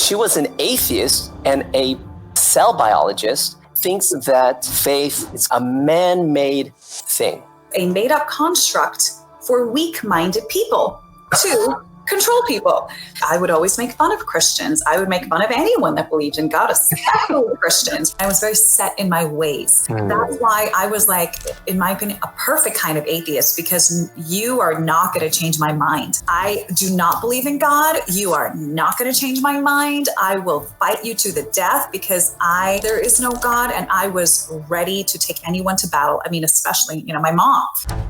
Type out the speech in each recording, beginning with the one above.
She was an atheist and a cell biologist, thinks that faith is a man-made thing. A made-up construct for weak-minded people to control people. I would always make fun of Christians. I would make fun of anyone that believed in God, especially Christians. I was very set in my ways. That's why I was like, in my opinion, a perfect kind of atheist, because you are not going to change my mind. I do not believe in God. You are not going to change my mind. I will fight you to the death because there is no God, and I was ready to take anyone to battle. I mean, especially, my mom.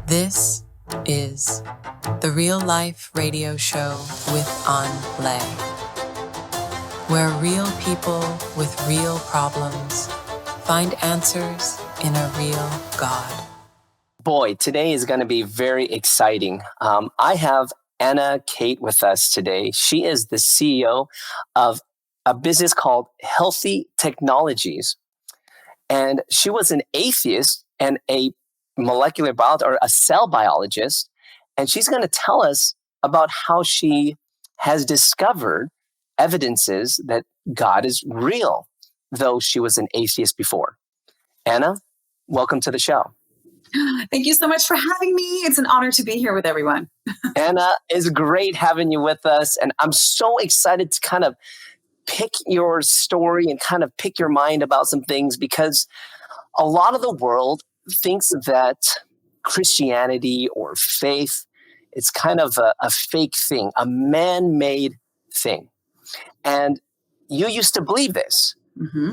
This is the Real Life Radio Show with Anna Khait, where real people with real problems find answers in a real God. Boy, today is going to be very exciting. I have Anna Khait with us today. She is the CEO of a business called Healthy Technologies. And she was an atheist and a molecular biologist or a cell biologist. And she's going to tell us about how she has discovered evidences that God is real, though she was an atheist before. Anna, welcome to the show. Thank you so much for having me. It's an honor to be here with everyone. Anna, it's great having you with us. And I'm so excited to kind of pick your story and kind of pick your mind about some things, because a lot of the world thinks that Christianity or faith, it's kind of a fake thing, a man-made thing. And you used to believe this,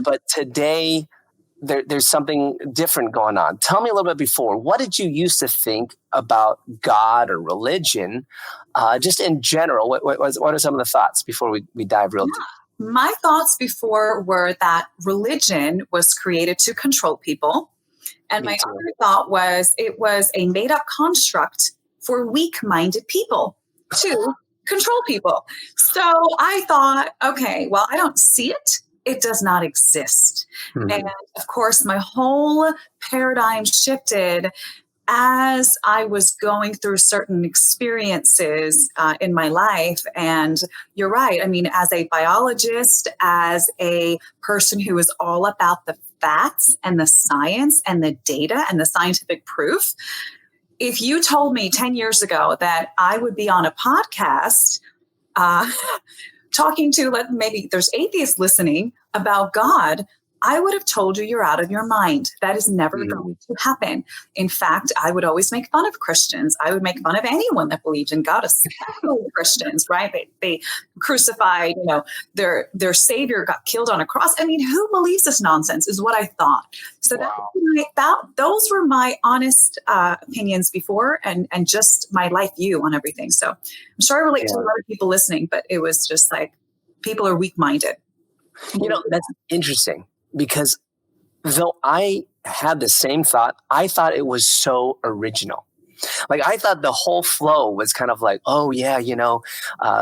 but today there's something different going on. Tell me a little bit before, what did you used to think about God or religion, just in general? What are some of the thoughts before we dive real deep? My thoughts before were that religion was created to control people. And my other thought was it was a made-up construct for weak-minded people to control people. So I thought, okay, well, I don't see it. It does not exist. And of course, my whole paradigm shifted as I was going through certain experiences in my life. And you're right. I mean, as a biologist, as a person who is all about the facts and the science and the data and the scientific proof, if you told me 10 years ago that I would be on a podcast talking to, maybe there's atheists listening about God, I would have told you you're out of your mind. That is never going to happen. In fact, I would always make fun of Christians. I would make fun of anyone that believed in God, especially Christians, right? They crucified, their savior got killed on a cross. I mean, who believes this nonsense is what I thought. So those were my honest opinions before and just my life view on everything. So I'm sure I relate to a lot of people listening, but it was just like people are weak-minded. That's interesting. Because though I had the same thought, I thought it was so original. Like I thought the whole flow was kind of like, oh yeah,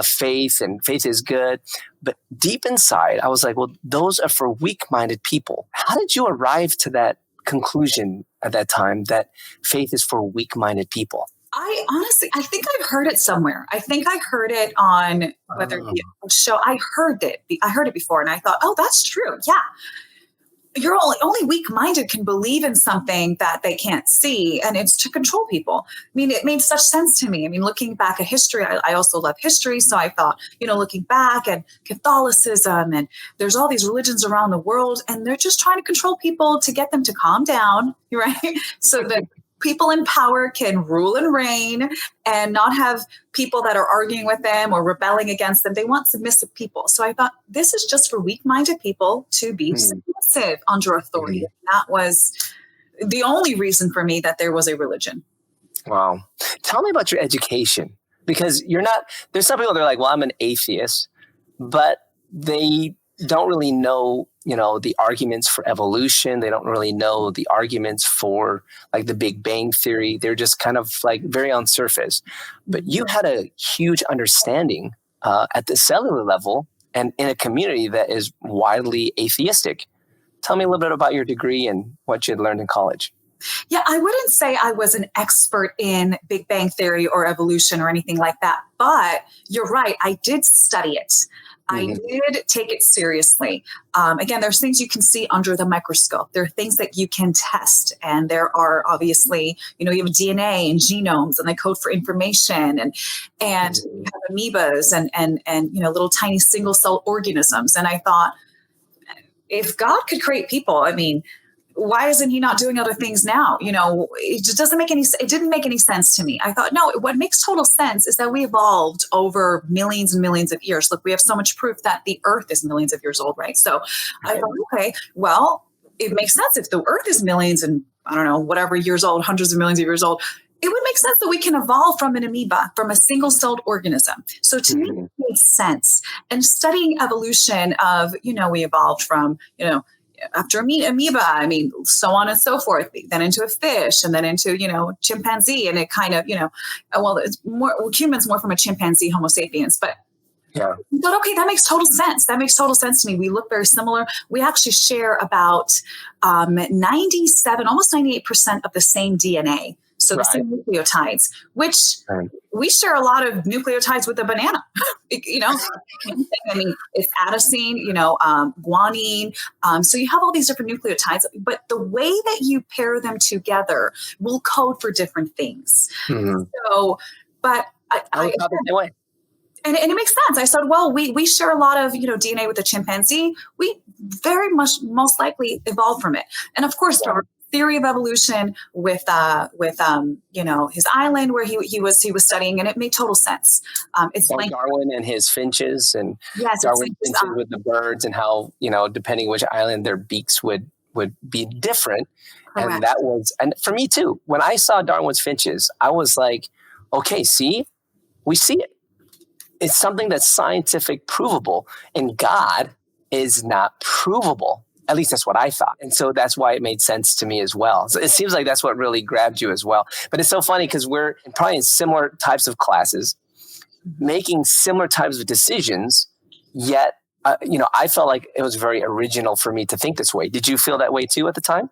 faith is good. But deep inside, I was like, well, those are for weak-minded people. How did you arrive to that conclusion at that time that faith is for weak-minded people? I think I've heard it somewhere. I think I heard it on whether it be a show. I heard it before, and I thought, oh, that's true. Yeah. You're only weak-minded can believe in something that they can't see, and it's to control people. I mean, it made such sense to me. I mean, looking back at history, I also love history. So I thought, looking back at Catholicism, and there's all these religions around the world, and they're just trying to control people to get them to calm down, right? So that people in power can rule and reign and not have people that are arguing with them or rebelling against them. They want submissive people. So I thought this is just for weak-minded people to be submissive under authority. That was the only reason for me that there was a religion. Wow. Tell me about your education, because there's some people that are like, well, I'm an atheist, but they don't really know, the arguments for evolution. They don't really know the arguments for like the Big Bang Theory. They're just kind of like very on surface. But you had a huge understanding at the cellular level and in a community that is widely atheistic. Tell me a little bit about your degree and what you had learned in college. Yeah, I wouldn't say I was an expert in Big Bang Theory or evolution or anything like that, but you're right. I did study it. I did take it seriously. Again, there's things you can see under the microscope. There are things that you can test. And there are obviously, you have DNA and genomes and they code for information and you have amoebas and little tiny single cell organisms. And I thought, if God could create people, I mean, why isn't he not doing other things now? It just it didn't make any sense to me. I thought, no, what makes total sense is that we evolved over millions and millions of years. Look, we have so much proof that the earth is millions of years old, right? So I thought, okay, well, it makes sense if the earth is millions and I don't know, whatever years old, hundreds of millions of years old, it would make sense that we can evolve from an amoeba, from a single-celled organism. So to me, it made sense. And studying evolution of, we evolved from, after amoeba, I mean, so on and so forth, then into a fish and then into, chimpanzee. And it kind of, it's more humans more from a chimpanzee, Homo sapiens. But yeah. I thought, okay, that makes total sense. That makes total sense to me. We look very similar. We actually share about 97, almost 98% of the same DNA. So the same nucleotides, which we share a lot of nucleotides with a banana. I mean, it's adenosine, guanine. So you have all these different nucleotides, but the way that you pair them together will code for different things. So, but I and it makes sense. I said, well, we share a lot of, DNA with the chimpanzee. We very much most likely evolved from it. And of course, there are theory of evolution with his island where he was studying, and it made total sense. It's like Darwin and his finches, and Darwin finches with the birds, and how depending which island their beaks would be different. Correct. And that was, and for me too, when I saw Darwin's finches, I was like, okay, see, we see it. It's something that's scientific provable, and God is not provable. At least that's what I thought. And so that's why it made sense to me as well. So it seems like that's what really grabbed you as well. But it's so funny because we're probably in similar types of classes, making similar types of decisions, yet, I felt like it was very original for me to think this way. Did you feel that way too at the time?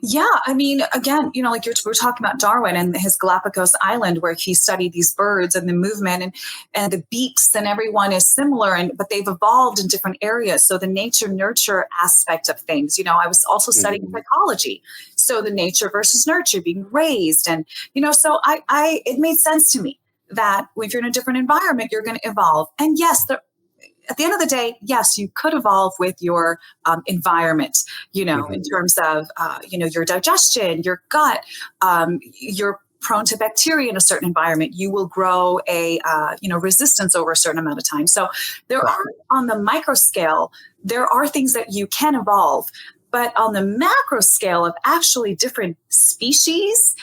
Yeah. I mean, again, like we're talking about Darwin and his Galapagos Island, where he studied these birds and the movement and the beaks, and everyone is similar, but they've evolved in different areas. So the nature nurture aspect of things, I was also studying psychology. So the nature versus nurture, being raised. And, so it made sense to me that if you're in a different environment, you're going to evolve. And yes, at the end of the day, yes, you could evolve with your environment, in terms of, your digestion, your gut, you're prone to bacteria in a certain environment. You will grow a, resistance over a certain amount of time. So there are, on the micro scale, there are things that you can evolve. But on the macro scale of actually different species,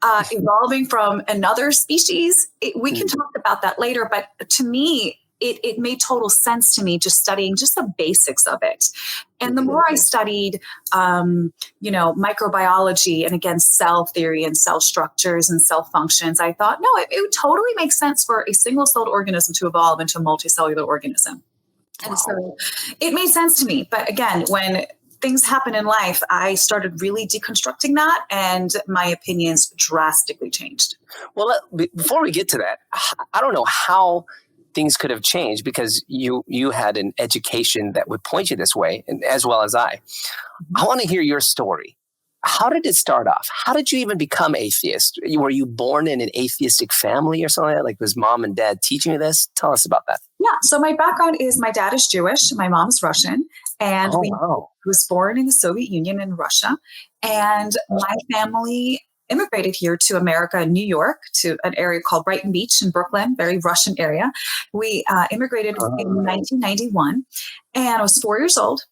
evolving from another species, we can talk about that later. But to me, it made total sense to me just studying just the basics of it. And the more I studied, microbiology and again, cell theory and cell structures and cell functions, I thought, no, it would totally make sense for a single-celled organism to evolve into a multicellular organism. And so it made sense to me. But again, when things happen in life, I started really deconstructing that, and my opinions drastically changed. Well, before we get to that, I don't know how things could have changed, because you had an education that would point you this way, and as well as I. I want to hear your story. How did it start off? How did you even become atheist? Were you born in an atheistic family or something like that? Like, was mom and dad teaching you this? Tell us about that. Yeah. So my background is my dad is Jewish. My mom's Russian. And we was born in the Soviet Union in Russia. And my family immigrated here to America, New York, to an area called Brighton Beach in Brooklyn, very Russian area. We immigrated in 1991, and I was 4 years old.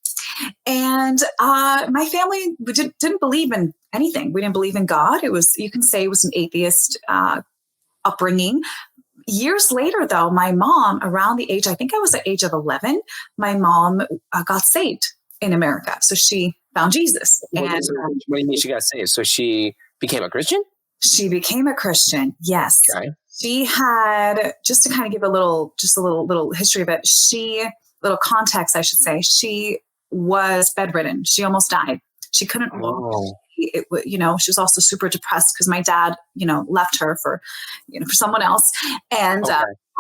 And my family didn't believe in anything. We didn't believe in God. You can say it was an atheist upbringing. Years later, though, my mom, around the age, I think I was at age of 11, my mom got saved in America. So she found Jesus. What do you mean she got saved? So she became a Christian? She became a Christian, yes. Okay. She had, just to kind of give a little history of it, little context, I should say, she was bedridden. She almost died. She couldn't walk. She was also super depressed because my dad, left her for someone else. And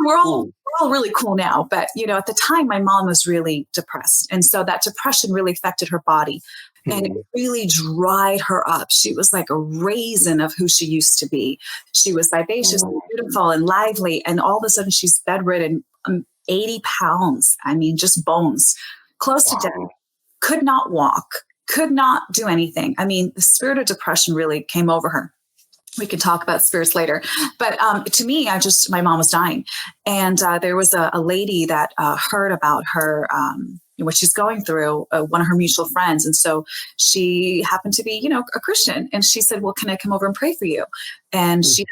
we're all all really cool now. But, at the time, my mom was really depressed. And so that depression really affected her body. And it really dried her up. She was like a raisin of who she used to be. She was vivacious and beautiful and lively. And all of a sudden, she's bedridden, 80 pounds. I mean, just bones, close to death, could not walk, could not do anything. I mean, the spirit of depression really came over her. We can talk about spirits later. But to me, my mom was dying. And there was a lady that heard about her, what she's going through, one of her mutual friends. And so she happened to be, a Christian. And she said, well, can I come over and pray for you? And she didn't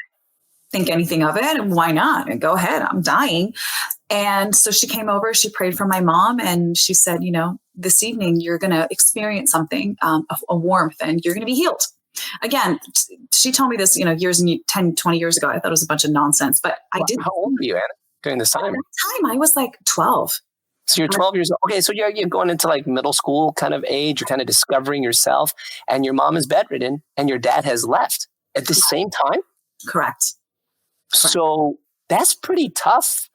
think anything of it. And why not? And go ahead, I'm dying. And so she came over, she prayed for my mom, and she said, this evening you're going to experience something, a warmth, and you're going to be healed. Again, she told me this, 10, 20 years ago. I thought it was a bunch of nonsense, but I didn't. How old were you, Anna, during this time? At that time, I was like 12. So you're 12 years old. Okay, so you're going into like middle school kind of age. You're kind of discovering yourself, and your mom is bedridden, and your dad has left at the same time? Correct. So that's pretty tough.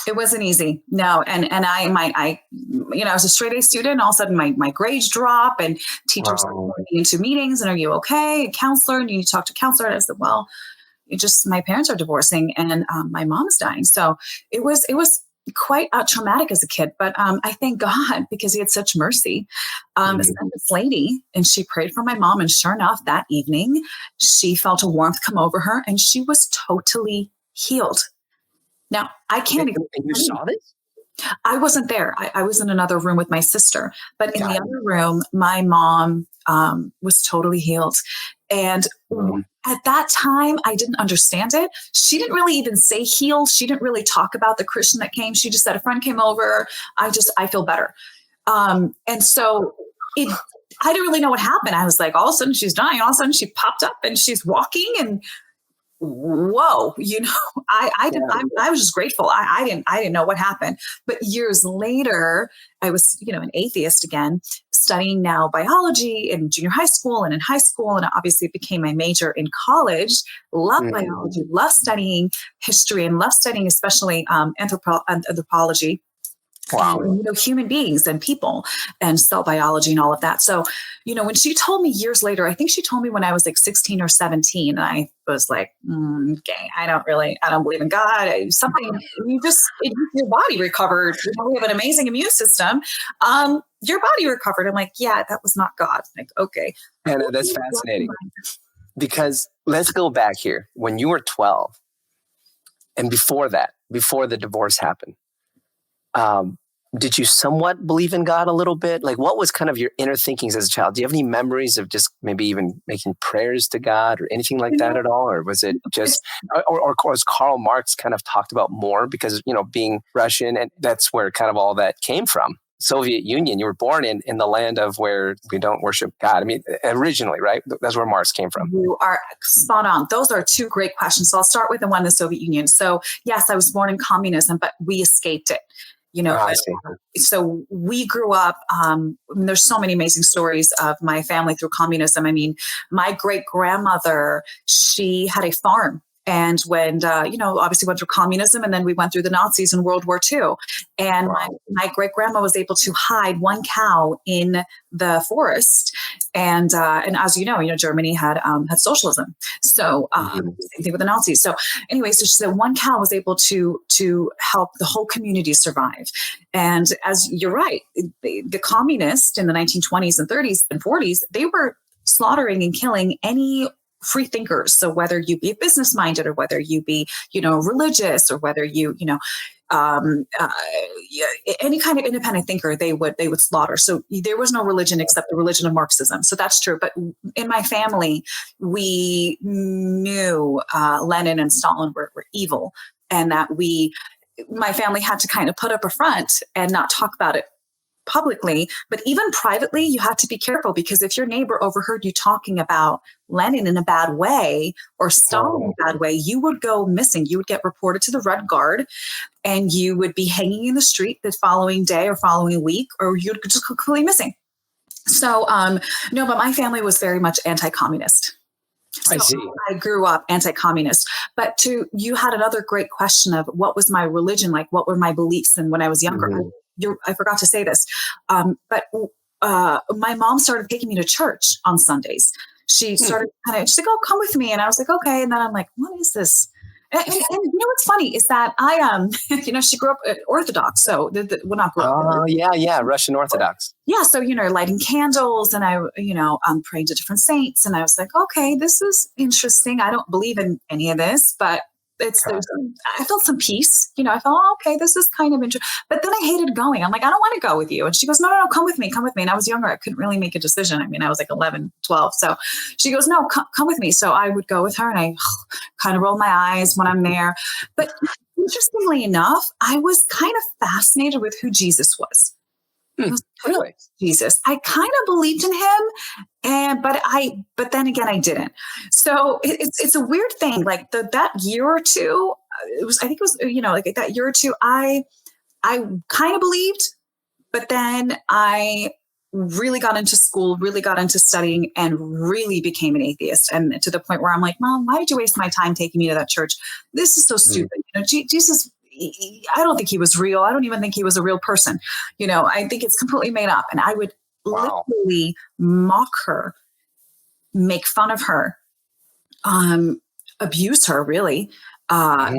It wasn't easy. No. And I was a straight A student, and all of a sudden my grades drop, and teachers are going into meetings, and are you okay? A counselor, and you need to talk to a counselor. And I said, well, my parents are divorcing, and my mom is dying. So it was quite traumatic as a kid, but I thank God, because he had such mercy. Sent this lady, and she prayed for my mom. And sure enough, that evening she felt a warmth come over her, and she was totally healed. Now, I can't. And you saw this? I wasn't there. I was in another room with my sister, but in the other room, my mom was totally healed. And at that time, I didn't understand it. She didn't really even say healed. She didn't really talk about the Christian that came. She just said, a friend came over. I feel better. And so I didn't really know what happened. I was like, all of a sudden she's dying. All of a sudden she popped up and she's walking, and whoa, I was just grateful. I didn't know what happened. But years later, I was, an atheist again, studying now biology in junior high school and in high school. And obviously it became my major in college. Love biology, love studying history, and love studying especially anthropology. Wow. Human beings and people and cell biology and all of that. So, when she told me years later, I think she told me when I was like 16 or 17, I was like, okay, I don't believe in God. Something, your body recovered. We have an amazing immune system. Your body recovered. I'm like, yeah, that was not God. Like, okay. And that's fascinating, because let's go back here. When you were 12 and before the divorce happened, did you somewhat believe in God a little bit? Like, what was kind of your inner thinkings as a child? Do you have any memories of just maybe even making prayers to God or anything like that at all? Or was it just, or was Karl Marx kind of talked about more because, being Russian, and that's where kind of all that came from? Soviet Union, you were born in the land of where we don't worship God. I mean, originally, right? That's where Marx came from. You are spot on. Those are two great questions. So I'll start with the one in the Soviet Union. So yes, I was born in communism, but we escaped it. So we grew up, there's so many amazing stories of my family through communism. I mean, my great grandmother, she had a farm. And when, obviously went through communism, and then we went through the Nazis in World War II. And my great grandma was able to hide one cow in the forest. And as you know, Germany had socialism. So same thing with the Nazis. So anyway, so she said one cow was able to help the whole community survive. And as you're right, the communists in the 1920s and 30s and 40s, they were slaughtering and killing any free thinkers. So whether you be business minded, or whether you be, religious, or whether you, any kind of independent thinker, they would slaughter. So there was no religion except the religion of Marxism. So that's true. But in my family, we knew Lenin and Stalin were evil, and that my family had to kind of put up a front and not talk about it publicly, but even privately, you have to be careful, because if your neighbor overheard you talking about Lenin in a bad way or Stalin in a bad way, you would go missing. You would get reported to the Red Guard, and you would be hanging in the street the following day or following week, or you'd just completely missing. So, no, but my family was very much anti-communist. I So see. I grew up anti-communist. But you had another great question of what was my religion like? What were my beliefs? And when I was younger, I forgot to say this, but my mom started taking me to church on Sundays. She started she's like, "Oh, come with me," and I was like, "Okay." And then I'm like, "What is this?" And you know what's funny is that I she grew up Orthodox, so well, not grew up. Oh, yeah, Russian Orthodox. Yeah, so lighting candles, and I praying to different saints, and I was like, okay, this is interesting. I don't believe in any of this, but I felt some peace. I felt, oh, okay, this is kind of interesting. But then I hated going. I'm like, I don't want to go with you. And she goes, no, come with me. And I was younger. I couldn't really make a decision. I mean, I was like 11, 12. So she goes, no, come with me. So I would go with her, and I kind of roll my eyes when I'm there. But interestingly enough, I was kind of fascinated with who Jesus was. Really? Jesus. I kind of believed in him, but then again, I didn't. So it's a weird thing. Like that year or two, like that year or two, I kind of believed, but then I really got into school, really got into studying, and really became an atheist. And to the point where I'm like, Mom, why did you waste my time taking me to that church? This is so stupid. Jesus, I don't think he was real. I don't even think he was a real person. I think it's completely made up. And I would literally mock her, make fun of her, abuse her, really. I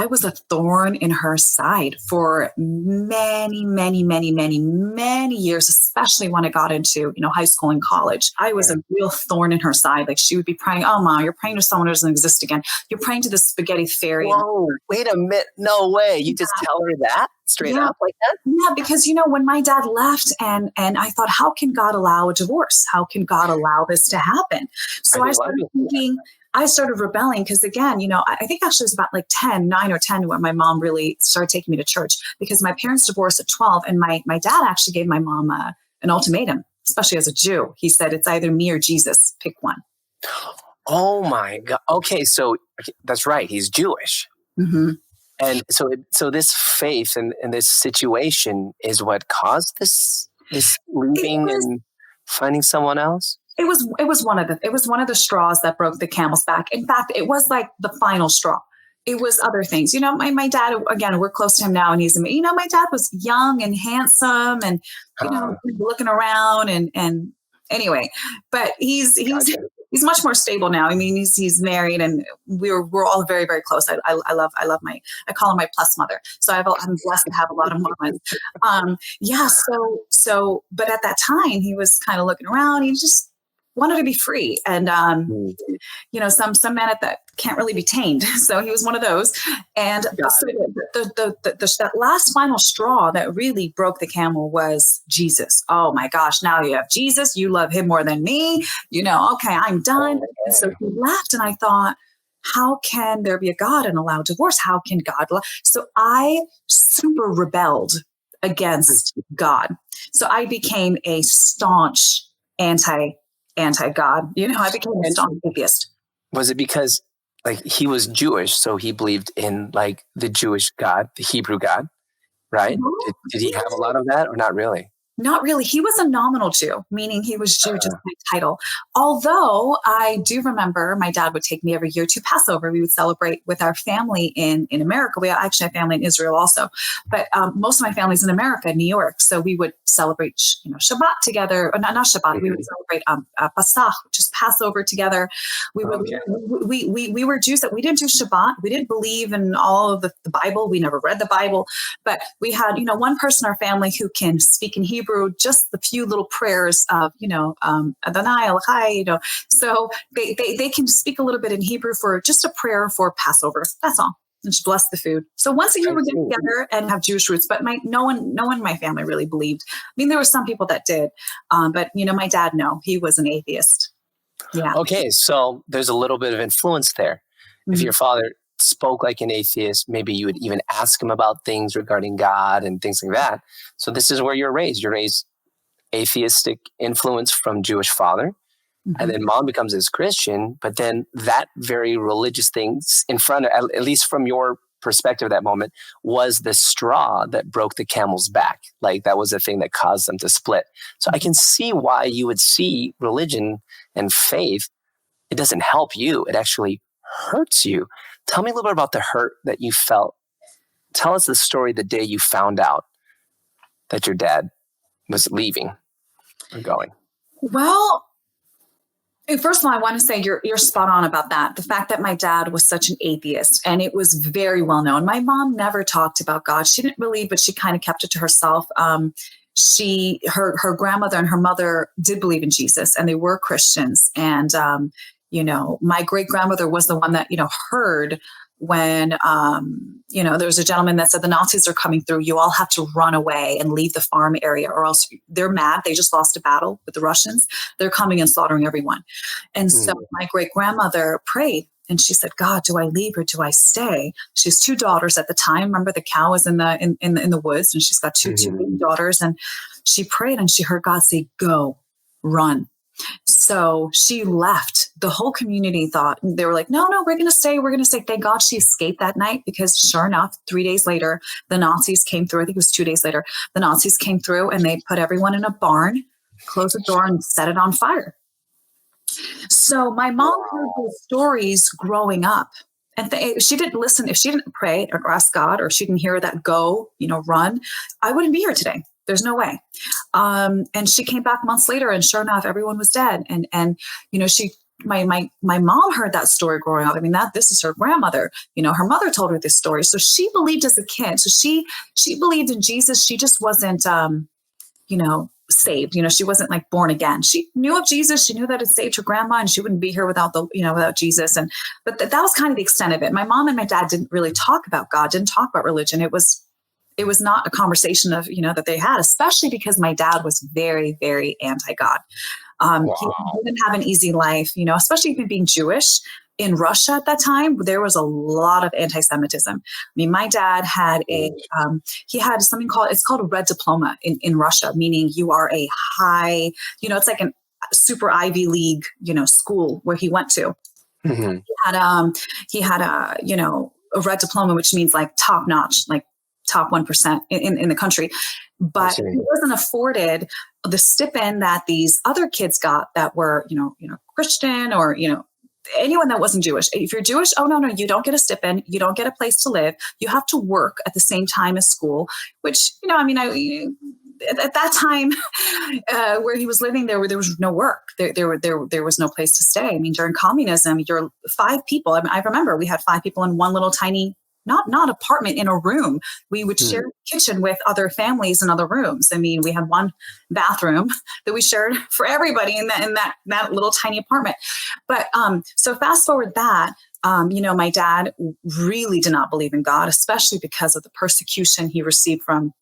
was a thorn in her side for many, many, many, many, many years, especially when I got into, high school and college. I was a real thorn in her side. Like, she would be praying, oh, Mom, you're praying to someone who doesn't exist again. You're praying to the spaghetti fairy. Whoa, wait a minute. No way. You just tell her that straight up like that? Yeah, because, when my dad left and I thought, how can God allow a divorce? How can God allow this to happen? So I started thinking, I started rebelling because, again, I think actually it was about like 9 or 10 when my mom really started taking me to church, because my parents divorced at 12, and my dad actually gave my mom an ultimatum, especially as a Jew. He said, it's either me or Jesus, pick one. Oh my God. Okay, so that's right. He's Jewish. Mm-hmm. And so this faith and this situation is what caused this leaving and finding someone else? It was one of the straws that broke the camel's back. In fact, it was like the final straw. It was other things. My dad, again, we're close to him now, and he's, my dad was young and handsome, and looking around and anyway, but he's much more stable now. I mean, he's married, and we're all very, very close. I call him my plus mother. So I'm blessed to have a lot of moments. But at that time, he was kind of looking around. He just wanted to be free, and some men that can't really be tamed. So he was one of those. And so that last final straw that really broke the camel was Jesus. Oh my gosh! Now you have Jesus. You love him more than me. Okay, I'm done. And so he left, and I thought, how can there be a God and allow divorce? How can God allow? So I super rebelled against God. So I became a staunch anti-God. I became a staunch atheist. Was it because he was Jewish, so he believed in the Jewish God, the Hebrew God, right? Did he have a lot of that, or not really? Not really. He was a nominal Jew, meaning he was Jew just by title. Although I do remember my dad would take me every year to Passover. We would celebrate with our family in America. We actually have family in Israel also. But most of my family's in America, New York. So we would celebrate, Shabbat together. Or not Shabbat. Mm-hmm. We would celebrate Pasach, which is Passover together. We were Jews that we didn't do Shabbat. We didn't believe in all of the Bible. We never read the Bible. But we had, one person in our family who can speak in Hebrew, just the few little prayers of, Adonai, Elchai, so they can speak a little bit in Hebrew for just a prayer for Passover. That's all. And just bless the food. So once a year we get together and have Jewish roots, but no one in my family really believed. I mean, there were some people that did, but my dad, no, he was an atheist. Yeah. Okay. So there's a little bit of influence there. Mm-hmm. If your father spoke like an atheist, maybe you would even ask him about things regarding God and things like that. So this is where you're raised. You're raised atheistic influence from Jewish father. Mm-hmm. And then mom becomes this Christian, but then that very religious thing in front of, at least from your perspective at that moment, was the straw that broke the camel's back. That was the thing that caused them to split. So I can see why you would see religion and faith it doesn't help you. It actually hurts you. Tell me a little bit about the hurt that you felt. Tell us the story the day you found out that your dad was leaving or going. Well, first of all, I want to say you're spot on about that. The fact that my dad was such an atheist, and it was very well known. My mom never talked about God. She didn't believe, but she kind of kept it to herself. Her grandmother and her mother did believe in Jesus, and they were Christians. And my great grandmother was the one that heard when there was a gentleman that said the Nazis are coming through. You all have to run away and leave the farm area, or else they're mad. They just lost a battle with the Russians. They're coming and slaughtering everyone. And so my great grandmother prayed, and she said, God, do I leave or do I stay? She has 2 daughters at the time. Remember, the cow was in the woods, and she's got two baby daughters. And she prayed, and she heard God say, go, run. So she left. The whole community thought, they were like, no, we're going to stay. We're going to stay. Thank God she escaped that night, because sure enough, 3 days later, the Nazis came through. I think it was 2 days later. The Nazis came through, and they put everyone in a barn, closed the door, and set it on fire. So my mom heard those stories growing up, and she didn't listen. If she didn't pray or ask God, or she didn't hear that go, run, I wouldn't be here today. There's no way. And she came back months later, and sure enough, everyone was dead. And my mom heard that story growing up. I mean, this is her grandmother. Her mother told her this story. So she believed as a kid. So she believed in Jesus. She just wasn't, saved. She wasn't like born again. She knew of Jesus. She knew that it saved her grandma, and she wouldn't be here without without Jesus. But that was kind of the extent of it. My mom and my dad didn't really talk about God, didn't talk about religion. It was not a conversation of, that they had, especially because my dad was very, very anti-God. He didn't have an easy life, especially even being Jewish. In Russia at that time, there was a lot of anti-Semitism. I mean, my dad had he had something called a red diploma in Russia, meaning you are a high, it's like a super Ivy League, school where he went to. Mm-hmm. He had a red diploma, which means like top notch, like top 1% in the country. But he wasn't afforded the stipend that these other kids got that were, Christian or, anyone that wasn't Jewish. If you're Jewish, oh, no, you don't get a stipend. You don't get a place to live. You have to work at the same time as school, which, at that time where he was living, there was no work. There was no place to stay. I mean, during communism, you're 5 people. I remember we had 5 people in one little tiny not apartment, in a room. We would share a kitchen with other families in other rooms. I mean, we had one bathroom that we shared for everybody in that little tiny apartment. But so fast forward that, my dad really did not believe in God, especially because of the persecution he received from,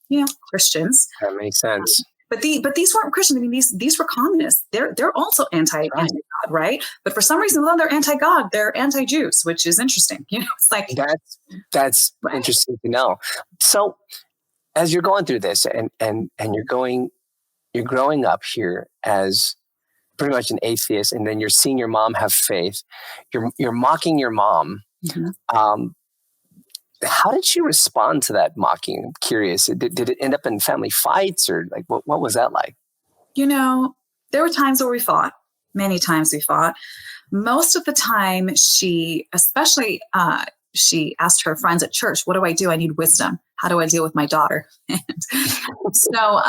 Christians. That makes sense. But these weren't Christians. I mean, these were communists. They're also anti-God, right? But for some reason, though they're anti-God, they're anti-Jews, which is interesting. It's like that's right. Interesting to know. So, as you're going through this, and you're growing up here as pretty much an atheist, and then you're seeing your mom have faith. You're mocking your mom. Mm-hmm. How did she respond to that mocking? I'm curious. Did it end up in family fights, or like what was that like? There were times where we fought. Many times we fought. Most of the time, she asked her friends at church, "What do I do? I need wisdom. How do I deal with my daughter?" So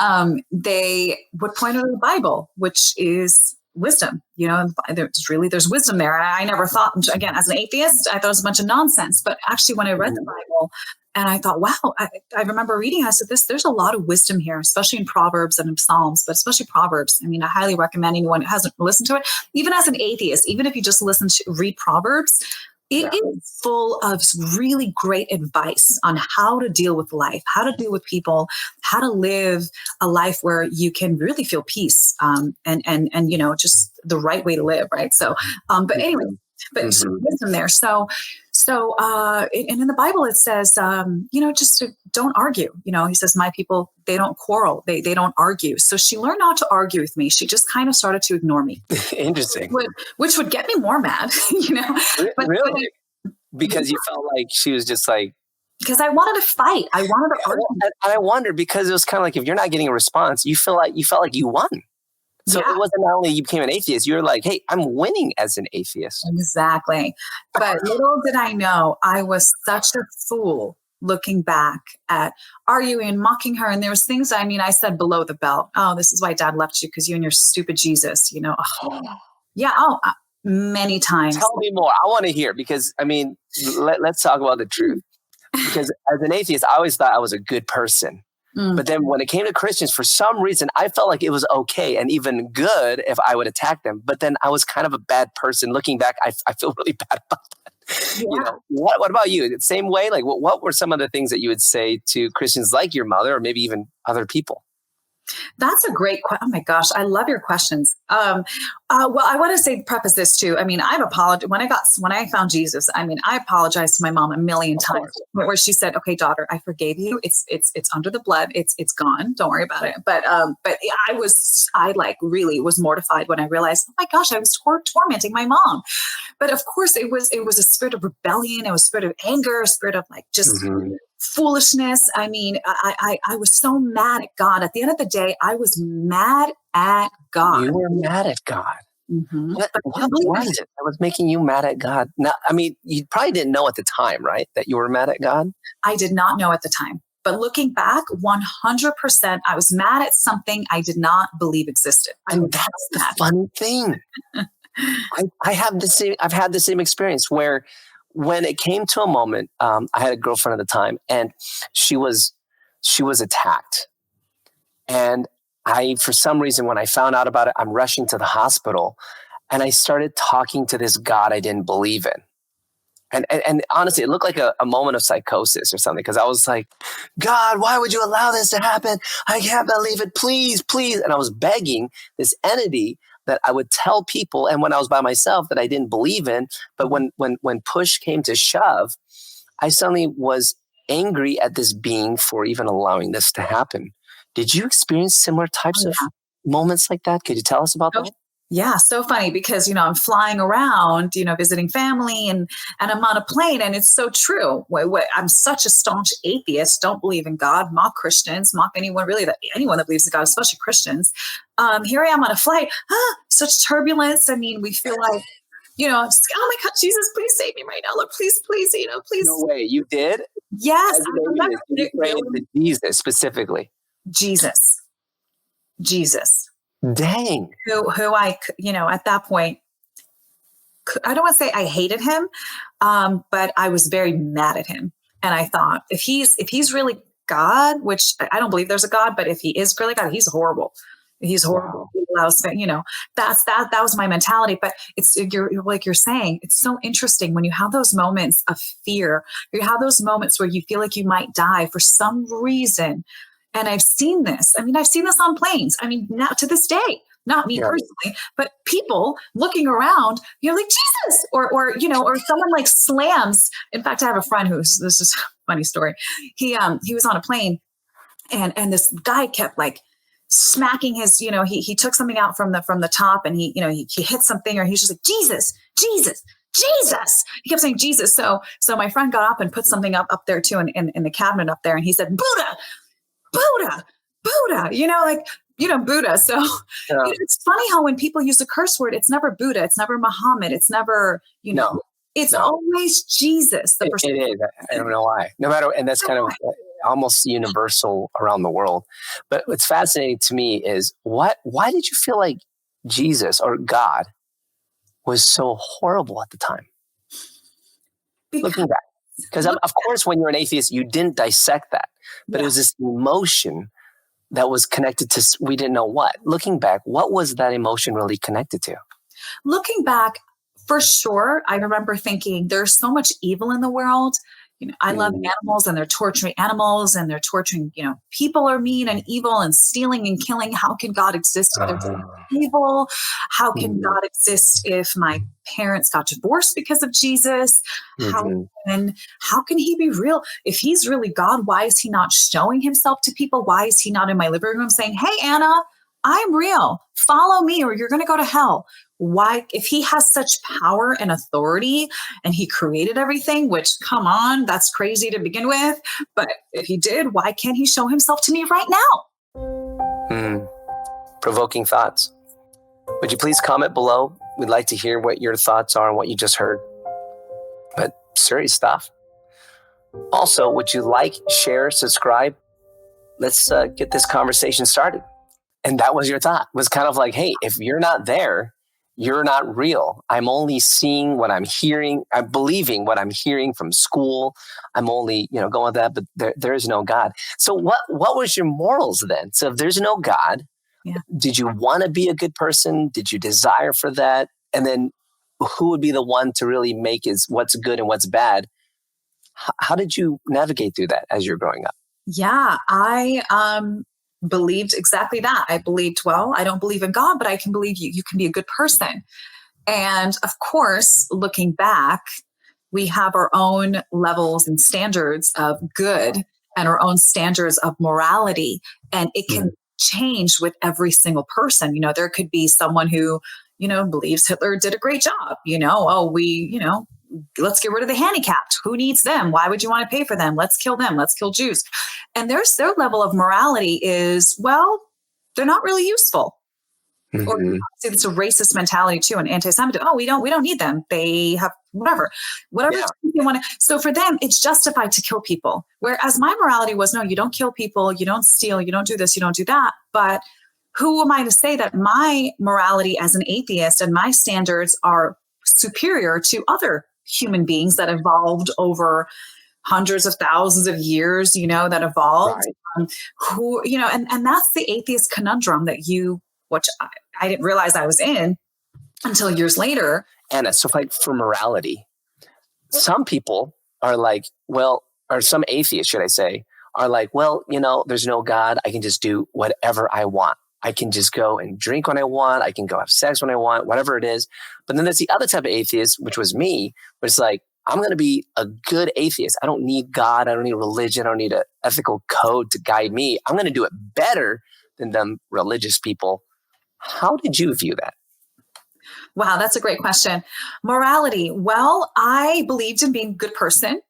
they would point her to the Bible, which is wisdom. There's wisdom there. I never thought, again, as an atheist, I thought it was a bunch of nonsense. But actually, when I read the Bible, and I thought, wow, I remember reading, I said, there's a lot of wisdom here, especially in Proverbs and in Psalms, but especially Proverbs. I mean, I highly recommend anyone who hasn't listened to it, even as an atheist, even if you just read Proverbs, it is full of really great advice on how to deal with life, how to deal with people, how to live a life where you can really feel peace, and just the right way to live, right? So, but anyway, some wisdom there. So, and in the Bible it says, just don't argue. He says, my people, they don't quarrel, they don't argue. So she learned not to argue with me. She just kind of started to ignore me. Interesting. Which would get me more mad, But, really? Because you felt like she was just like. Because I wanted to fight. I wanted to argue. And I wonder, because it was kind of like, if you're not getting a response, you felt like you won. So Yeah. it wasn't not only you became an atheist, you're like, hey, I'm winning as an atheist. Exactly. But little did I know, I was such a fool looking back at arguing and mocking her. And there was things, I mean, I said below the belt, oh, this is why dad left you, because you and your stupid Jesus, you know. Oh, yeah. Oh, many times. Tell me more. I want to hear, because, I mean, let's talk about the truth. Because as an atheist, I always thought I was a good person. But then when it came to Christians, for some reason, I felt like it was okay and even good if I would attack them. But then I was kind of a bad person. Looking back, I feel really bad about that. Yeah. You know, what about you? The same way? Like, what were some of the things that you would say to Christians like your mother, or maybe even other people? That's a great question. Oh my gosh, I love your questions. Well, I want to preface this too. I mean, I've apologized when I found Jesus. I mean, I apologized to my mom a million times, where she said, "Okay, daughter, I forgave you. It's under the blood. It's gone. Don't worry about it." But I like really was mortified when I realized, oh my gosh, I was tormenting my mom. But of course, it was a spirit of rebellion. It was a spirit of anger, a spirit of like just. Foolishness. I mean, I was so mad at God. At the end of the day, I was mad at God. You were mad at God. Mm-hmm. What was it that was making you mad at God? Now, I mean, you probably didn't know at the time, right, that you were mad at God? I did not know at the time. But looking back, 100%, I was mad at something I did not believe existed. And that's the funny thing. I've had the same experience where, when it came to a moment, I had a girlfriend at the time, and she was attacked. And for some reason, when I found out about it, I'm rushing to the hospital, and I started talking to this God I didn't believe in. And honestly, it looked like a moment of psychosis or something, because I was like, God, why would you allow this to happen? I can't believe it. Please, please. And I was begging this entity that I would tell people, and when I was by myself, that I didn't believe in. But when push came to shove, I suddenly was angry at this being for even allowing this to happen. Did you experience similar types of moments like that? Could you tell us about that? Yeah, so funny, because, you know, I'm flying around, you know, visiting family, and I'm on a plane, and it's so true. I'm such a staunch atheist, don't believe in God, mock Christians, mock anyone that believes in God, especially Christians. Here I am on a flight, such turbulence. I mean, we feel like, you know, oh my God, Jesus, please save me right now. Lord, please, you know, please. No way, you did? Yes. I remember you prayed to Jesus specifically. Jesus. Dang. Who I, you know, at that point, I don't want to say I hated him, but I was very mad at him. And I thought, if he's really God, which I don't believe there's a God, but if he is really God, he's horrible. He's horrible. Wow. He allows, you know, that was my mentality. But you're like you're saying, it's so interesting when you have those moments of fear. You have those moments where you feel like you might die for some reason. And I've seen this. I mean, I've seen this on planes. I mean, now to this day, not me personally, but people looking around, you know, like Jesus, or you know, or someone like slams. In fact, I have a friend this is a funny story. He was on a plane, and this guy kept like smacking his, you know, he took something out from the top, and he hit something, or he's just like, Jesus. He kept saying Jesus. So my friend got up and put something up there too, in the cabinet up there, and he said, Buddha, you know, like, you know, Buddha. So it's funny how when people use a curse word, it's never Buddha, it's never Muhammad, it's never, you know, it's always Jesus. It is. I don't know why. No matter, and that's kind of almost universal around the world. But what's fascinating to me is why did you feel like Jesus or God was so horrible at the time? Looking back. Because of course, when you're an atheist, you didn't dissect that. But it was this emotion that was connected to, we didn't know what. Looking back, what was that emotion really connected to? Looking back, for sure, I remember thinking there's so much evil in the world. You know, I love animals, and they're torturing animals, and they're torturing, you know, people are mean and evil and stealing and killing. How can God exist if there's evil? How can God exist if my parents got divorced because of Jesus? How can he be real? If he's really God, why is he not showing himself to people? Why is he not in my living room saying, hey, Anna, I'm real. Follow me or you're going to go to hell. Why, if he has such power and authority and he created everything, which, come on, that's crazy to begin with. But if he did, why can't he show himself to me right now? Provoking thoughts. Would you please comment below? We'd like to hear what your thoughts are on what you just heard. But serious stuff. Also, would you like, share, subscribe? Let's get this conversation started. And that was your thought. Was kind of like, hey, if you're not there, you're not real. I'm only seeing what I'm hearing. I'm believing what I'm hearing from school. I'm only, going with that, but there is no God. So what was your morals then? So if there's no God, did you want to be a good person? Did you desire for that? And then who would be the one to really make what's good and what's bad? How did you navigate through that as you're growing up? Yeah, I believed exactly that. I believed, well, I don't believe in God, but I can believe you can be a good person. And of course, looking back, we have our own levels and standards of good and our own standards of morality. And it can change with every single person. There could be someone who, believes Hitler did a great job. Let's get rid of the handicapped. Who needs them? Why would you want to pay for them? Let's kill them. Let's kill Jews. And their level of morality is, well, they're not really useful. Mm-hmm. Or it's a racist mentality too, and anti-Semitism. Oh, we don't need them. They have whatever they want to. So for them, it's justified to kill people. Whereas my morality was, no, you don't kill people, you don't steal, you don't do this, you don't do that. But who am I to say that my morality as an atheist and my standards are superior to other human beings that evolved over hundreds of thousands of years, that evolved, right. And that's the atheist conundrum which I didn't realize I was in until years later. Anna, so for morality, some people are like, or some atheists, should I say, are like, there's no God. I can just do whatever I want. I can just go and drink when I want. I can go have sex when I want, whatever it is. But then there's the other type of atheist, which was me, where it's like, I'm going to be a good atheist. I don't need God. I don't need religion. I don't need an ethical code to guide me. I'm going to do it better than them religious people. How did you view that? Wow, that's a great question. Morality. Well, I believed in being a good person.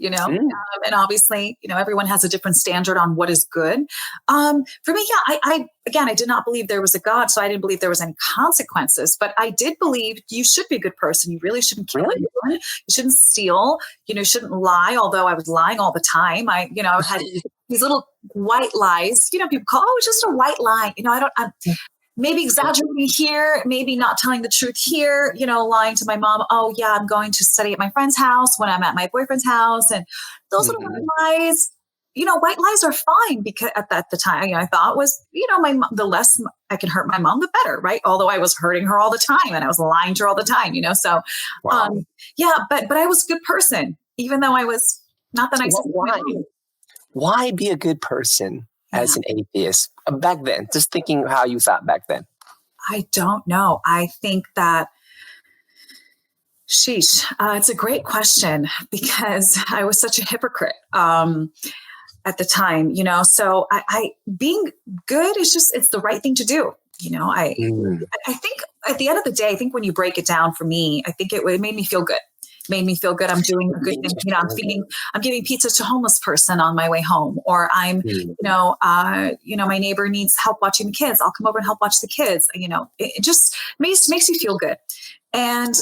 And obviously, everyone has a different standard on what is good. For me, I did not believe there was a God, so I didn't believe there was any consequences, but I did believe you should be a good person. You really shouldn't kill anyone. You shouldn't steal, shouldn't lie, although I was lying all the time. I had these little white lies, people call, it's just a white lie. I'm maybe exaggerating here, maybe not telling the truth here, lying to my mom. Oh yeah, I'm going to study at my friend's house when I'm at my boyfriend's house. And those little white lies, white lies are fine because at the time I thought was, the less I can hurt my mom, the better, right? Although I was hurting her all the time and I was lying to her all the time, so, wow. But I was a good person, even though I was not the nicest. Why be a good person as an atheist back then? Just thinking how you thought back then. I don't know. I think that, it's a great question because I was such a hypocrite at the time, so I being good is it's the right thing to do. I think at the end of the day, I think when you break it down for me, I think it made me feel good. Made me feel good. I'm doing a good thing. I'm giving pizza to a homeless person on my way home, or I'm, my neighbor needs help watching the kids. I'll come over and help watch the kids. It just makes you feel good. And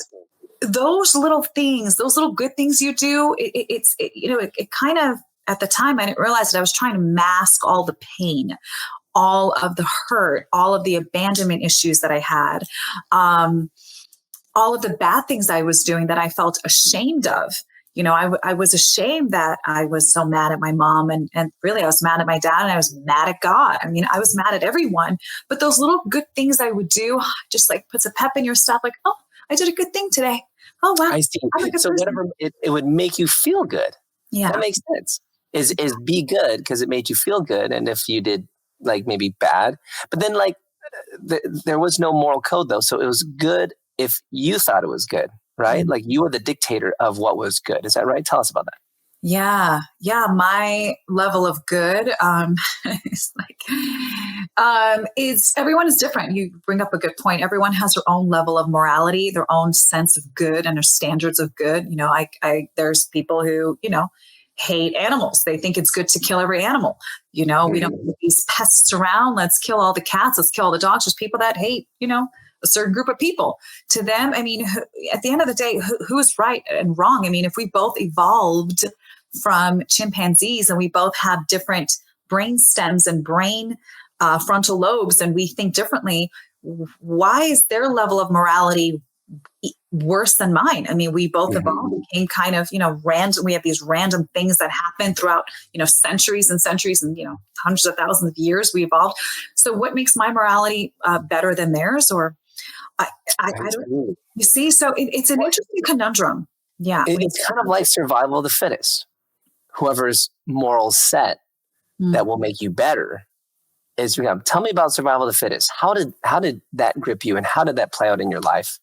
those little things, those little good things you do, it kind of, at the time, I didn't realize that I was trying to mask all the pain, all of the hurt, all of the abandonment issues that I had. All of the bad things I was doing that I felt ashamed of. I was ashamed that I was so mad at my mom and really I was mad at my dad and I was mad at God. I mean, I was mad at everyone, but those little good things I would do just like puts a pep in your step. Like, oh, I did a good thing today. Oh, wow. I see. So whatever, it would make you feel good. Yeah. That makes sense. Is be good because it made you feel good. And if you did like maybe bad, but then like there was no moral code though. So it was good if you thought it was good, right? Mm-hmm. Like you were the dictator of what was good. Is that right? Tell us about that. Yeah. My level of good is everyone is different. You bring up a good point. Everyone has their own level of morality, their own sense of good and their standards of good. There's people who, hate animals. They think it's good to kill every animal. We don't want these pests around. Let's kill all the cats. Let's kill all the dogs. There's people that hate, a certain group of people. To them, I mean, at the end of the day, who is right and wrong? I mean, if we both evolved from chimpanzees and we both have different brain stems and brain frontal lobes and we think differently, why is their level of morality worse than mine? I mean, we both evolved, became kind of, random. We have these random things that happen throughout, centuries and centuries and, hundreds of thousands of years we evolved. So what makes my morality better than theirs? Or I don't, you see, so it's an interesting conundrum. Yeah. It's kind of like survival of the fittest. Whoever's moral set that will make you better is become. Tell me about survival of the fittest. How did that grip you, and how did that play out in your life?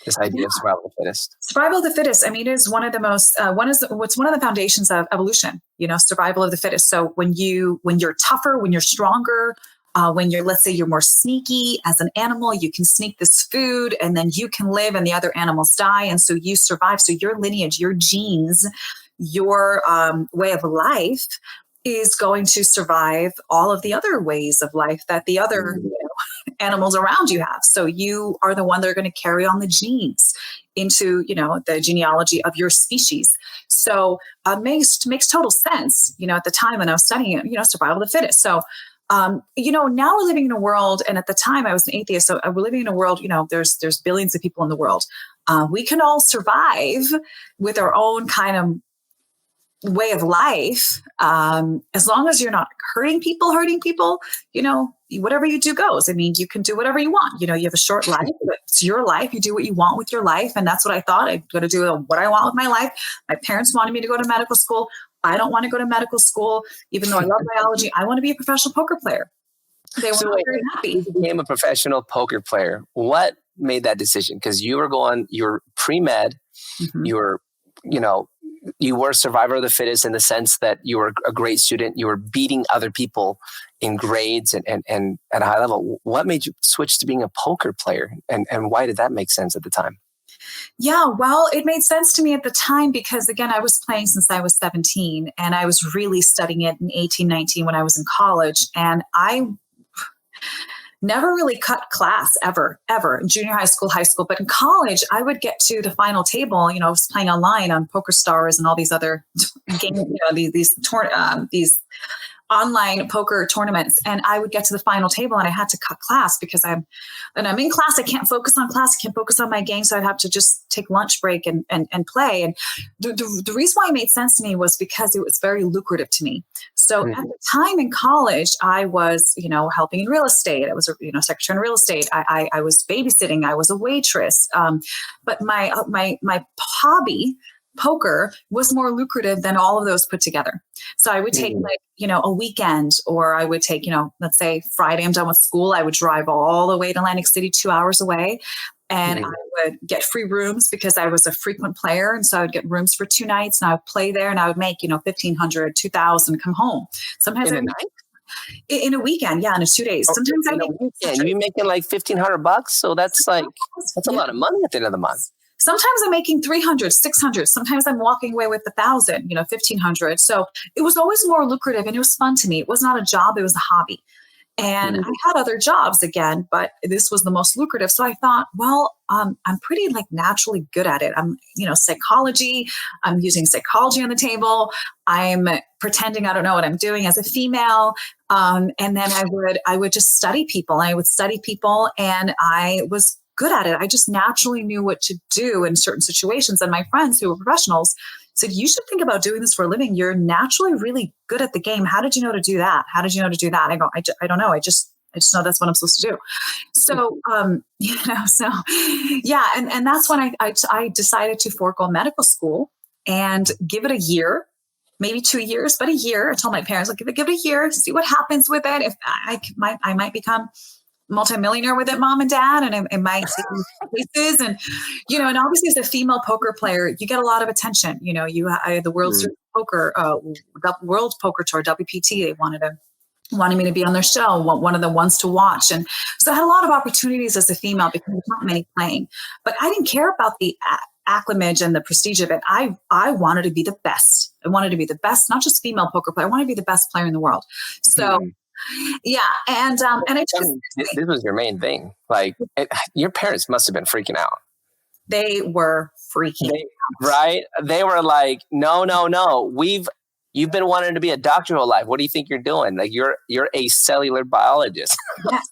This idea of survival of the fittest. Survival of the fittest. I mean, it is one of the most. What's one of the foundations of evolution. Survival of the fittest. So when you're tougher, when you're stronger, when let's say you're more sneaky as an animal, you can sneak this food and then you can live and the other animals die. And so you survive. So your lineage, your genes, your way of life is going to survive all of the other ways of life that the other animals around you have. So you are the one that are going to carry on the genes into, the genealogy of your species. So makes total sense, at the time when I was studying it, survival of the fittest. So now we're living in a world, and at the time I was an atheist, so we're living in a world, there's billions of people in the world. We can all survive with our own kind of way of life, as long as you're not hurting people, whatever you do goes. I mean, you can do whatever you want. You have a short life, but it's your life. You do what you want with your life. And that's what I thought. I'm going to do what I want with my life. My parents wanted me to go to medical school. I don't want to go to medical school, even though I love biology. I want to be a professional poker player. They were not very happy. You became a professional poker player. What made that decision? Because you were pre-med, you were, you were a survivor of the fittest in the sense that you were a great student. You were beating other people in grades and at a high level. What made you switch to being a poker player? And why did that make sense at the time? Yeah, well, it made sense to me at the time because, again, I was playing since I was 17 and I was really studying it in 18, 19 when I was in college. And I never really cut class ever, in junior high school, but in college, I would get to the final table. I was playing online on Poker Stars and all these other games, these online poker tournaments, and I would get to the final table and I had to cut class because I'm in class. I can't focus on class. I can't focus on my game. So I'd have to just take lunch break and play. And the reason why it made sense to me was because it was very lucrative to me. So at the time in college, I was, helping in real estate. I was a, secretary in real estate. I was babysitting. I was a waitress. But my hobby, poker, was more lucrative than all of those put together. So I would take a weekend, or I would take, let's say Friday, I'm done with school. I would drive all the way to Atlantic City, 2 hours away. And I would get free rooms because I was a frequent player. And so I would get rooms for 2 nights and I would play there and I would make, $1,500, $2,000, come home. Sometimes in a weekend. Yeah. In 2 days. Sometimes I make you're making like $1,500. So that's a lot of money at the end of the month. Sometimes I'm making 300, 600. Sometimes I'm walking away with 1,000, 1,500. So it was always more lucrative and it was fun to me. It was not a job. It was a hobby. And I had other jobs again, but this was the most lucrative. So I thought, well, I'm pretty naturally good at it. I'm, psychology. I'm using psychology on the table. I'm pretending I don't know what I'm doing as a female. And then I would just study people. I would study people and I was good at it. I just naturally knew what to do in certain situations. And my friends who were professionals said, you should think about doing this for a living. You're naturally really good at the game. How did you know to do that? How did you know to do that? I go, I don't know. I just know that's what I'm supposed to do. So, and that's when I decided to forego medical school and give it a year, maybe 2 years, but a year. I told my parents, give it a year, see what happens with it. If I might become multimillionaire with it, mom and dad, and it might take places. And, and obviously as a female poker player, you get a lot of attention. The World Poker Tour, WPT, they wanted me to be on their show, one of the ones to watch. And so I had a lot of opportunities as a female because there's not many playing, but I didn't care about the acclimage and the prestige of it, I wanted to be the best. I wanted to be the best, not just female poker player. I wanted to be the best player in the world. So yeah. And I just, this was your main thing. Like your parents must have been freaking out. They were freaking out. Right? They were like, no. You've been wanting to be a doctor your whole life. What do you think you're doing? Like you're a cellular biologist. Yes,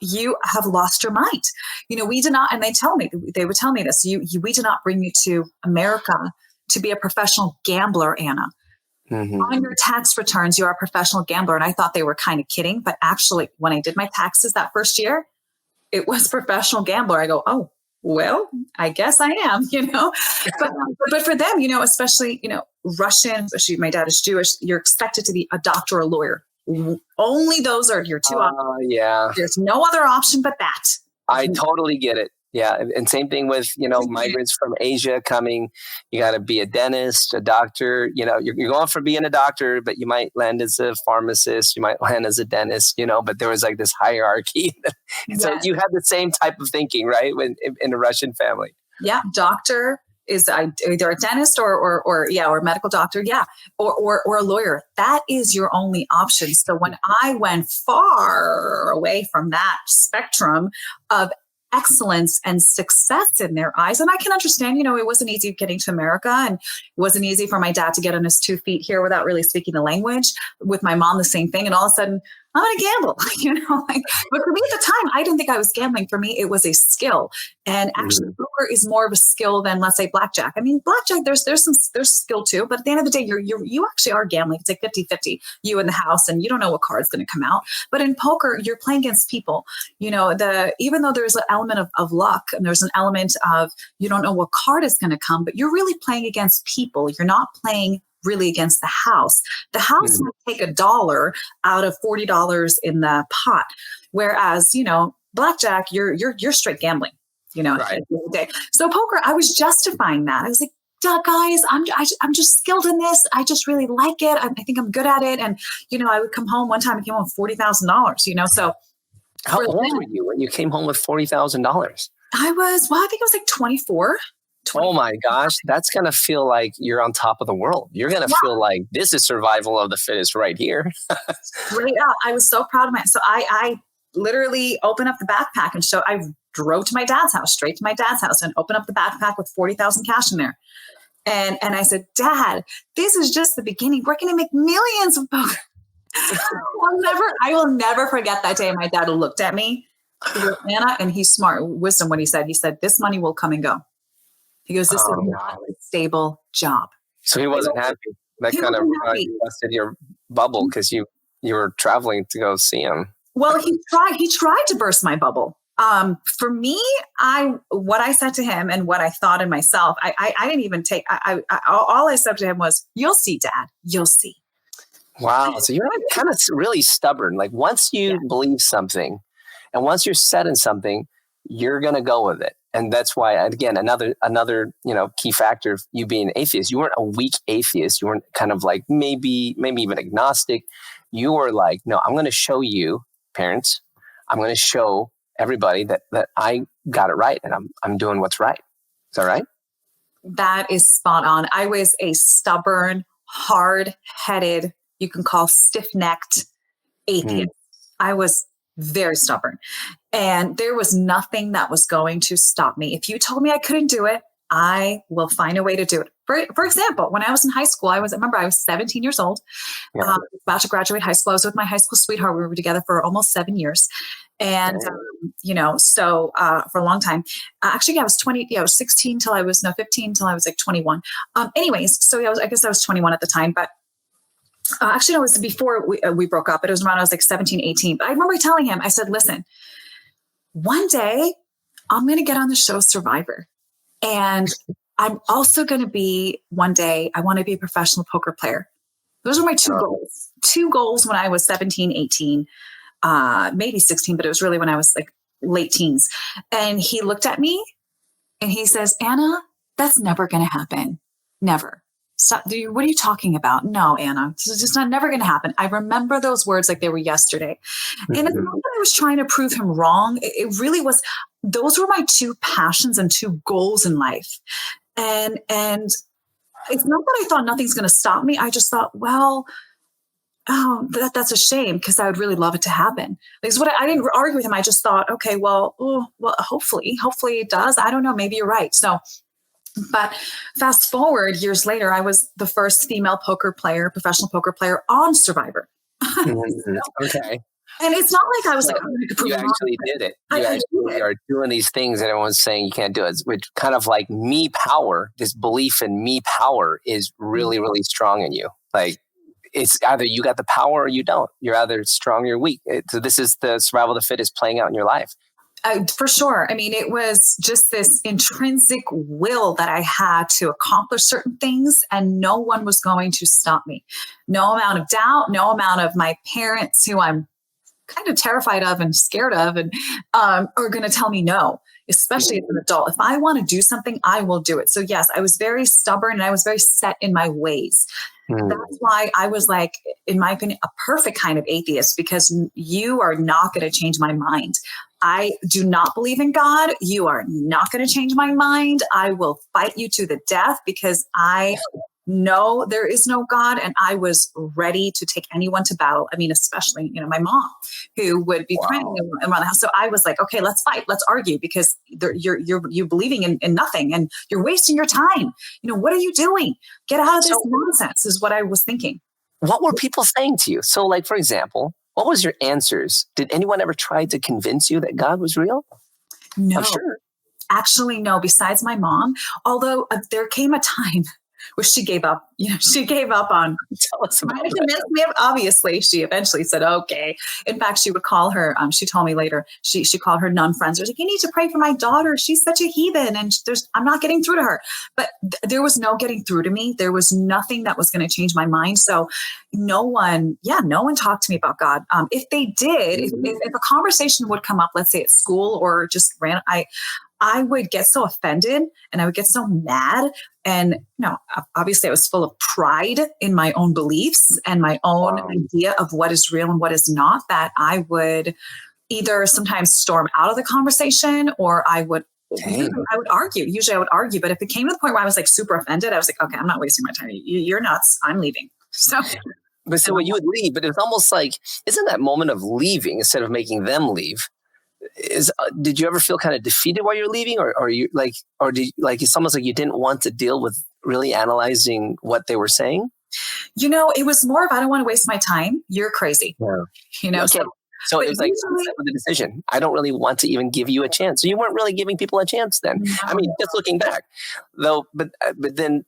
you have lost your mind. We did not, and they would tell me this, we did not bring you to America to be a professional gambler, Anna. Mm-hmm. On your tax returns, you are a professional gambler. And I thought they were kind of kidding. But actually, when I did my taxes that first year, it was professional gambler. I go, oh, well, I guess I am, but for them, especially, Russian, especially my dad is Jewish, you're expected to be a doctor or a lawyer. Only those are your two options. Yeah. There's no other option but that. I totally get it. Yeah. And same thing with, migrants from Asia coming. You got to be a dentist, a doctor. You're going for being a doctor, but you might land as a pharmacist. You might land as a dentist, but there was like this hierarchy. So you had the same type of thinking, right? In a Russian family. Yeah. Doctor is either a dentist or a medical doctor. Yeah. Or a lawyer. That is your only option. So when I went far away from that spectrum of excellence and success in their eyes. And I can understand, it wasn't easy getting to America, and it wasn't easy for my dad to get on his 2 feet here without really speaking the language. With my mom, the same thing. And all of a sudden, I'm going to gamble, but for me at the time, I didn't think I was gambling. For me, it was a skill. And actually, poker is more of a skill than, let's say, blackjack. I mean, blackjack, there's skill too, but at the end of the day, you actually are gambling. It's like 50-50, you in the house, and you don't know what card's going to come out. But in poker, you're playing against people. Even though there's an element of luck, and there's an element of you don't know what card is going to come, but you're really playing against people. You're not playing really against the house. The house might take $1 out of $40 in the pot. Whereas, blackjack, you're straight gambling, right. At the end of the day. So poker, I was justifying that. I was like, duh, guys, I'm just skilled in this. I just really like it. I think I'm good at it. And, I would come home one time, I came home with $40,000, so. How old were you when you came home with $40,000? I think I was like 24. Oh my gosh, that's going to feel like you're on top of the world. You're going to feel like this is survival of the fittest right here. Right up. I was so proud of myself. So I literally opened up the backpack and I drove to my dad's house, straight to my dad's house, and opened up the backpack with 40,000 cash in there. And I said, Dad, this is just the beginning. We're going to make millions of poker. I will never forget that day. My dad looked at me, Anna, and he's smart. Wisdom, what he said. He said, this money will come and go. He goes, this is not a stable job. So he wasn't happy. That kind of busted your bubble because you were traveling to go see him. Well, he tried to burst my bubble. For me, what I said to him and what I thought in myself, I didn't even take, all I said to him was, you'll see, Dad, you'll see. Wow. So you're kind of really stubborn. Like once you believe something and once you're set in something, you're going to go with it. And that's why, again, another key factor of you being an atheist, you weren't a weak atheist. You weren't kind of like maybe even agnostic. You were like, no, I'm going to show you, parents, I'm going to show everybody that I got it right and I'm doing what's right. Is that right? That is spot on. I was a stubborn, hard-headed, you can call stiff-necked atheist. I was very stubborn. And there was nothing that was going to stop me. If you told me I couldn't do it, I will find a way to do it. For example, when I was in high school, I was 17 years old, about to graduate high school. I was with my high school sweetheart. We were together for almost 7 years. And, for a long time, actually, I was 16 till I was 15 till I was like 21. I guess I was 21 at the time, but actually, no, it was before we broke up. It was around, I was like 17, 18. But I remember telling him, I said, listen, one day I'm going to get on the show Survivor. And I'm also going to be, one day, I want to be a professional poker player. Those are my two goals. Two goals when I was 17, 18, maybe 16, but it was really when I was like late teens. And he looked at me and he says, Anna, that's never going to happen. Never. Stop. What are you talking about? No, Anna, this is just never going to happen. I remember those words like they were yesterday. And it's not that I was trying to prove him wrong. It really was. those were my two passions and two goals in life. And it's not that I thought nothing's going to stop me. I just thought, well, that's a shame, because I would really love it to happen. Because I didn't argue with him. I just thought, okay, well, hopefully it does. I don't know. Maybe you're right. So, but fast forward years later, I was the first female professional poker player on Survivor. Okay. And it's not like I was like, I'm going to prove you actually did it. You actually are doing these things that everyone's saying you can't do it. Which kind of like me power, this belief in me power is really, really strong in you. Like, it's either you got the power or you don't. You're either strong or you're weak. So this is the survival of the fittest playing out in your life. For sure. I mean, it was just this intrinsic will that I had to accomplish certain things, and no one was going to stop me. No amount of doubt, no amount of my parents, who I'm kind of terrified of and scared of, and are going to tell me no, especially as an adult. If I want to do something, I will do it. So yes, I was very stubborn and I was very set in my ways. That's why I was like, in my opinion, a perfect kind of atheist, because you are not going to change my mind. I do not believe in God. You are not going to change my mind. I will fight you to the death, because I know there is no God, and I was ready to take anyone to battle. I mean, especially, my mom, who would be praying around the house. So I was like, okay, let's fight, let's argue, because you're believing in nothing, and you're wasting your time. What are you doing? Get out of this nonsense, is what I was thinking. What were people saying to you? So, like, for example, what was your answers? Did anyone ever try to convince you that God was real? No, I'm sure. Actually, no, besides my mom, although there came a time where she gave up. She gave up on Tell us about that. Obviously, she eventually said, okay. In fact, she would call her, she told me later, she called her nun friends. She was like, you need to pray for my daughter. She's such a heathen, and I'm not getting through to her. But there was no getting through to me. There was nothing that was going to change my mind. So no one talked to me about God. If they did, if a conversation would come up, let's say at school or just random, I would get so offended and I would get so mad. And, obviously I was full of pride in my own beliefs and my own idea of what is real and what is not, that I would either sometimes storm out of the conversation, or I would argue. Usually I would argue. But if it came to the point where I was like super offended, I was like, okay, I'm not wasting my time. You're nuts. I'm leaving. So. But so you would leave, but it's almost like, isn't that moment of leaving instead of making them leave? Did you ever feel kind of defeated while you're leaving, or it's almost like you didn't want to deal with really analyzing what they were saying? It was more of, I don't want to waste my time. You're crazy. Yeah. Okay. So it was like with the decision. I don't really want to even give you a chance. So you weren't really giving people a chance then. No. I mean, just looking back, though. But then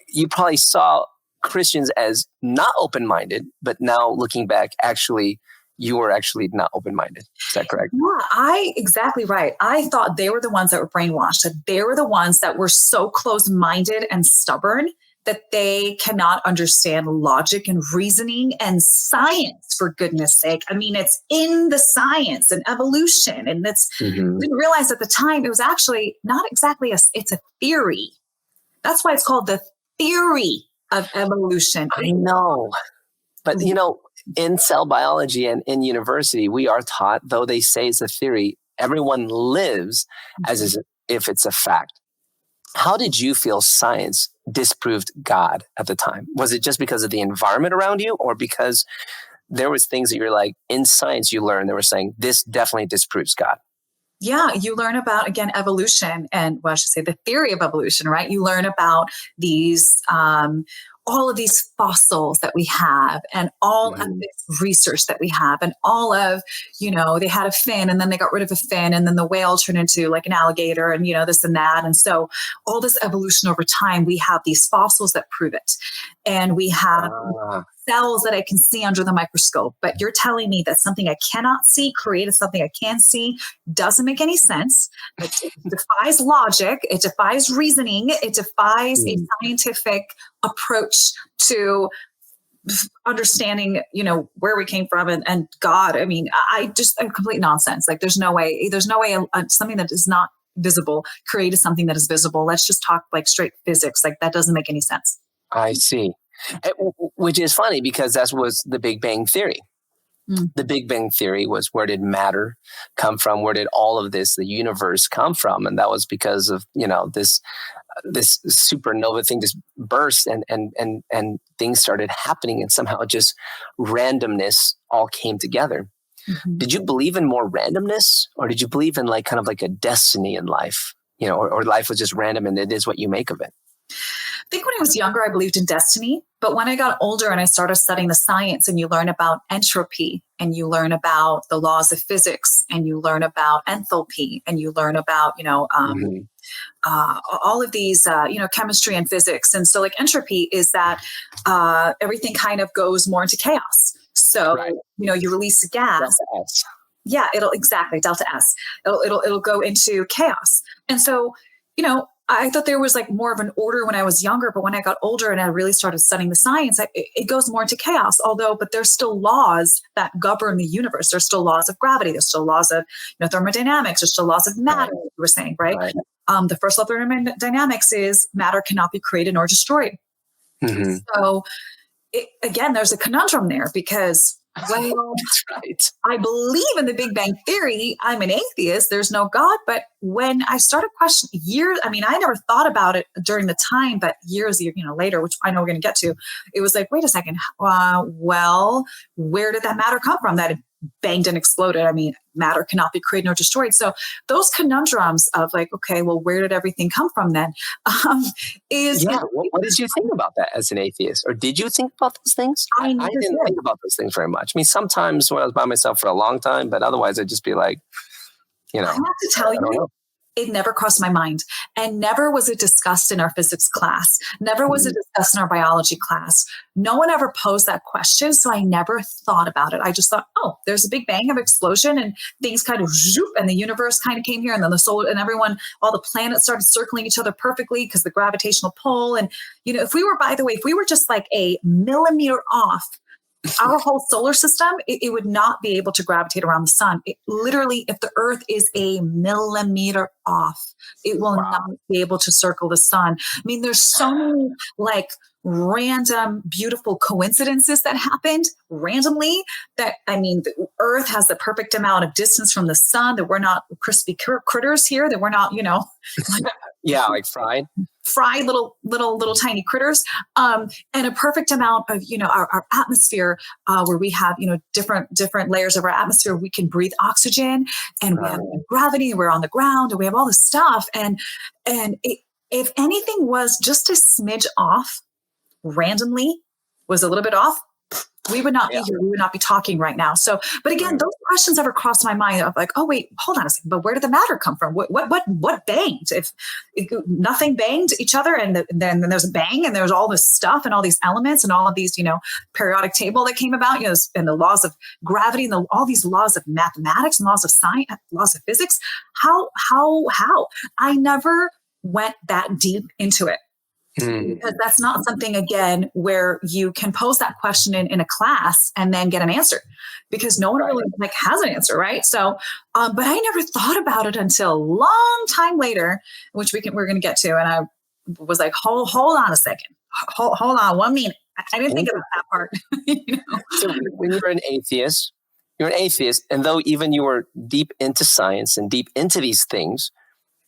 you probably saw Christians as not open-minded. But now looking back, actually, you were actually not open-minded. Is that correct? Yeah, exactly right. I thought they were the ones that were brainwashed, that they were the ones that were so close-minded and stubborn that they cannot understand logic and reasoning and science, for goodness sake. I mean, it's in the science and evolution. And that's, didn't realize at the time, it was actually not exactly it's a theory. That's why it's called the theory of evolution. I know. But, in cell biology and in university, we are taught, though they say it's a theory, everyone lives as if it's a fact. How did you feel science disproved God at the time? Was it just because of the environment around you, or because there was things that you're like, in science you learned, they were saying, this definitely disproves God? Yeah, you learn about, again, evolution, and I should say the theory of evolution, right? You learn about these, all of these fossils that we have, and all of this research that we have, and all of, they had a fin and then they got rid of a fin, and then the whale turned into like an alligator, and, this and that. And so all this evolution over time, we have these fossils that prove it. And we have cells that I can see under the microscope. But you're telling me that something I cannot see created something I can see? Doesn't make any sense. It defies logic. It defies reasoning. It defies a scientific approach to understanding, where we came from and God. I mean, a complete nonsense. Like there's no way something that is not visible created something that is visible. Let's just talk like straight physics. Like that doesn't make any sense. I see. Which is funny, because that was the Big Bang Theory. The Big Bang Theory was, where did matter come from? Where did all of this, the universe, come from? And that was because of, this supernova thing just burst, and things started happening, and somehow just randomness all came together. Mm-hmm. Did you believe in more randomness, or did you believe in like kind of like a destiny in life, or life was just random and it is what you make of it? I think when I was younger, I believed in destiny. But when I got older and I started studying the science, and you learn about entropy, and you learn about the laws of physics, and you learn about enthalpy, and you learn about, all of these, chemistry and physics. And so like entropy is that everything kind of goes more into chaos. So, Right. You release a gas. Delta S. Yeah, delta S. It'll go into chaos. And so, I thought there was like more of an order when I was younger, but when I got older and I really started studying the science, it goes more into chaos. But there's still laws that govern the universe. There's still laws of gravity. There's still laws of thermodynamics. There's still laws of matter. Right. You were saying, right? The first law of thermodynamics is matter cannot be created nor destroyed. Mm-hmm. So again, there's a conundrum there because, well, that's right. I believe in the Big Bang Theory. I'm an atheist. There's no God. But when I started questioning I never thought about it during the time, but years, later, which I know we're going to get to, it was like, wait a second. Where did that matter come from? That it banged and exploded. Matter cannot be created nor destroyed. So those conundrums of like, okay, well, where did everything come from then? What did you think about that as an atheist? Or did you think about those things? I didn't think about those things very much. Sometimes when I was by myself for a long time, but otherwise I'd just be like, I have to tell you, it never crossed my mind. And never was it discussed in our physics class. Never was it discussed in our biology class. No one ever posed that question. So I never thought about it. I just thought, oh, there's a big bang of explosion and things kind of zoop, and the universe kind of came here, and then the solar and all the planets started circling each other perfectly because the gravitational pull. And, if we were just like a millimeter off our whole solar system, it would not be able to gravitate around the sun. It literally, if the Earth is a millimeter off, it will not be able to circle the sun. There's so many like random, beautiful coincidences that happened randomly that, the Earth has the perfect amount of distance from the sun, that we're not crispy critters here, that we're not, like fried little tiny critters, and a perfect amount of our atmosphere, where we have different layers of our atmosphere. We can breathe oxygen, and we have gravity. We're on the ground, and we have all this stuff. And if anything was just a smidge off, randomly was a little bit off, we would not be here. We would not be talking right now. So, but again, those questions never crossed my mind of like, oh wait, hold on a second, but where did the matter come from? What banged? If nothing banged each other, and then there's a bang, and there's all this stuff and all these elements and all of these, periodic table that came about, and the laws of gravity and all these laws of mathematics and laws of science, laws of physics. How? I never went that deep into it. Because that's not something, again, where you can pose that question in a class and then get an answer, because no one really has an answer, right? So, but I never thought about it until a long time later, which we're going to get to. And I was like, hold on a second, hold on 1 minute. I didn't think about that part. So when you're an atheist, and though even you were deep into science and deep into these things,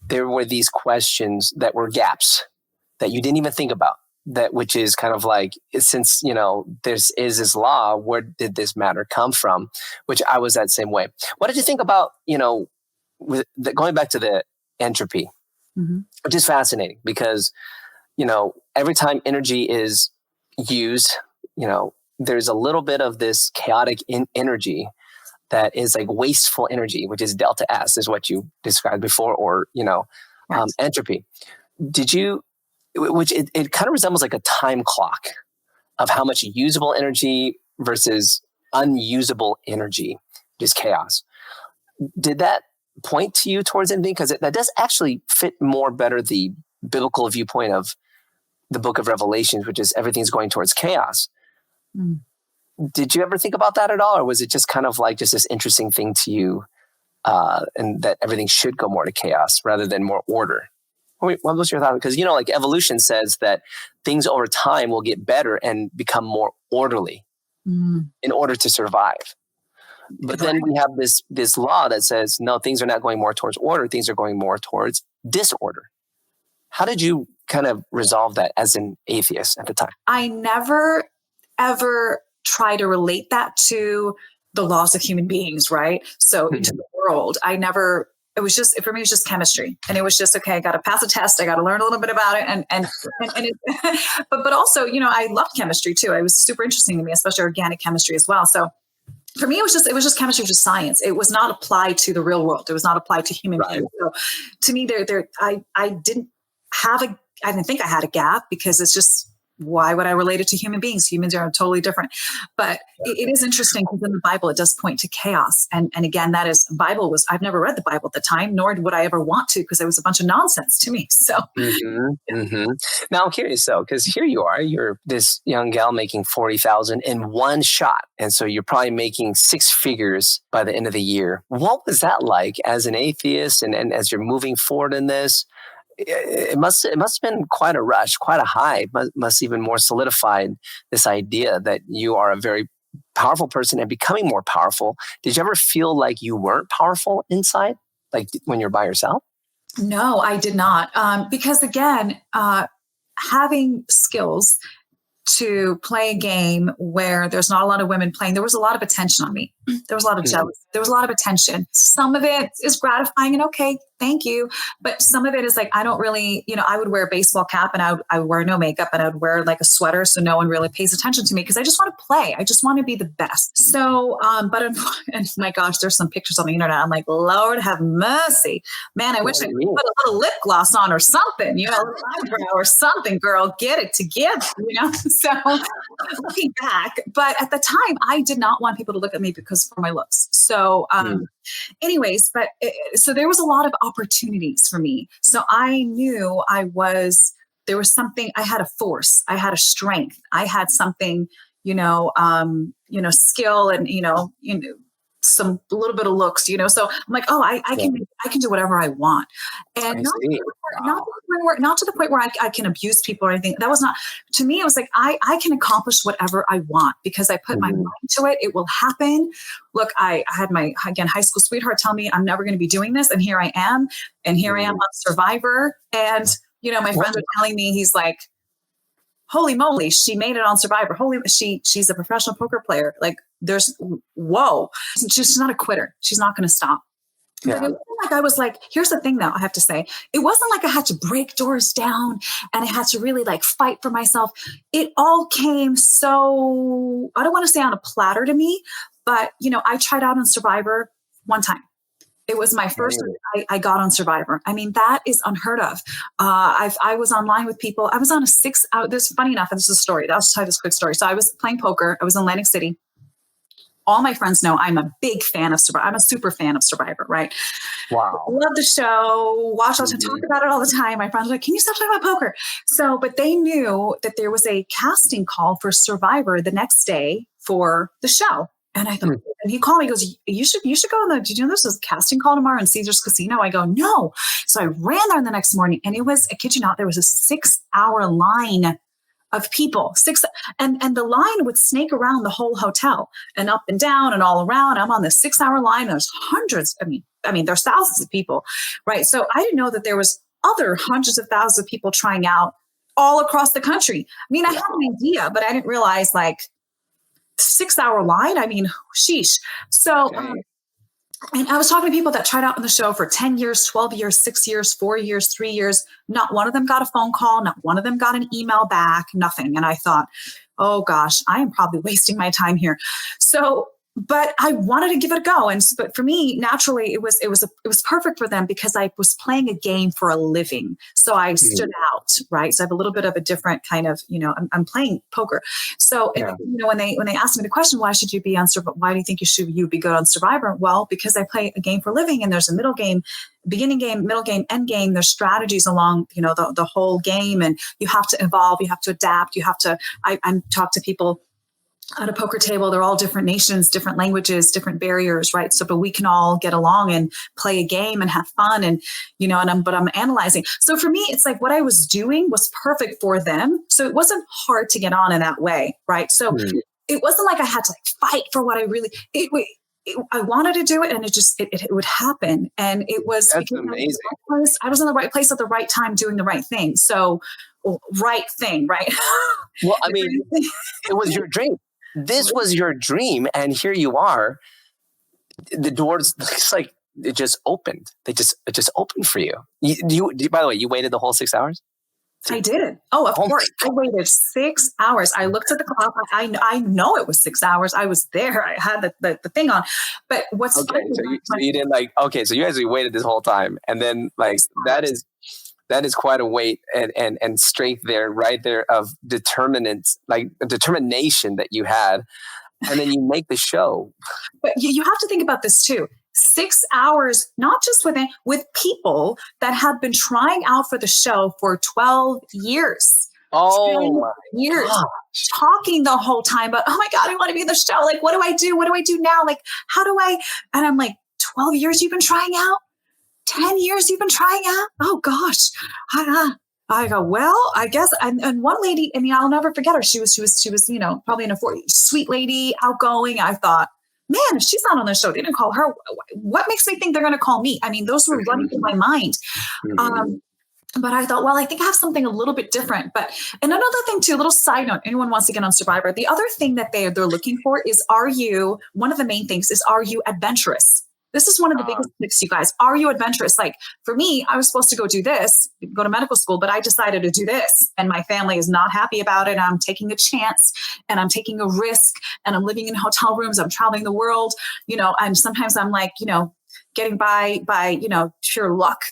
there were these questions that were gaps that you didn't even think about, which is kind of like, since, there's this law, where did this matter come from? Which I was that same way. What did you think about, going back to the entropy, which is fascinating because, every time energy is used, there's a little bit of this chaotic energy that is like wasteful energy, which is delta S, is what you described before, or, entropy. Which it kind of resembles like a time clock of how much usable energy versus unusable energy, just chaos. Did that point to you towards anything? Because that does actually fit more better the biblical viewpoint of the book of Revelations, which is everything's going towards chaos. Did you ever think about that at all? Or was it just kind of like just this interesting thing to you, and that everything should go more to chaos rather than more order? What was your thought? Because, like evolution says that things over time will get better and become more orderly in order to survive. But then we have this law that says, no, things are not going more towards order. Things are going more towards disorder. How did you kind of resolve that as an atheist at the time? I never, ever try to relate that to the laws of human beings, right? So to the world, it was just, for me, it was just chemistry. And it was just, okay, I got to pass a test. I got to learn a little bit about it. And it, but also, I loved chemistry too. It was super interesting to me, especially organic chemistry as well. So for me, it was just chemistry, just science. It was not applied to the real world. It was not applied to human beings. So to me, I didn't think I had a gap, because it's just, why would I relate it to human beings? Humans are totally different. But it is interesting, because in the Bible, it does point to chaos. And again, I've never read the Bible at the time, nor would I ever want to, because it was a bunch of nonsense to me. So Now I'm curious though, because here you are, you're this young gal making $40,000 in one shot. And so you're probably making six figures by the end of the year. What was that like as an atheist, and as you're moving forward in this? It must have been quite a rush, quite a high, must even more solidified this idea that you are a very powerful person and becoming more powerful. Did you ever feel like you weren't powerful inside, like when you're by yourself? No, I did not. Because again, having skills to play a game where there's not a lot of women playing, there was a lot of attention on me. There was a lot of jealousy. There was a lot of attention. Some of it is gratifying and okay, thank you. But some of it is like, I don't really, I would wear a baseball cap, and I would wear no makeup, and I would wear like a sweater, so no one really pays attention to me, because I just want to play. I just want to be the best. So, and my gosh, there's some pictures on the internet. I'm like, Lord have mercy, man. I wish I could put a little lip gloss on or something, a little eyebrow or something, girl, get it together, So looking back, but at the time, I did not want people to look at me because for my looks. So, anyways, so there was a lot of opportunities for me. So I knew there was something, I had a force, I had a strength, I had something, skill and, some a little bit of looks, so I'm like, oh, I can do whatever I want. And not to the point where I can abuse people or anything. That was not, to me, it was like, I can accomplish whatever I want, because I put my mind to it. It will happen. Look, I had my, again, high school sweetheart tell me I'm never going to be doing this. And here I am. And here I am on Survivor. And, my friends are telling me, he's like, holy moly, she made it on Survivor. She's a professional poker player. Like, whoa. She's not a quitter. She's not going to stop. Yeah. But it wasn't like I was like, here's the thing though, I have to say, it wasn't like I had to break doors down and I had to really like fight for myself. It all came so, I don't want to say on a platter to me, but I tried out on Survivor one time. It was my first I got on Survivor. I mean, that is unheard of. I was online with people. I was on a 6 hour. This funny enough, and this is a story. I'll just tell you this quick story. So I was playing poker. I was in Atlantic City. All my friends know I'm a big fan of Survivor. I'm a super fan of Survivor, right? Wow. Love the show. Watch us and talk about it all the time. My friends were like, can you stop talking about poker? So, but they knew that there was a casting call for Survivor the next day for the show. And I thought, and he called me, he goes, you should go did you know this is a casting call tomorrow in Caesars Casino? I go, no. So I ran there the next morning, and it was, I kid you not, there was a 6 hour line of people, and the line would snake around the whole hotel and up and down and all around. I'm on the 6 hour line. There's hundreds. I mean, there's thousands of people, right? So I didn't know that there was other hundreds of thousands of people trying out all across the country. I mean, I had an idea, but I didn't realize 6 hour line. I mean, sheesh. So, and I was talking to people that tried out on the show for 10 years, 12 years, 6 years, 4 years, 3 years. Not one of them got a phone call. Not one of them got an email back, nothing. And I thought, oh gosh, I am probably wasting my time here. So, but I wanted to give it a go. But for me, naturally, it was perfect for them because I was playing a game for a living. So I stood out, right? So I have a little bit of a different kind of, I'm playing poker. So, when they asked me the question, why should you be on Survivor? Why do you think you be good on Survivor? Well, because I play a game for a living, and there's a middle game, beginning game, middle game, end game. There's strategies along, the whole game, and you have to evolve, you have to adapt, you have to, I talk to people at a poker table. They're all different nations, different languages, different barriers, right? So, but we can all get along and play a game and have fun, and but I'm analyzing. So for me, it's like what I was doing was perfect for them. So it wasn't hard to get on in that way, right? So it wasn't like I had to fight for what I really. I wanted to do it, and it would happen. And it was That's because amazing. I was in the right place at the right time doing the right thing. So right thing, right? Well, I mean, it was your dream. This was your dream, and here you are. The doors, it's like it just opened. It just opened for you. By the way, you waited the whole 6 hours? I did. Oh, of course. I waited 6 hours. I looked at the clock. I know it was 6 hours. I was there. I had the thing on. But what's okay? funny, So you didn't so you actually waited this whole time, and then that is quite a weight and strength there, right there, of determination that you had, and then you make the show. But you have to think about this too. 6 hours, not just with people that have been trying out for the show for 12 years. Oh my years, gosh. talking the whole time about, oh my God, I want to be in the show. Like, what do I do? What do I do now? Like, how do I? And I'm like, 12 years you've been trying out? 10 years you've been trying out? Oh gosh. I go, well, I guess. And one lady, I mean, I'll never forget her. She was, probably in her 40s, sweet lady, outgoing. I thought, man, if she's not on the show, they didn't call her. What makes me think they're going to call me? I mean, those were running through my mind. But I thought, well, I think I have something a little bit different. But and another thing too, a little side note, anyone wants to get on Survivor. The other thing that they're looking for is, one of the main things is, are you adventurous? This is one of the biggest things, you guys. Are you adventurous? Like for me, I was supposed to go do this, go to medical school, but I decided to do this. And my family is not happy about it. I'm taking a chance and I'm taking a risk and I'm living in hotel rooms. I'm traveling the world, and sometimes I'm like, getting by, pure luck,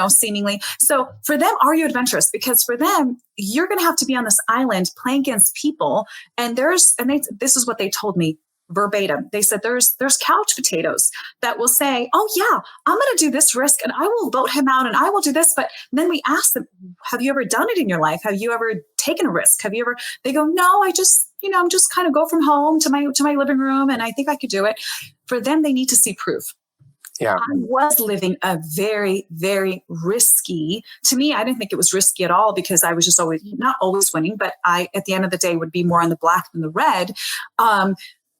seemingly. So for them, are you adventurous? Because for them, you're going to have to be on this island playing against people. And this is what they told me verbatim. They said there's couch potatoes that will say, oh yeah, I'm going to do this risk and I will vote him out and I will do this. But then we ask them, have you ever done it in your life? Have you ever taken a risk? They go, no, I'm just kind of go from home to my living room and I think I could do it. For them, they need to see proof. Yeah. I was living a very, very risky, to me, I didn't think it was risky at all because I was just not always winning, but I, at the end of the day, would be more on the black than the red.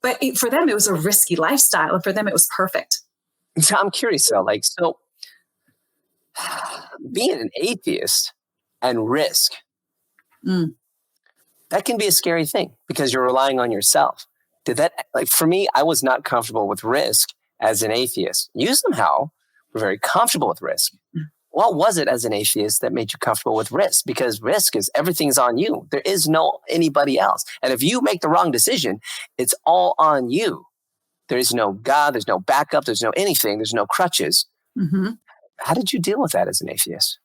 But for them, it was a risky lifestyle. And for them, it was perfect. So I'm curious though, so being an atheist and risk, that can be a scary thing because you're relying on yourself. For me, I was not comfortable with risk as an atheist. You somehow were very comfortable with risk. What was it as an atheist that made you comfortable with risk? Because risk is everything's on you. There is no anybody else. And if you make the wrong decision, it's all on you. There is no God, there's no backup, there's no anything, there's no crutches. Mm-hmm. How did you deal with that as an atheist?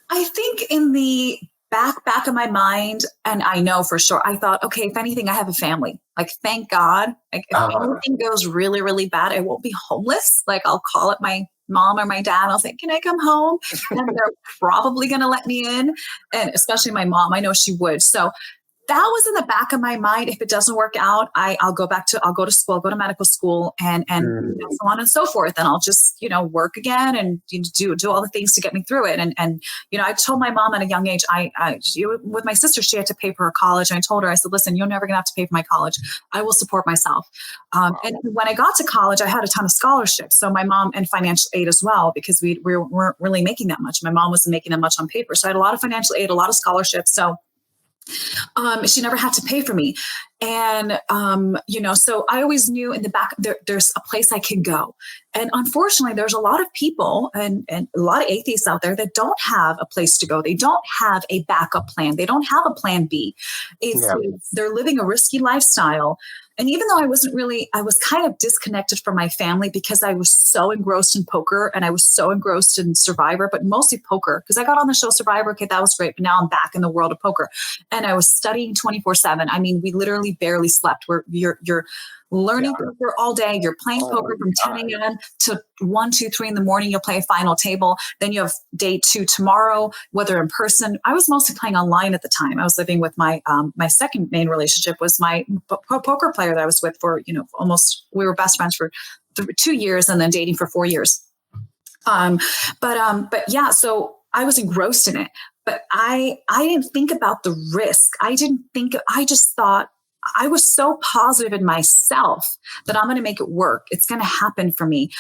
I think in the back of my mind, and I know for sure, I thought, okay, if anything, I have a family. Like, thank God. Like, if anything goes really, really bad, I won't be homeless. Like, I'll call it my mom or my dad. I'll say, can I come home? And they're probably going to let me in. And especially my mom, I know she would. So that was in the back of my mind. If it doesn't work out, I'll go to school, I'll go to medical school and so on and so forth. And I'll just, work again and do all the things to get me through it. And I told my mom at a young age, with my sister, she had to pay for her college. And I told her, I said, listen, you're never gonna have to pay for my college. I will support myself. And when I got to college, I had a ton of scholarships. So my mom, and financial aid as well, because we weren't really making that much. My mom wasn't making that much on paper. So I had a lot of financial aid, a lot of scholarships. So she never had to pay for me. And, so I always knew in the back, there's a place I can go. And unfortunately, there's a lot of people and a lot of atheists out there that don't have a place to go. They don't have a backup plan. They don't have a plan B. They're living a risky lifestyle. And even though I was kind of disconnected from my family because I was so engrossed in poker and I was so engrossed in Survivor, but mostly poker, because I got on the show Survivor. Okay, that was great. But now I'm back in the world of poker. And I was studying 24/7. I mean, we literally barely slept. You're learning poker all day. You're playing poker from 10 a.m. to 1, 2, 3 in the morning. You'll play a final table. Then you have day 2 tomorrow, whether in person. I was mostly playing online at the time. I was living with my second main relationship was my poker player that I was with for, we were best friends for 2 years and then dating for 4 years. But yeah, so I was engrossed in it, but I didn't think about the risk. I just thought, I was so positive in myself that I'm going to make it work. It's going to happen for me.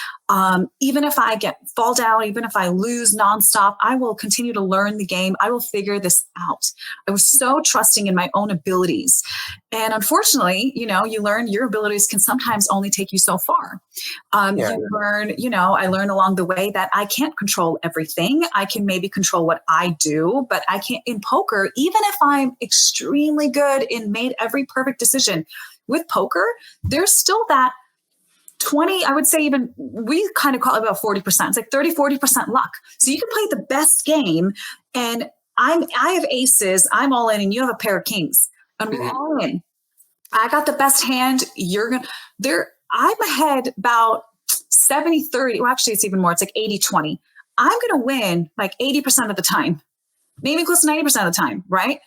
Even if I fall down, even if I lose nonstop, I will continue to learn the game. I will figure this out. I was so trusting in my own abilities. And unfortunately, you learn your abilities can sometimes only take you so far. You learn, I learned along the way that I can't control everything. I can maybe control what I do, but I can't in poker, even if I'm extremely good and made every perfect decision with poker, there's still that 20, I would say even we kind of call it about 40%. It's like 30-40% luck. So you can play the best game and I have aces, I'm all in and you have a pair of kings and we're all in. I got the best hand. I'm ahead about 70-30. Well, actually it's even more. It's like 80-20. I'm going to win like 80% of the time, maybe close to 90% of the time. Right.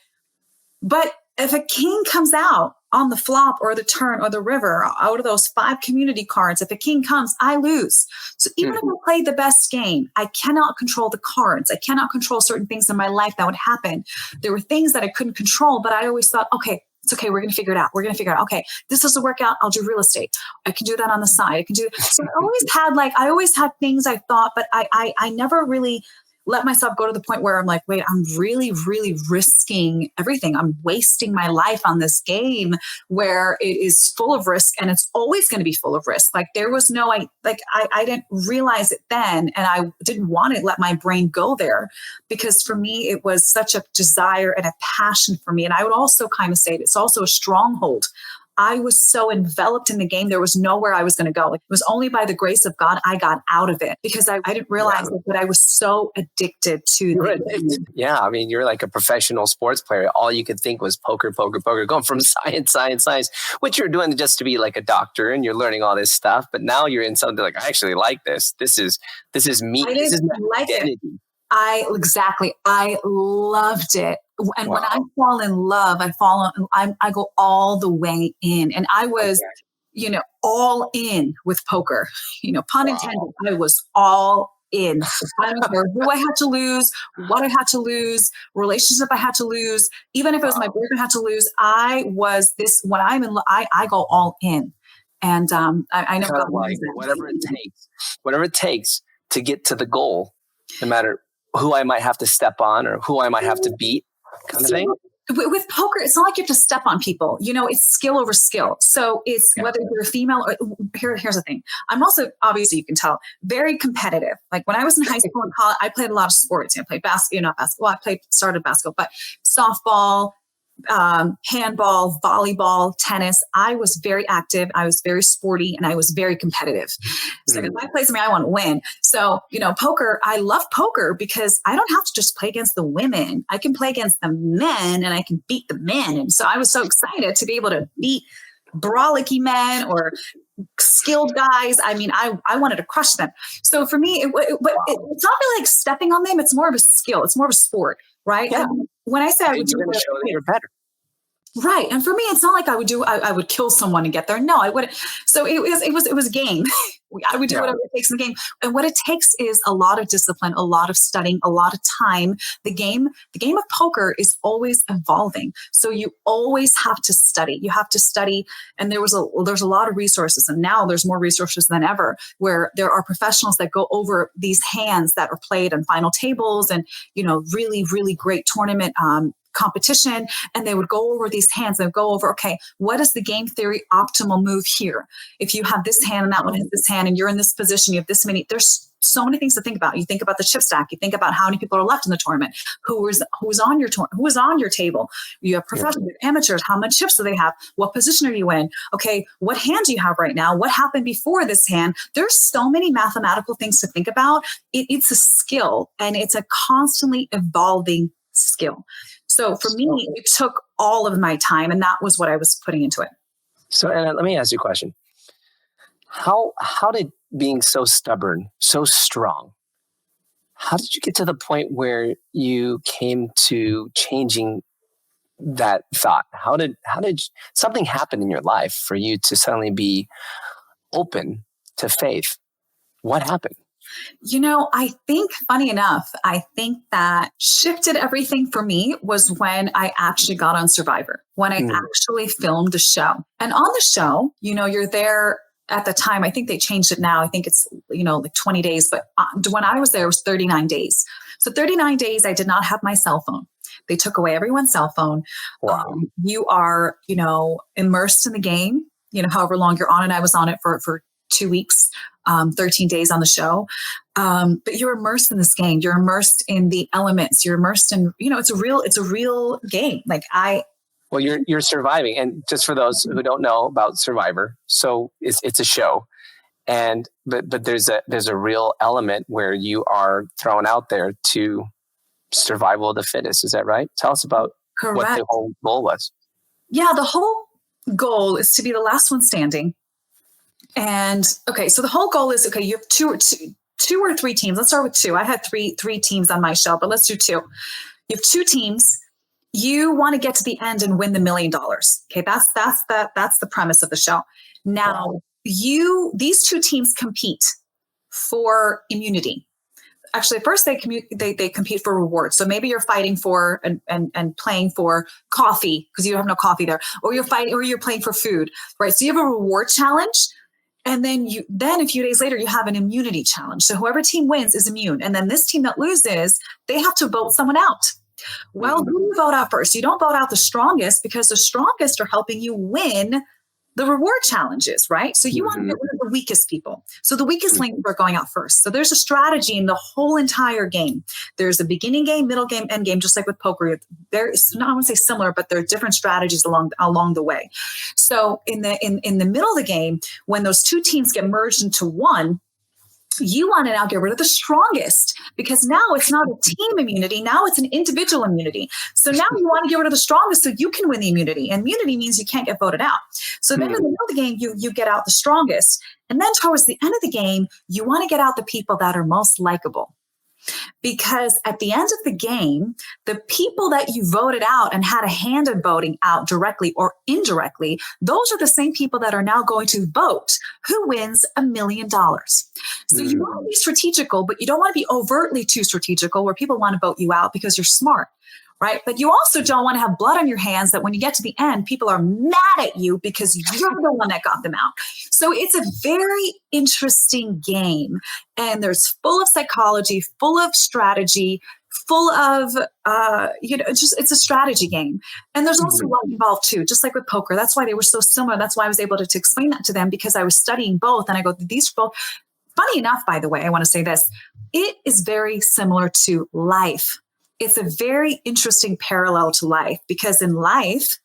But if a king comes out on the flop or the turn or the river out of those 5 community cards, if a king comes, I lose. So even if I played the best game, I cannot control the cards. I cannot control certain things in my life that would happen. There were things that I couldn't control, but I always thought, okay, it's okay. We're going to figure it out. We're going to figure it out. Okay, this doesn't work out. I'll do real estate. I can do that on the side. I can do. So I always had things I thought, but I never really let myself go to the point where I'm like, wait, I'm really, really risking everything. I'm wasting my life on this game where it is full of risk and it's always going to be full of risk. Like there was I didn't realize it then. And I didn't want to let my brain go there because for me, it was such a desire and a passion for me. And I would also kind of say it's also a stronghold. I was so enveloped in the game. There was nowhere I was going to go. It was only by the grace of God I got out of it because I didn't realize it, but I was so addicted to it. Yeah. I mean, you're like a professional sports player. All you could think was poker, going from science, which you're doing just to be like a doctor and you're learning all this stuff. But now you're in something like, I actually like this. This is me. This is my identity. I loved it. And when I fall in love, I go all the way in. And I was, all in with poker, pun intended. I was all in. I don't care who I had to lose, what I had to lose, relationship I had to lose. Even if it was my boyfriend had to lose, when I'm in love, I go all in. And I never got like whatever it takes to get to the goal, no matter who I might have to step on or who I might have to beat kind of thing. With poker, it's not like you have to step on people. It's skill over skill. So it's whether you're a female or here's the thing. I'm also, obviously you can tell, very competitive. Like when I was in high school and college, I played a lot of sports. I played basketball. Started basketball, but softball, handball, volleyball, tennis. I was very active. I was very sporty and I was very competitive. So if I play something, I want to win. So, poker, I love poker because I don't have to just play against the women. I can play against the men and I can beat the men. And so I was so excited to be able to beat brolicky men or skilled guys. I mean, I wanted to crush them. So for me, it's not really like stepping on them. It's more of a skill. It's more of a sport. Right. Yeah. And when I say I would show that you're better. Right. And for me, it's not like I would kill someone to get there. No, I wouldn't. So it was a game. I would do whatever it takes in the game. And what it takes is a lot of discipline, a lot of studying, a lot of time. The game of poker is always evolving. So you always have to study. You have to study. And there's a lot of resources. And now there's more resources than ever where there are professionals that go over these hands that are played on final tables and, really, really great tournament competition, and they would go over these hands. They would go over, okay, what is the game theory optimal move here? If you have this hand and that one has this hand and you're in this position, you have this many, there's so many things to think about. You think about the chip stack. You think about how many people are left in the tournament, who is on your table. You have professionals, amateurs. How much chips do they have? What position are you in? Okay, what hand do you have right now? What happened before this hand? There's so many mathematical things to think about. It's a skill, and it's a constantly evolving skill. So for me, it took all of my time, and that was what I was putting into it. So Anna, let me ask you a question. How did being so stubborn, so strong, how did you get to the point where you came to changing that thought? How did something happen in your life for you to suddenly be open to faith? What happened? I think, funny enough, I think that shifted everything for me was when I actually got on Survivor, when I actually filmed the show. And on the show, you're there at the time. I think they changed it now. I think it's, like 20 days. But when I was there, it was 39 days. So 39 days, I did not have my cell phone. They took away everyone's cell phone. Wow. You are, immersed in the game, however long you're on it. I was on it for 2 weeks, 13 days on the show. But you're immersed in this game. You're immersed in the elements. You're immersed in, it's a real game. Well, you're surviving. And just for those who don't know about Survivor, so it's a show. But there's a real element where you are thrown out there to survival of the fittest. Is that right? Tell us about what the whole goal was. Yeah, the whole goal is to be the last one standing. And okay, so the whole goal is, okay, you have two or three teams. Let's start with two. I had three teams on my show, but let's do two. You have two teams. You want to get to the end and win the $1 million. Okay, that's the premise of the show. Now, these two teams compete for immunity. Actually, first they compete for rewards. So maybe you're fighting for and playing for coffee because you have no coffee there, or you're playing for food, right? So you have a reward challenge, and then a few days later you have an immunity challenge. So whoever team wins is immune, and then this team that loses, they have to vote someone out. Well, who do you vote out first? You don't vote out the strongest, because the strongest are helping you win the reward challenges, right? So you want to get rid of the weakest people. So the weakest links are going out first. So there's a strategy in the whole entire game. There's a beginning game, middle game, end game, just like with poker. There's not, I wouldn't say similar, but there are different strategies along the way. So in the middle of the game, when those two teams get merged into one, you want to now get rid of the strongest, because now it's not a team immunity. Now it's an individual immunity. So now you want to get rid of the strongest so you can win the immunity. And immunity means you can't get voted out. So then in the middle of the game, you get out the strongest. And then towards the end of the game, you want to get out the people that are most likable. Because at the end of the game, the people that you voted out and had a hand in voting out directly or indirectly, those are the same people that are now going to vote who wins $1 million. So you want to be strategical, but you don't want to be overtly too strategical where people want to vote you out because you're smart. Right. But you also don't want to have blood on your hands that when you get to the end, people are mad at you because you're the one that got them out. So it's a very interesting game. And there's full of psychology, full of strategy, full of, it's a strategy game. And there's also luck involved too, just like with poker. That's why they were so similar. That's why I was able to explain that to them, because I was studying both. And I go, these both. Funny enough, by the way, I want to say this. It is very similar to life. It's a very interesting parallel to life, because in life,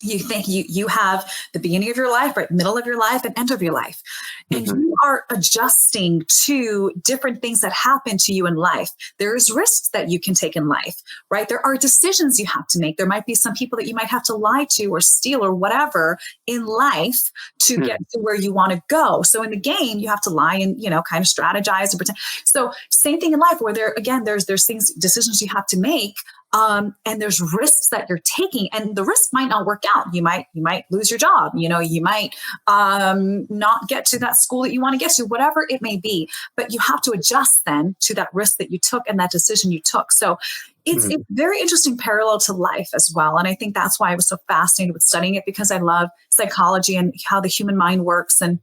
you think you have the beginning of your life, right, middle of your life, and end of your life. And you are adjusting to different things that happen to you in life. There's risks that you can take in life, right? There are decisions you have to make. There might be some people that you might have to lie to or steal or whatever in life to get to where you want to go. So in the game, you have to lie and, kind of strategize and pretend. So same thing in life, where there's decisions you have to make. And there's risks that you're taking, and the risk might not work out. You might lose your job. You might not get to that school that you want to get to, whatever it may be. But you have to adjust then to that risk that you took and that decision you took. So it's a very interesting parallel to life as well. And I think that's why I was so fascinated with studying it, because I love psychology and how the human mind works. And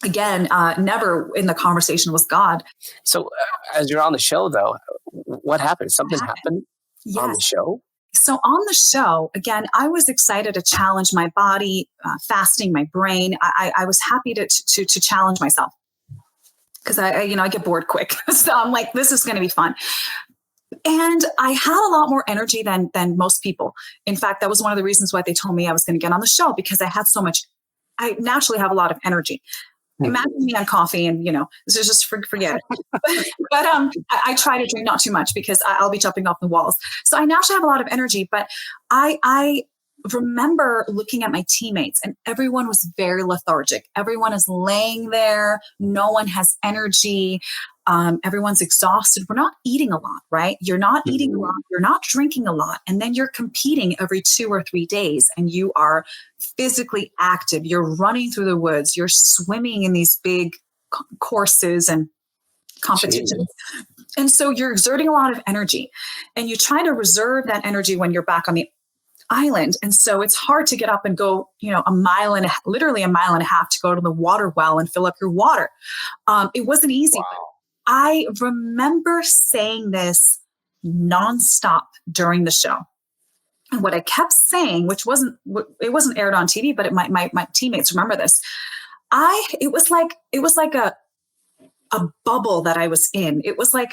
again, never in the conversation with God. So as you're on the show, though, what happened? Something happened? Yes. On the show? So on the show, again, I was excited to challenge my body, fasting my brain. I was happy to challenge myself, because I get bored quick. So I'm like, this is going to be fun. And I had a lot more energy than most people. In fact, that was one of the reasons why they told me I was going to get on the show, because I naturally have a lot of energy. Imagine me on coffee and, just forget it. But I try to drink not too much, because I'll be jumping off the walls. So I naturally have a lot of energy, but I remember looking at my teammates, and everyone was very lethargic. Everyone is laying there. No one has energy. Everyone's exhausted. We're not eating a lot, right? You're not eating a lot. You're not drinking a lot. And then you're competing every 2 or 3 days, and you are physically active. You're running through the woods. You're swimming in these big courses, and competition. And so you're exerting a lot of energy, and you try to reserve that energy when you're back on the island. And so it's hard to get up and go, literally a mile and a half to go to the water well and fill up your water. It wasn't easy. Wow. But I remember saying this nonstop during the show. And what I kept saying, it wasn't aired on TV, but my teammates remember this. It was like a bubble that I was in. It was like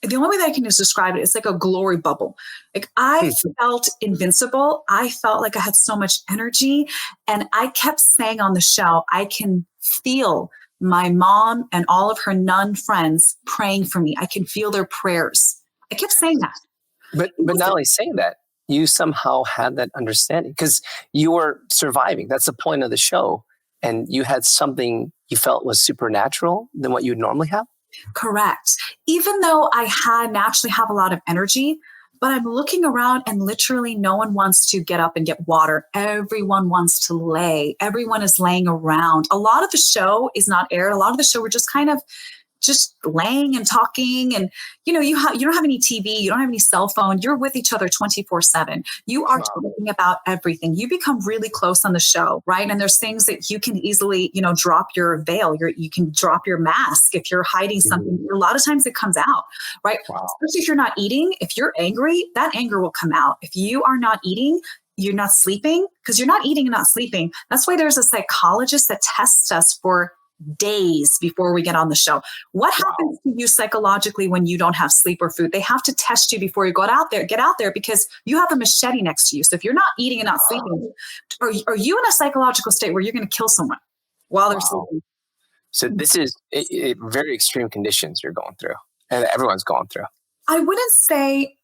the only way that I can just describe it, it's like a glory bubble. Like I felt invincible. I felt like I had so much energy. And I kept saying on the show, I can feel my mom and all of her nun friends praying for me. I can feel their prayers. I kept saying that. But not only saying that, you somehow had that understanding because you were surviving. That's the point of the show. And you had something you felt was supernatural than what you would normally have? Correct. Even though I naturally have a lot of energy, but I'm looking around and literally no one wants to get up and get water. Everyone wants to lay. Everyone is laying around. A lot of the show is not aired. A lot of the show we're just kind of just laying and talking, and you don't have any TV, you don't have any cell phone, you're with each other 24/7. You are talking about everything. You become really close on the show, right? And there's things that you can easily, drop your veil, you can drop your mask if you're hiding something. A lot of times it comes out, right? Especially if you're not eating. If you're angry, that anger will come out. If you are not eating, you're not sleeping, because you're not eating and not sleeping. That's why there's a psychologist that tests us for days before we get on the show. What happens to you psychologically when you don't have sleep or food? They have to test you before you get out there because you have a machete next to you. So if you're not eating and not sleeping, are you in a psychological state where you're going to kill someone while they're sleeping? So this is very extreme conditions you're going through, and everyone's going through. I wouldn't say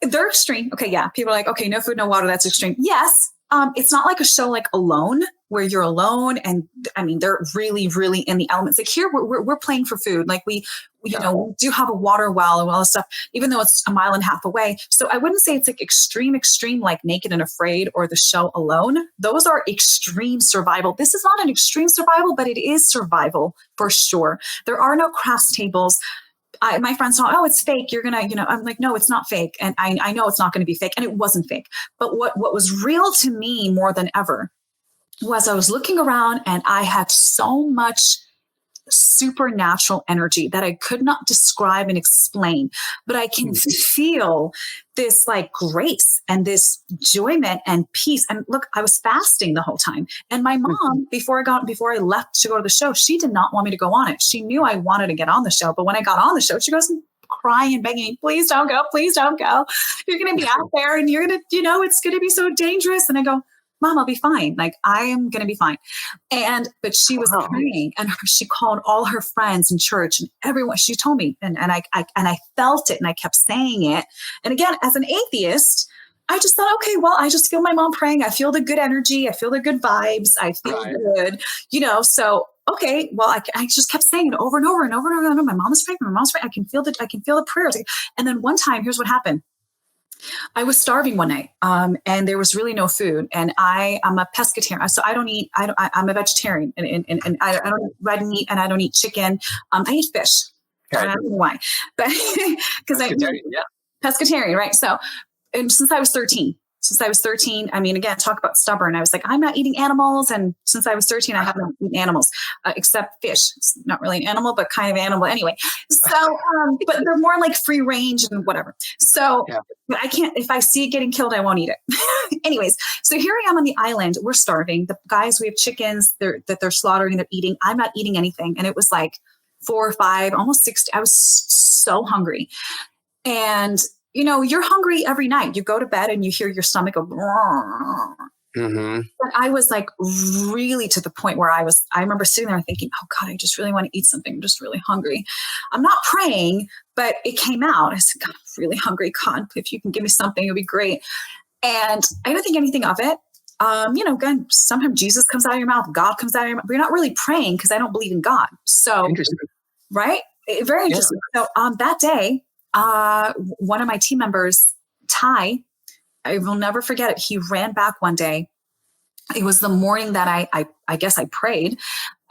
they're extreme. Okay, yeah. People are like, okay, no food, no water. That's extreme. Yes. It's not like a show like Alone, where you're alone, and I mean they're really, really in the elements. Like here, we're playing for food. Like we do have a water well and all this stuff, even though it's a mile and a half away. So I wouldn't say it's like extreme, like Naked and Afraid or the show Alone. Those are extreme survival. This is not an extreme survival, but it is survival for sure. There are no crafts tables. My friends thought, oh, it's fake. You're going to, I'm like, no, it's not fake. And I know it's not going to be fake. And it wasn't fake. But what was real to me more than ever was I was looking around and I had so much supernatural energy that I could not describe and explain, but I can feel this like grace and this enjoyment and peace. And look, I was fasting the whole time. And my mom, before I left to go to the show, she did not want me to go on it. She knew I wanted to get on the show. But when I got on the show, she goes crying and begging me, please don't go. Please don't go. You're going to be out there and you're going to, it's going to be so dangerous. And I go, Mom, I'll be fine. Like, I am going to be fine. But she was praying, and she called all her friends in church and everyone. She told me, and I felt it, and I kept saying it. And again, as an atheist, I just thought, okay, well, I just feel my mom praying. I feel the good energy. I feel the good vibes. I feel good, so, okay, well, I just kept saying it over and over and over and over and over. My mom is praying. My mom's praying. I can feel the prayers. And then one time, here's what happened. I was starving one night, and there was really no food. And I'm a pescatarian, so I don't eat. I'm a vegetarian, and I don't eat red meat, and I don't eat chicken. I eat fish. I don't know why, but because I pescatarian, right? So, and since I was 13. I mean, again, talk about stubborn. I was like, I'm not eating animals. And since I was 13, I haven't eaten animals, except fish. It's not really an animal, but kind of animal anyway. So, but they're more like free range and whatever. So but I can't, if I see it getting killed, I won't eat it. Anyways, so here I am on the island. We're starving. The guys, we have chickens that they're slaughtering, they're eating. I'm not eating anything. And it was like 4 or 5, almost 6. I was so hungry. And you're hungry every night. You go to bed and you hear your stomach go. But I was like really to the point where I remember sitting there thinking, oh God, I just really want to eat something. I'm just really hungry. I'm not praying, but it came out. I said, God, I'm really hungry. God, if you can give me something, it'd be great. And I don't think anything of it. Again, sometimes Jesus comes out of your mouth. God comes out of your mouth. But you're not really praying because I don't believe in God. So, right? Very interesting. So that day, one of my team members, Ty, I will never forget it. He ran back one day. It was the morning that I guess I prayed.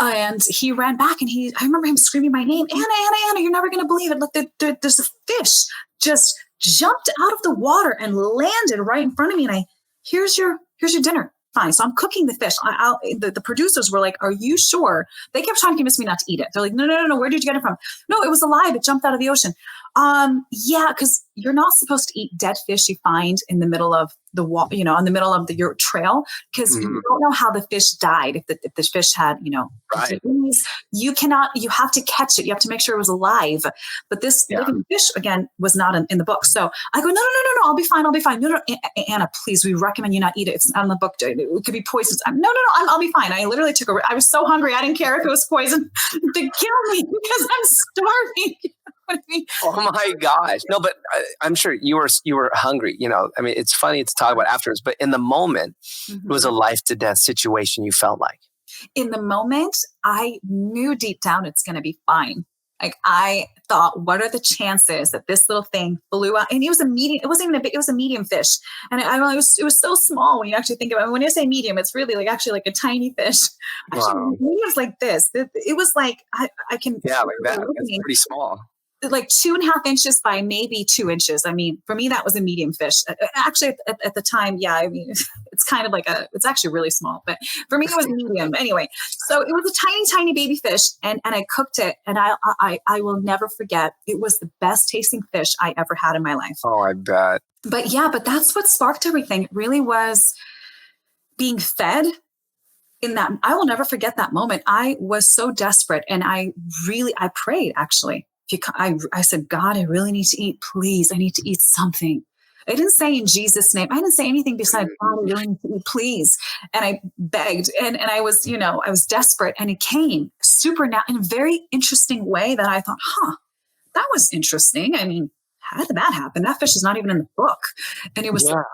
And he ran back and I remember him screaming my name, Anna, Anna, Anna, you're never going to believe it. Look, there's a fish just jumped out of the water and landed right in front of me. And here's your dinner. Fine. So I'm cooking the fish. The producers were like, are you sure? They kept trying to convince me not to eat it. They're like, no. Where did you get it from? No, it was alive. It jumped out of the ocean. Yeah, because you're not supposed to eat dead fish you find in the middle of the water, in the middle of your trail, because you don't know how the fish died. If the fish had, right. You have to catch it. You have to make sure it was alive. But this living fish, again, was not in the book. So I go, no, I'll be fine. No, Anna, please, we recommend you not eat it. It's not in the book. It could be poison. No, I'll be fine. I literally I was so hungry. I didn't care if it was poison to kill me because I'm starving. Oh my gosh. No, but I'm sure you were hungry. It's funny to talk about afterwards, but in the moment, it was a life to death situation you felt like. In the moment, I knew deep down it's going to be fine. Like I thought, what are the chances that this little thing flew out? And it was a medium. It wasn't even a big. It was a medium fish, and it was so small when you actually think about it. When you say medium, it's really like a tiny fish. Actually, medium's like this. It was like I can. Yeah, like that. That's pretty small. Like 2.5 inches by maybe 2 inches. I mean, for me, that was a medium fish. Actually, at the time, it's kind of it's actually really small, but for me, it was medium. Anyway, so it was a tiny, tiny baby fish, and I cooked it, and I will never forget. It was the best tasting fish I ever had in my life. Oh, I bet. But that's what sparked everything. It really was being fed. In that, I will never forget that moment. I was so desperate, and I prayed actually. I said, God, I really need to eat. Please, I need to eat something. I didn't say in Jesus' name. I didn't say anything besides, God, I really need to eat, please. And I begged, and I was, I was desperate, and it came in a very interesting way that I thought, that was interesting. I mean, how did that happen? That fish is not even in the book. And it was, So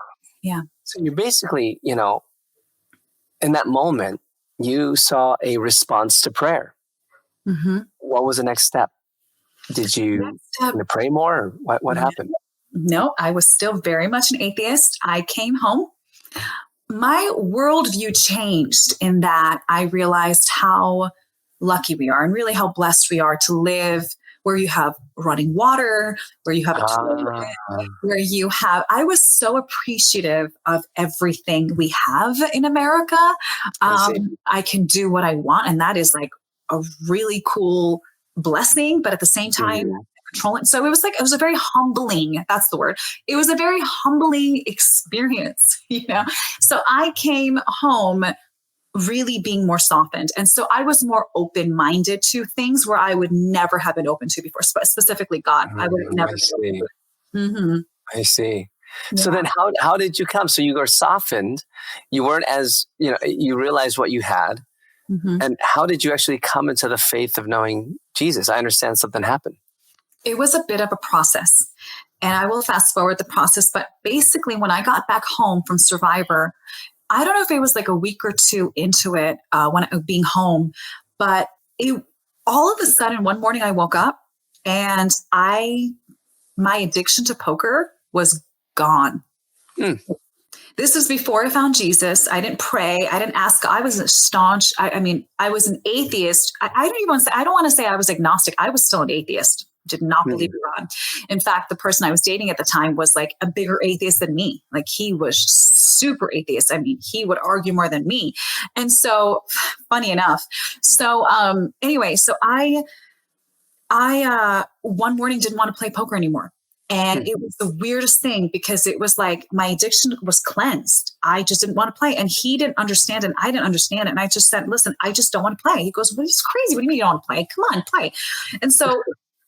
you're basically, in that moment, you saw a response to prayer. Mm-hmm. What was the next step? Did you pray more, or what happened? No, I was still very much an atheist. I came home. My worldview changed in that I realized how lucky we are and really how blessed we are to live where you have running water, where you have a toilet, where I was so appreciative of everything we have in America. I can do what I want. And that is like a really cool blessing, but at the same time, controlling. So it was a very humbling, that's the word. It was a very humbling experience, So I came home really being more softened. And so I was more open-minded to things where I would never have been open to before, specifically God. I would have never. I see. Yeah. So then how did you come? So you were softened. You weren't as, you realized what you had. Mm-hmm. And how did you actually come into the faith of knowing Jesus? I understand something happened. It was a bit of a process, and I will fast forward the process. But basically, when I got back home from Survivor, I don't know if it was like a week or two into it being home, but all of a sudden, one morning I woke up and my addiction to poker was gone. This is before I found Jesus. I didn't pray. I didn't ask. I was a staunch. I was an atheist. I don't want to say I was agnostic. I was still an atheist. Did not believe in God. In fact, the person I was dating at the time was like a bigger atheist than me. Like he was super atheist. I mean, he would argue more than me. And so funny enough. So anyway, so I one morning didn't want to play poker anymore. And it was the weirdest thing because it was like my addiction was cleansed. I just didn't want to play. And he didn't understand it. And I didn't understand it. And I just said, listen, I just don't want to play. He goes, well, it's crazy. What do you mean you don't want to play? Come on, play. And so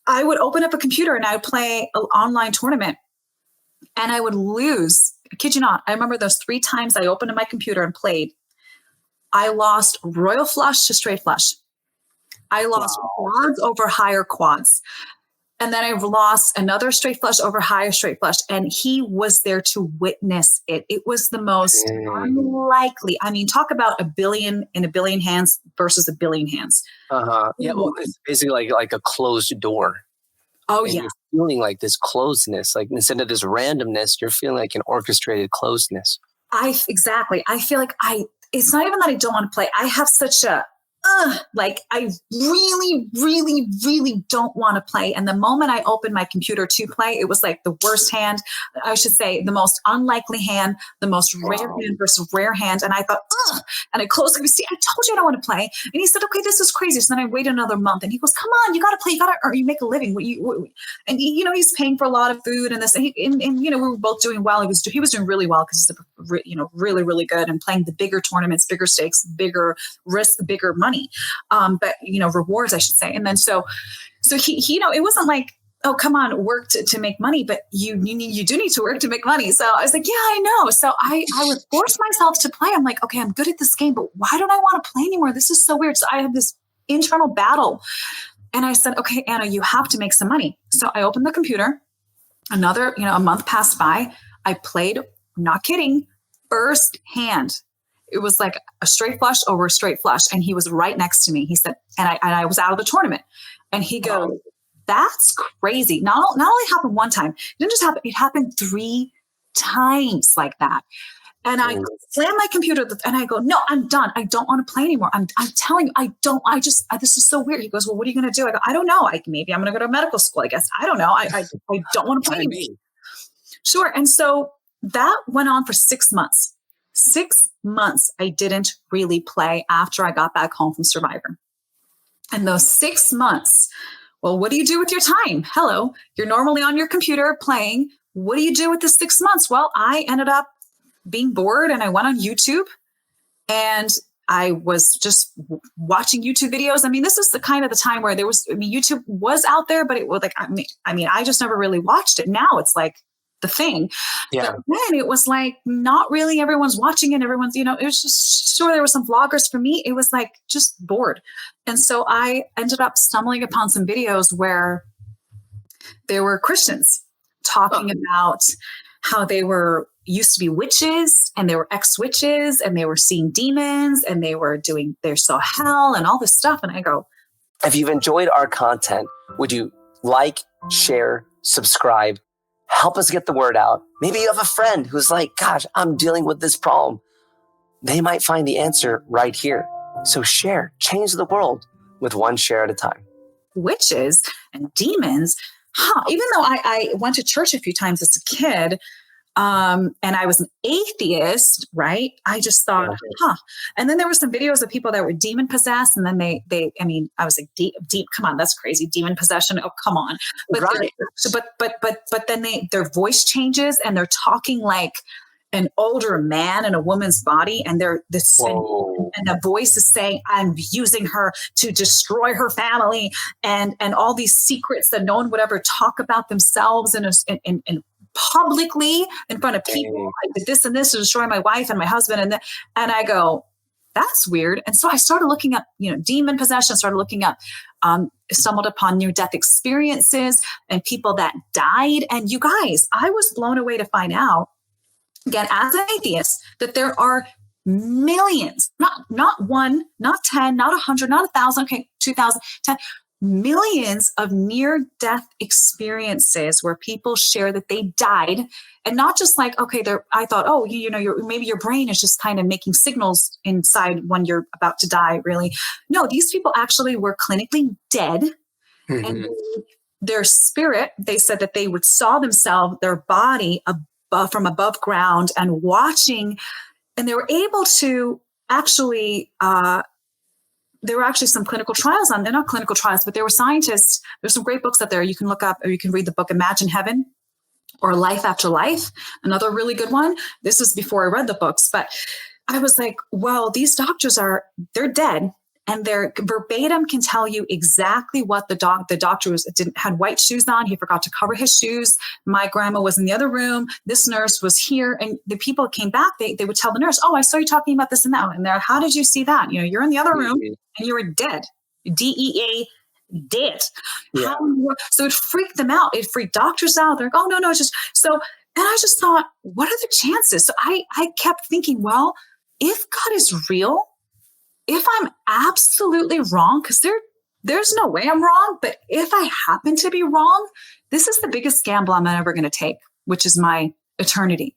I would open up a computer and I would play an online tournament and I would lose. I kid you not. I remember those 3 times I opened up my computer and played. I lost royal flush to straight flush. I lost quads over higher quads. And then I lost another straight flush over higher straight flush. And he was there to witness it. It was the most unlikely. I mean, talk about a billion in a billion hands versus a billion hands. Yeah, well, it's basically like a closed door. Oh, and yeah. You're feeling like this closeness. Like instead of this randomness, you're feeling like an orchestrated closeness. Exactly. I feel like it's not even that I don't want to play. I have such a like I really, really, really don't want to play. And the moment I opened my computer to play, it was like the worst hand, I should say the most unlikely hand, the most rare hand versus rare hand. And I thought, and I closed it. See, I told you I don't want to play. And he said, okay, this is crazy. So then I waited another month and he goes, come on, you got to play. You got to earn, you make a living. And he, he's paying for a lot of food and this, and we were both doing well. He was doing really well because he's really, really good and playing the bigger tournaments, bigger stakes, bigger risk, bigger money. But rewards, I should say. And then so he it wasn't like, oh, come on, work to make money, but you do need to work to make money. So I was like, yeah, I know. So I would force myself to play. I'm like, okay, I'm good at this game, but why don't I want to play anymore? This is so weird. So I have this internal battle. And I said, okay, Anna, you have to make some money. So I opened the computer. Another, a month passed by. I played, not kidding, first hand. It was like a straight flush over a straight flush. And he was right next to me. He said, and I was out of the tournament. And he goes, that's crazy. Not only happened one time, it didn't just happen, it happened 3 times like that. And I slammed my computer and I go, no, I'm done. I don't want to play anymore. I'm telling you, this is so weird. He goes, well, what are you going to do? I go, I don't know. Maybe I'm going to go to medical school, I guess. I don't know. I don't want to play anymore. Sure. And so that went on for 6 months. 6 months I didn't really play after I got back home from Survivor. And those 6 months, well, what do you do with your time? Hello, you're normally on your computer playing. What do you do with the 6 months? Well, I ended up being bored and I went on YouTube and I was just watching YouTube videos. I mean, this was the kind of the time where YouTube was out there, but it was like, I just never really watched it. Now it's like the thing. Yeah. But then it was like, not really everyone's watching it. Everyone's, it was just, sure, there were some vloggers. For me, it was like just bored. And so I ended up stumbling upon some videos where there were Christians talking about how they used to be witches and they were ex-witches and they were seeing demons and they saw hell and all this stuff. And I go, if you've enjoyed our content, would you like, share, subscribe? Help us get the word out. Maybe you have a friend who's like, gosh, I'm dealing with this problem. They might find the answer right here. So share, change the world with one share at a time. Witches and demons. Even though I went to church a few times as a kid, and I was an atheist, right? I just thought, And then there were some videos of people that were demon possessed. And then I was like, deep, come on, that's crazy. Demon possession. Oh, come on. But, right. but then their voice changes and they're talking like an older man in a woman's body. And and the voice is saying, I'm using her to destroy her family and all these secrets that no one would ever talk about themselves in publicly in front of people. I did this and this to destroy my wife and my husband. And I go, that's weird. And so I started looking up, demon possession, started looking up, stumbled upon near-death experiences and people that died. And you guys, I was blown away to find out, again, as an atheist, that there are millions, not 1, not 10, not 100, not 1,000, okay, 2,000, 10, millions of near-death experiences where people share that they died, and not just like, okay, I thought, oh, maybe your brain is just kind of making signals inside when you're about to die. Really, no, these people actually were clinically dead, and their spirit. They said that they saw themselves, their body from above ground, and watching, and they were able to actually. There were actually some clinical trials they're not clinical trials, but there were scientists. There's some great books out there you can look up, or you can read the book Imagine Heaven or Life After Life, another really good one. This was before I read the books, but I was like, well, these doctors they're dead. And they're verbatim can tell you exactly what the doctor had white shoes on. He forgot to cover his shoes. My grandma was in the other room. This nurse was here. And the people came back. They would tell the nurse, oh, I saw you talking about this and that. And they're, how did you see that? You're in the other room and you were dead. DEA, dead. Yeah. So it freaked them out. It freaked doctors out. They're like, oh, no, it's just so. And I just thought, what are the chances? So I kept thinking, well, if God is real, if I'm absolutely wrong, because there's no way I'm wrong, but if I happen to be wrong, this is the biggest gamble I'm ever going to take, which is my eternity.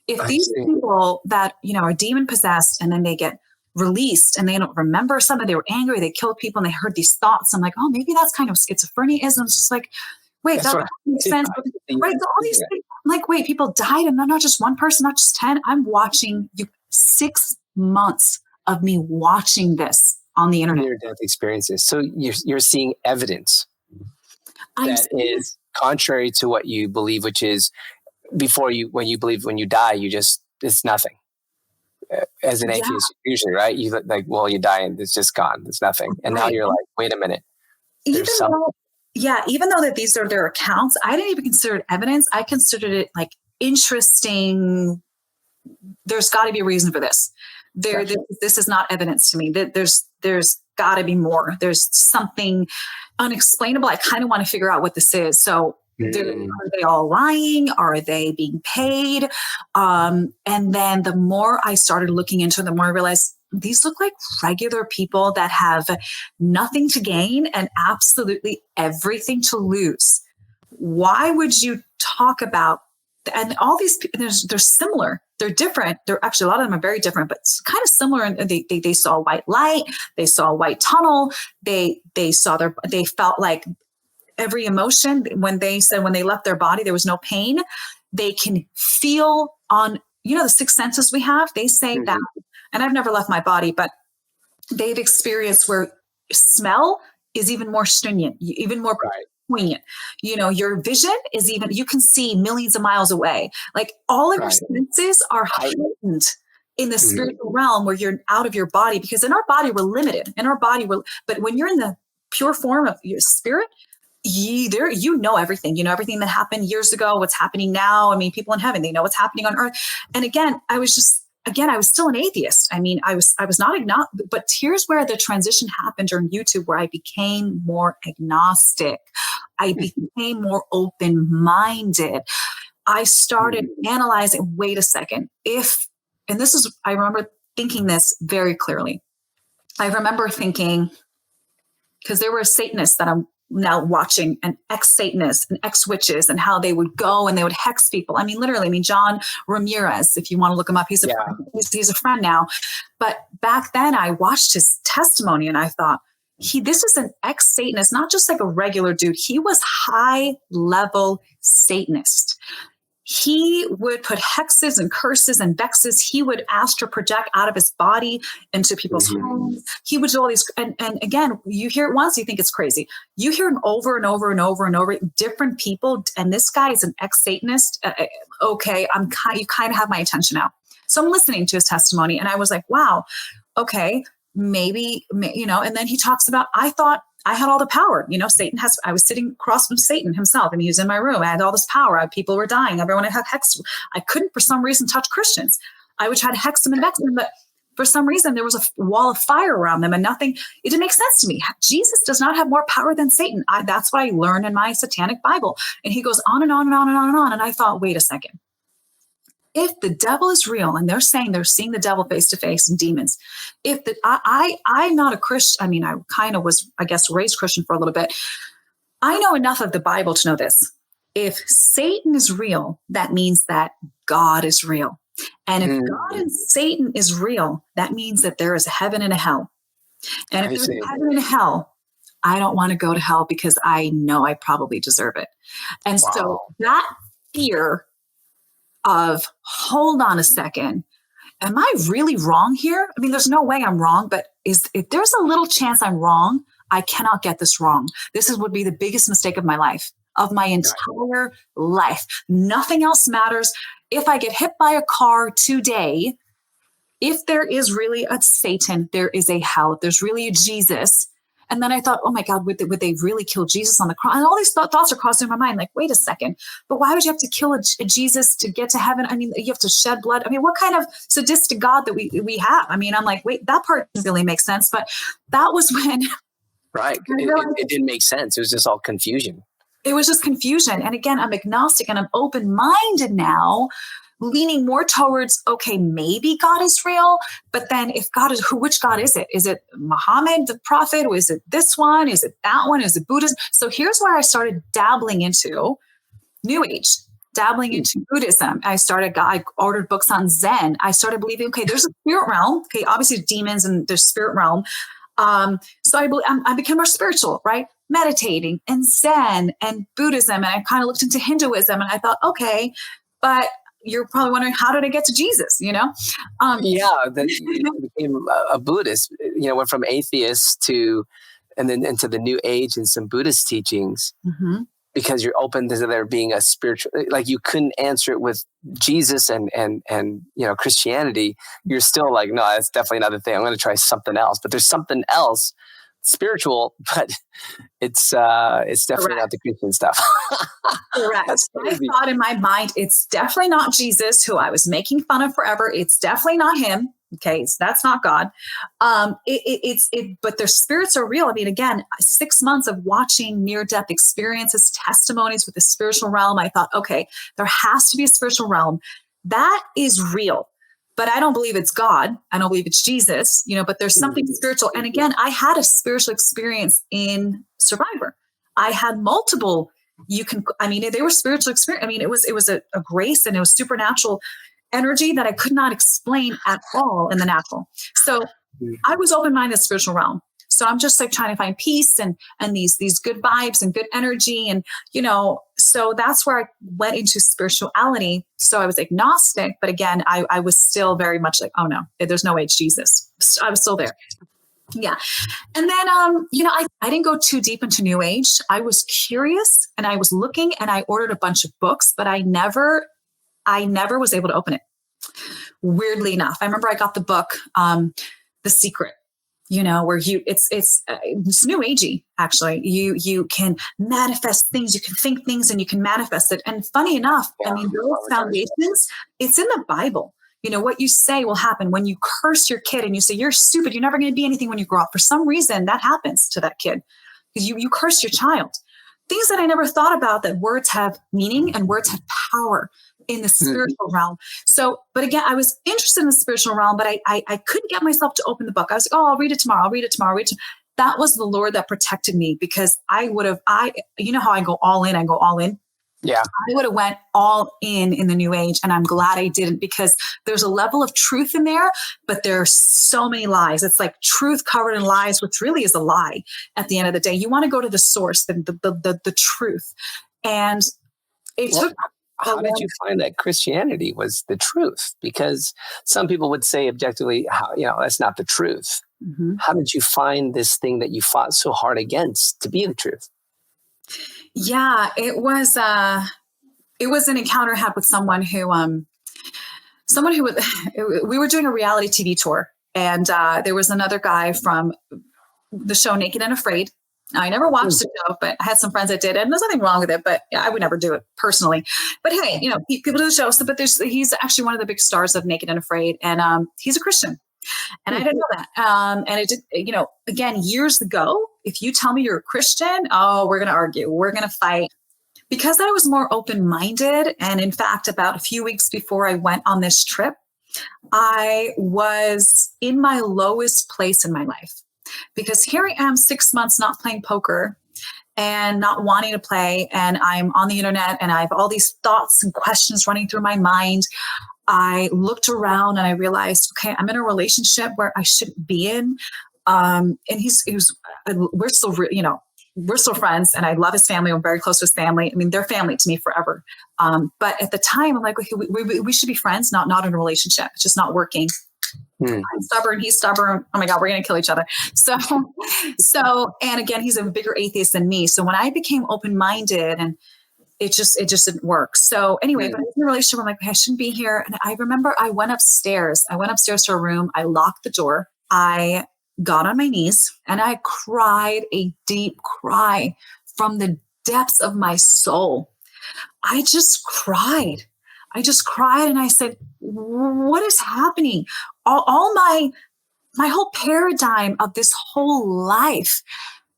If these people that, are demon possessed and then they get released and they don't remember something. They were angry, they killed people, and they heard these thoughts. I'm like, oh, maybe that's kind of schizophrenia. It's just like, wait, that makes sense. Right? So all these things, I'm like, wait, people died, and not just one person, not just 10. I'm watching you 6 months of me watching this on the internet. Near-death experiences. So you're seeing evidence that is contrary to what you believe, which is when you die, it's nothing. As an atheist, usually, right? You you die and it's just gone. It's nothing. And now you're like, wait a minute. Even though that these are their accounts, I didn't even consider it evidence. I considered it like interesting. There's got to be a reason for this. This is not evidence to me. There's got to be more. There's something unexplainable. I kind of want to figure out what this is. So are they all lying? Are they being paid? And then the more I started looking into it, the more I realized these look like regular people that have nothing to gain and absolutely everything to lose. Why would you talk about, and all these people, they're similar. They're different. They're actually, a lot of them are very different, but it's kind of similar. And they saw a white light. They saw a white tunnel. They felt like every emotion when they left their body, there was no pain. They can feel on, the six senses we have. They say that, and I've never left my body, but they've experienced where smell is even more stringent, even more poignant. Your vision is you can see millions of miles away. Like all of your senses are heightened in the spiritual realm where you're out of your body, because in our body, we're limited. But when you're in the pure form of your spirit, everything. Everything that happened years ago, what's happening now. I mean, people in heaven, they know what's happening on earth. And again, I was still an atheist. I mean, I was not agnostic, but here's where the transition happened during YouTube, where I became more agnostic. I became more open-minded. I started analyzing, wait a second, I remember thinking this very clearly. I remember thinking, because there were Satanists that I'm now watching, and ex-Satanists and ex-witches, and how they would go and they would hex people. I mean, literally, John Ramirez, if you want to look him up, he's a friend now. But back then I watched his testimony and I thought, this is an ex-Satanist, not just like a regular dude. He was high-level Satanist. He would put hexes and curses and vexes. He would astral project out of his body into people's homes. He would do all these. And again, you hear it once, you think it's crazy. You hear him over and over and over and over, different people. And this guy is an ex-Satanist. Okay, you kind of have my attention now. So I'm listening to his testimony and I was like, wow, okay, maybe, and then he talks about, I thought I had all the power. I was sitting across from Satan himself, and he was in my room. I had all this power. People were dying. Everyone had hexed. I couldn't, for some reason, touch Christians. I would try to hex them and vex them, but for some reason, there was a wall of fire around them and nothing. It didn't make sense to me. Jesus does not have more power than Satan. That's what I learned in my satanic Bible. And he goes on and on and on and on and on. And I thought, wait a second. If the devil is real, and they're saying they're seeing the devil face to face and demons, I'm not a Christian. I mean, I kind of was, I guess, raised Christian for a little bit. I know enough of the Bible to know this. If Satan is real, that means that God is real. And if God and Satan is real, that means that there is a heaven and a hell. And if there's a heaven and a hell, I don't want to go to hell because I know I probably deserve it. And so that fear of, hold on a second, am I really wrong here? I mean, there's no way I'm wrong, but if there's a little chance I'm wrong, I cannot get this wrong. Would be the biggest mistake of my life, of my entire life. Nothing else matters. If I get hit by a car today, if there is really a Satan, there is a hell. If there's really a Jesus. And then I thought, oh my God, would they really kill Jesus on the cross? And all these thoughts are crossing my mind. Like, wait a second, but why would you have to kill a Jesus to get to heaven? I mean, you have to shed blood. I mean, what kind of sadistic God that we have? I mean, I'm like, wait, that part doesn't really make sense. But that was when. Right. It didn't make sense. It was just all confusion. It was just confusion. And again, I'm agnostic and I'm open-minded now, leaning more towards, okay, maybe God is real, but then if God is, which God is it? Is it Muhammad, the prophet? Or is it this one? Is it that one? Is it Buddhism? So here's where I started dabbling into New Age. dabbling into Buddhism. I ordered books on Zen. I started believing, okay, there's a spirit realm. Okay, obviously demons and there's spirit realm. So I became more spiritual, right? Meditating and Zen and Buddhism. And I kind of looked into Hinduism and I thought, okay, but you're probably wondering, how did I get to Jesus? Then you became a Buddhist, went from atheist and then into the New Age and some Buddhist teachings. Mm-hmm. Because you're open to there being a spiritual, like you couldn't answer it with Jesus and Christianity. You're still like, no, that's definitely not the thing. I'm going to try something else. But there's something else spiritual, but it's definitely not the Christian stuff. Correct. I thought in my mind, it's definitely not Jesus, who I was making fun of forever. It's definitely not him. Okay, so that's not God. But their spirits are real. I mean, again, 6 months of watching near-death experiences, testimonies with the spiritual realm. I thought, okay, there has to be a spiritual realm that is real. But I don't believe it's God. I don't believe it's Jesus. But there's something spiritual. And again, I had a spiritual experience in Survivor. I had multiple. They were spiritual experience. I mean, it was a grace and it was supernatural energy that I could not explain at all in the natural. So I was open-minded to the spiritual realm. So I'm just like trying to find peace and these good vibes and good energy. And, so that's where I went into spirituality. So I was agnostic, but again, I was still very much like, oh no, there's no way it's Jesus. I was still there. Yeah. And then, I didn't go too deep into New Age. I was curious and I was looking and I ordered a bunch of books, but I never was able to open it. Weirdly enough, I remember I got the book, The Secret, where it's new agey. Actually, you can manifest things, you can think things, and you can manifest it. And funny enough, those foundations, it's in the Bible. What you say will happen. When you curse your kid and you say you're stupid, you're never going to be anything when you grow up. For some reason, that happens to that kid because you curse your child. Things that I never thought about, that words have meaning and words have power in the spiritual realm. So, but again, I was interested in the spiritual realm, but I couldn't get myself to open the book. I was like, oh, I'll read it tomorrow. That was the Lord that protected me, because how I go all in. Yeah. I would have went all in the New Age, and I'm glad I didn't, because there's a level of truth in there, but there are so many lies. It's like truth covered in lies, which really is a lie at the end of the day. You want to go to the source, the truth. And how did you find that Christianity was the truth? Because some people would say objectively, that's not the truth. Mm-hmm. How did you find this thing that you fought so hard against to be the truth? Yeah, it was an encounter I had with someone who we were doing a reality TV tour, and there was another guy from the show Naked and Afraid. I never watched the show, but I had some friends that did, and there's nothing wrong with it, but I would never do it personally. But hey, people do the show. So, but he's actually one of the big stars of Naked and Afraid, and he's a Christian. And I didn't know that. And it did, again, years ago, if you tell me you're a Christian, we're going to argue, we're going to fight. Because I was more open-minded. And in fact, about a few weeks before I went on this trip, I was in my lowest place in my life, because here I am 6 months not playing poker and not wanting to play. And I'm on the internet and I have all these thoughts and questions running through my mind. I looked around and I realized, okay, I'm in a relationship where I shouldn't be in. And we're still friends, and I love his family. I'm very close to his family. I mean, they're family to me forever. But at the time, I'm like, okay, we should be friends, not in a relationship. It's just not working. I'm stubborn. He's stubborn. Oh my God, we're going to kill each other. So, and again, he's a bigger atheist than me. So when I became open-minded, and it just didn't work. So anyway, but I was in a relationship. I'm like, I shouldn't be here. And I remember I went upstairs to a room. I locked the door. I got on my knees and I cried a deep cry from the depths of my soul. I just cried. And I said, what is happening? All my whole paradigm of this whole life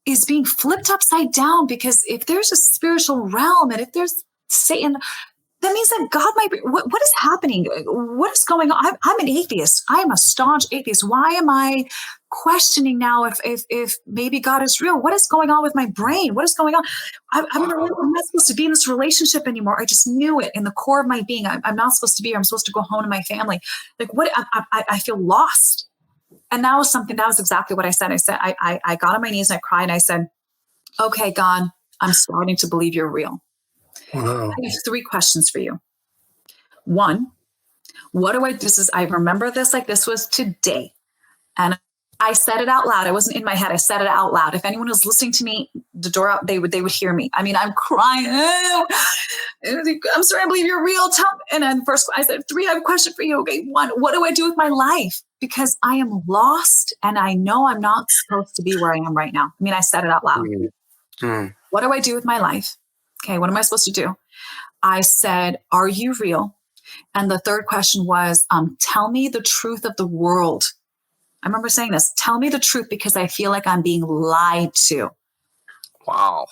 is being flipped upside down, because if there's a spiritual realm and if there's Satan, that means that God might be, what is happening? What is going on? I'm an atheist. I am a staunch atheist. Why am I questioning now if maybe God is real? What is going on with my brain? What is going on? I'm not supposed to be in this relationship anymore. I just knew it in the core of my being. I'm not supposed to be here. I'm supposed to go home to my family. Like what? I feel lost. And that was exactly what I said. I got on my knees and I cried and I said, okay, God, I'm starting to believe you're real. Wow. I have 3 questions for you. 1, I remember this like this was today. And I said it out loud. I wasn't in my head. I said it out loud. If anyone was listening to me, the door out, they would hear me. I mean, I'm crying. I'm sorry, I believe you're real. And then first I said, 3, I have a question for you. Okay, 1, what do I do with my life? Because I am lost and I know I'm not supposed to be where I am right now. I mean, I said it out loud. Mm-hmm. What do I do with my life? Okay, what am I supposed to do? I said, are you real? And the third question was, tell me the truth of the world. I remember saying this, tell me the truth because I feel like I'm being lied to. Wow.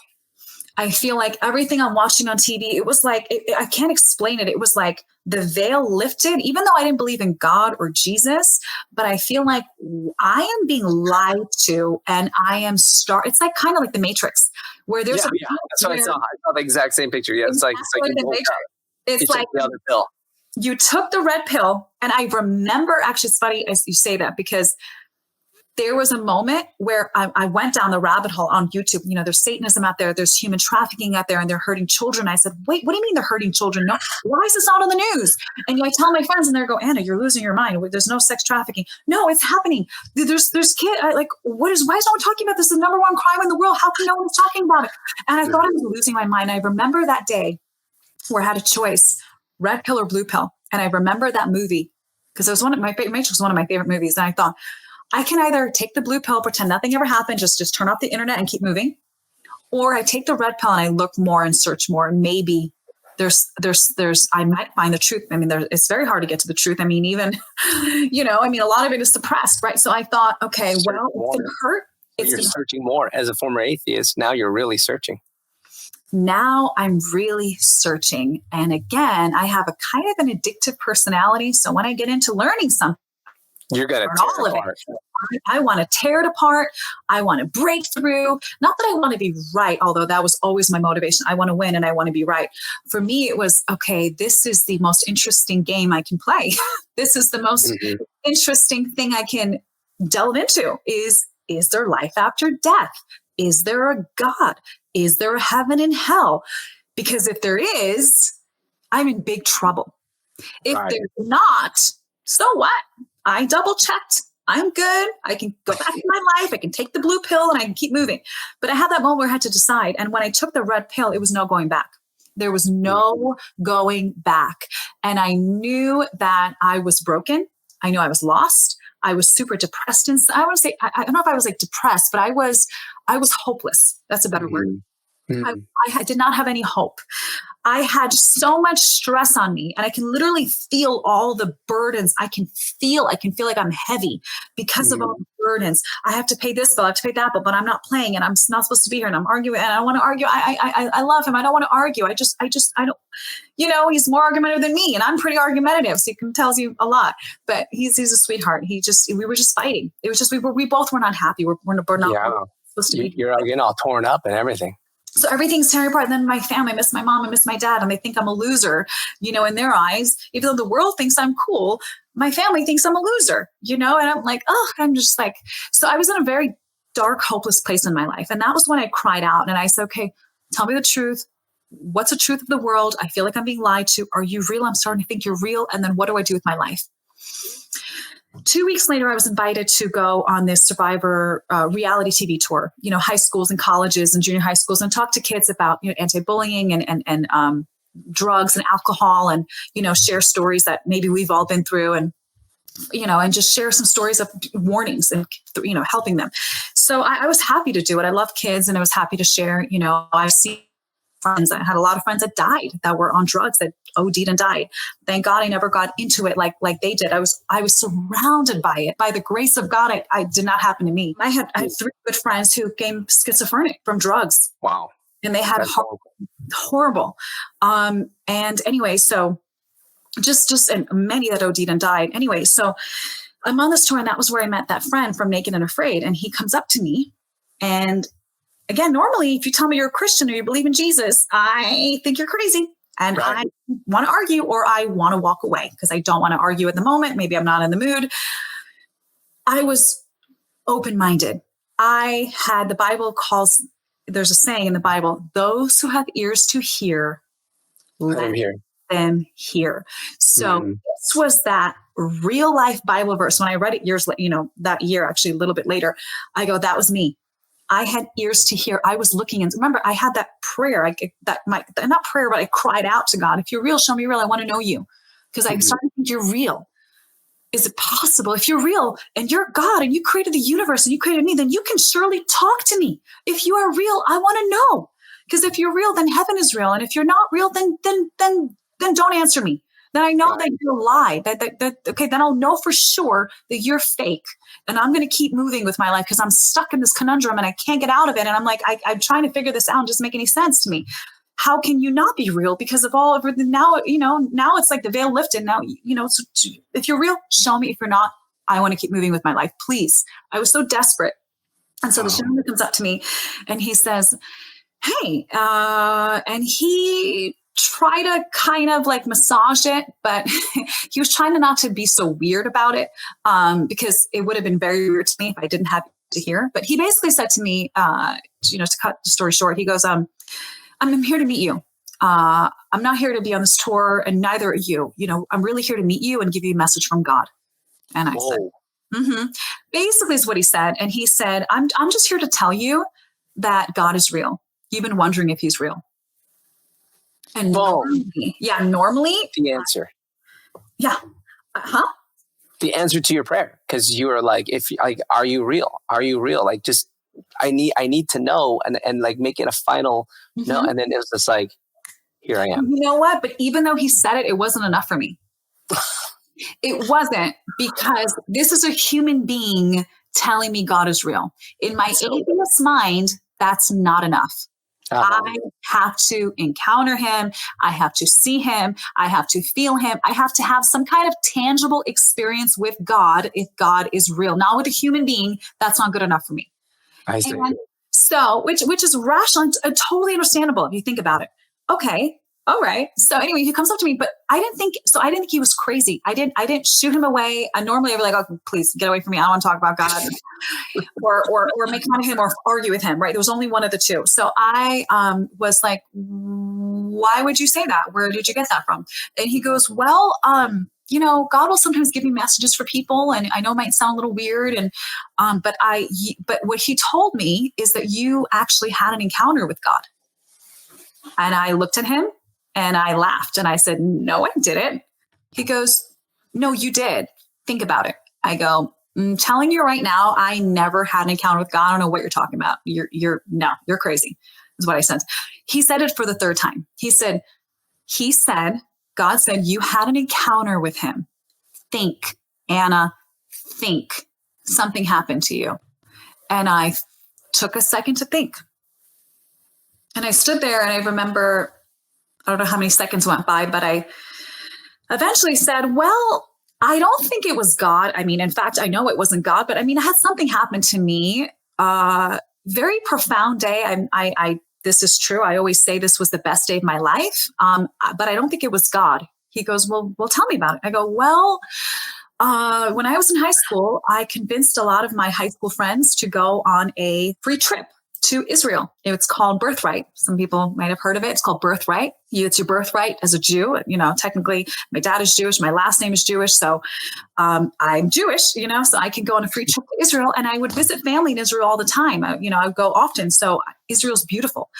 I feel like everything I'm watching on TV, it was like, I can't explain it. It was like the veil lifted, even though I didn't believe in God or Jesus, but I feel like I am being lied to and I am it's like kind of like the Matrix where there's that's what I saw. I saw the exact same picture. Yeah, it's like the Matrix. It's like the other pill. You took the red pill, and I remember, actually, it's funny as you say that, because there was a moment where I went down the rabbit hole on YouTube. You know, there's Satanism out there, there's human trafficking out there, and they're hurting children. I said, wait, what do you mean they're hurting children? No, why is this not on the news? And I tell my friends, and they go, Anna, you're losing your mind. There's no sex trafficking. No, it's happening. There's why is no one talking about this? The number 1 crime in the world. How come no one's talking about it? And I thought I was losing my mind. I remember that day where I had a choice, red pill or blue pill. And I remember that movie because it was Matrix was one of my favorite movies. And I thought, I can either take the blue pill, pretend nothing ever happened, just turn off the internet and keep moving. Or I take the red pill and I look more and search more. And maybe I might find the truth. I mean, it's very hard to get to the truth. I mean, even, a lot of it is suppressed, right? So I thought, okay, it's going to hurt. You're searching more as a former atheist. Now you're really searching. Now I'm really searching. And again, I have a kind of an addictive personality. So when I get into learning something, you're going to tear it apart. I want to tear it apart. I want to break through. Not that I want to be right, although that was always my motivation. I want to win and I want to be right. For me, it was, okay, this is the most interesting game I can play. This is the most interesting thing I can delve into is there life after death? Is there a God? Is there a heaven and hell? Because if there is, I'm in big trouble. If there's not, so what? I double checked. I'm good. I can go back to my life. I can take the blue pill and I can keep moving. But I had that moment where I had to decide. And when I took the red pill, it was no going back. There was no going back. And I knew that I was broken. I knew I was lost. I was super depressed. And I want to say, I don't know if I was like depressed, but I was hopeless. That's a better word. I did not have any hope. I had so much stress on me and I can literally feel all the burdens. I can feel like I'm heavy because of all the burdens. I have to pay this bill, I have to pay that bill, but I'm not playing and I'm not supposed to be here and I'm arguing and I want to argue. I love him. I don't want to argue. I don't, he's more argumentative than me and I'm pretty argumentative. So he tells you a lot, but he's a sweetheart. We were just fighting. It was just, we both were not happy. We're not supposed to be. You're getting all torn up and everything. So everything's tearing apart. And then my family, I miss my mom, I miss my dad, and they think I'm a loser, in their eyes. Even though the world thinks I'm cool, my family thinks I'm a loser, and I'm like, I'm just like, so I was in a very dark, hopeless place in my life. And that was when I cried out and I said, okay, tell me the truth. What's the truth of the world? I feel like I'm being lied to. Are you real? I'm starting to think you're real. And then what do I do with my life? 2 weeks later, I was invited to go on this Survivor reality TV tour, high schools and colleges and junior high schools and talk to kids about, anti-bullying and drugs and alcohol and, share stories that maybe we've all been through and just share some stories of warnings and, helping them. So I was happy to do it. I love kids and I was happy to share, I see friends. I had a lot of friends that died, that were on drugs, that OD'd and died. Thank God I never got into it like they did. I was surrounded by it. By the grace of God, it did not happen to me. I had 3 good friends who became schizophrenic from drugs. Wow. And they had horrible. And anyway, so and many that OD'd and died. Anyway, so I'm on this tour, and that was where I met that friend from Naked and Afraid. And he comes up to me, and again, normally, if you tell me you're a Christian or you believe in Jesus, I think you're crazy. And I want to argue, or I want to walk away because I don't want to argue at the moment. Maybe I'm not in the mood. I was open-minded. I had, the Bible calls, there's a saying in the Bible, those who have ears to hear, let them hear. So this was that real life Bible verse. When I read it years, that year, actually a little bit later, I go, that was me. I had ears to hear. I was looking, and remember, I had that prayer. Not prayer, but I cried out to God. If you're real, show me real. I want to know you, because I started to think you're real. Is it possible? If you're real and you're God and you created the universe and you created me, then you can surely talk to me. If you are real, I want to know. Because if you're real, then heaven is real, and if you're not real, then don't answer me. Then I know that you're a lie. Okay, then I'll know for sure that you're fake. And I'm going to keep moving with my life because I'm stuck in this conundrum and I can't get out of it. And I'm like, I'm trying to figure this out. And it doesn't make any sense to me. How can you not be real? Because of all of it now, now it's like the veil lifted. Now, so if you're real, show me. If you're not, I want to keep moving with my life. Please. I was so desperate. And so the gentleman comes up to me and he says, hey, and he try to kind of like massage it, but he was trying not to be so weird about it, because it would have been very weird to me if I didn't have to hear. But he basically said to me, to cut the story short, he goes, I'm here to meet you. I'm not here to be on this tour, and neither are you. I'm really here to meet you and give you a message from God. And I said, basically is what he said. And he said, I'm just here to tell you that God is real. You've been wondering if he's real. And normally the answer. The answer to your prayer, because you were like, are you real? Are you real? Like, just I need to know, and like make it a final no. And then it was just like, here I am. You know what? But even though he said it, it wasn't enough for me. It wasn't, because this is a human being telling me God is real. In my atheist mind, that's not enough. I have to encounter him. I have to see him. I have to feel him. I have to have some kind of tangible experience with God if God is real. Not with a human being. That's not good enough for me. I see. And so, which is rational and totally understandable if you think about it. Okay. All right. So anyway, he comes up to me, but I didn't think he was crazy. I didn't shoot him away. I normally I'd be like, oh, please get away from me. I don't want to talk about God or make fun of him or argue with him. Right. There was only one of the two. So I was like, why would you say that? Where did you get that from? And he goes, well, God will sometimes give me messages for people, and I know it might sound a little weird. And, but what he told me is that you actually had an encounter with God. And I looked at him and I laughed and I said, no, I didn't. He goes, no, you did. Think about it. I go, I'm telling you right now, I never had an encounter with God. I don't know what you're talking about. You're crazy, is what I said. He said it for the third time. He said, God said, you had an encounter with him. Think, Anna, think. Something happened to you. And I took a second to think. And I stood there and I remember, I don't know how many seconds went by, but I eventually said, well, I don't think it was God. I mean, in fact, I know it wasn't God, but I mean, I had something happen to me. Very profound day. This is true. I always say this was the best day of my life. But I don't think it was God. He goes, well, tell me about it. I go, well, when I was in high school, I convinced a lot of my high school friends to go on a free trip to Israel. It's called Birthright. Some people might have heard of it. It's called Birthright. It's your birthright as a Jew. Technically my dad is Jewish. My last name is Jewish. So I'm Jewish, so I can go on a free trip to Israel, and I would visit family in Israel all the time. I would go often. So Israel's beautiful.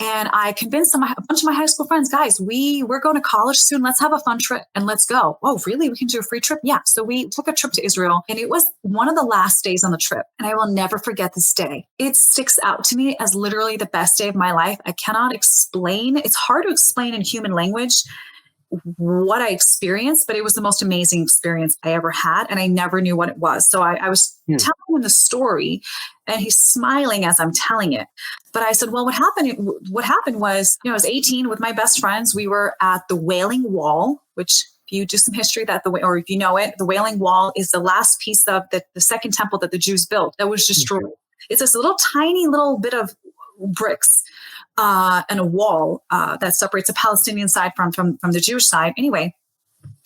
And I convinced a bunch of my high school friends, guys, we're going to college soon. Let's have a fun trip and let's go. Oh, really? We can do a free trip? Yeah. So we took a trip to Israel, and it was one of the last days on the trip. And I will never forget this day. It sticks out to me as literally the best day of my life. I cannot explain. It's hard to explain in human language. what I experienced, but it was the most amazing experience I ever had. And I never knew what it was. So I was telling him the story and he's smiling as I'm telling it. But I said, well, what happened was, I was 18 with my best friends. We were at the Wailing Wall, which if you do some history or if you know it, the Wailing Wall is the last piece of the second temple that the Jews built that was destroyed. It's this tiny little bit of bricks and a wall that separates the Palestinian side from the Jewish side. Anyway,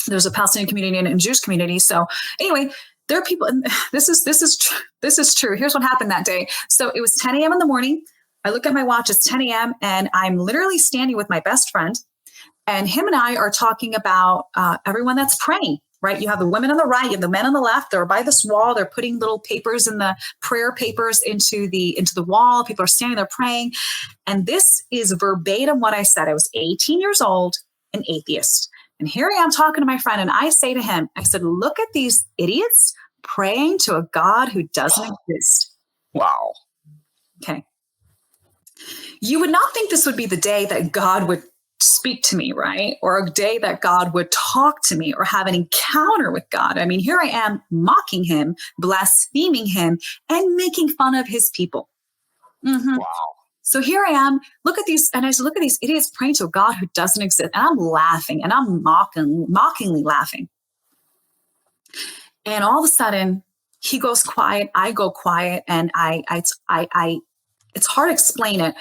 there's a Palestinian community and a Jewish community. So anyway, there are people, and this is true. Here's what happened that day. So it was 10 a.m. in the morning. I look at my watch, it's 10 a.m. and I'm literally standing with my best friend, and him and I are talking about everyone that's praying. Right. You have the women on the right, you have the men on the left. They're by this wall. They're putting little papers in the prayer papers into the wall. People are standing there praying. And this is verbatim what I said. I was 18 years old, an atheist. And here I am talking to my friend. And I say to him, I said, look at these idiots praying to a God who doesn't exist. Wow. Okay. You would not think this would be the day that God would speak to me, right? Or a day that God would talk to me or have an encounter with God. I mean, here I am mocking him, blaspheming him, and making fun of his people. Mm-hmm. Wow. So here I am, look at these idiots praying to a God who doesn't exist. And I'm laughing and I'm mockingly laughing. And all of a sudden he goes quiet, I go quiet, and it's hard to explain it.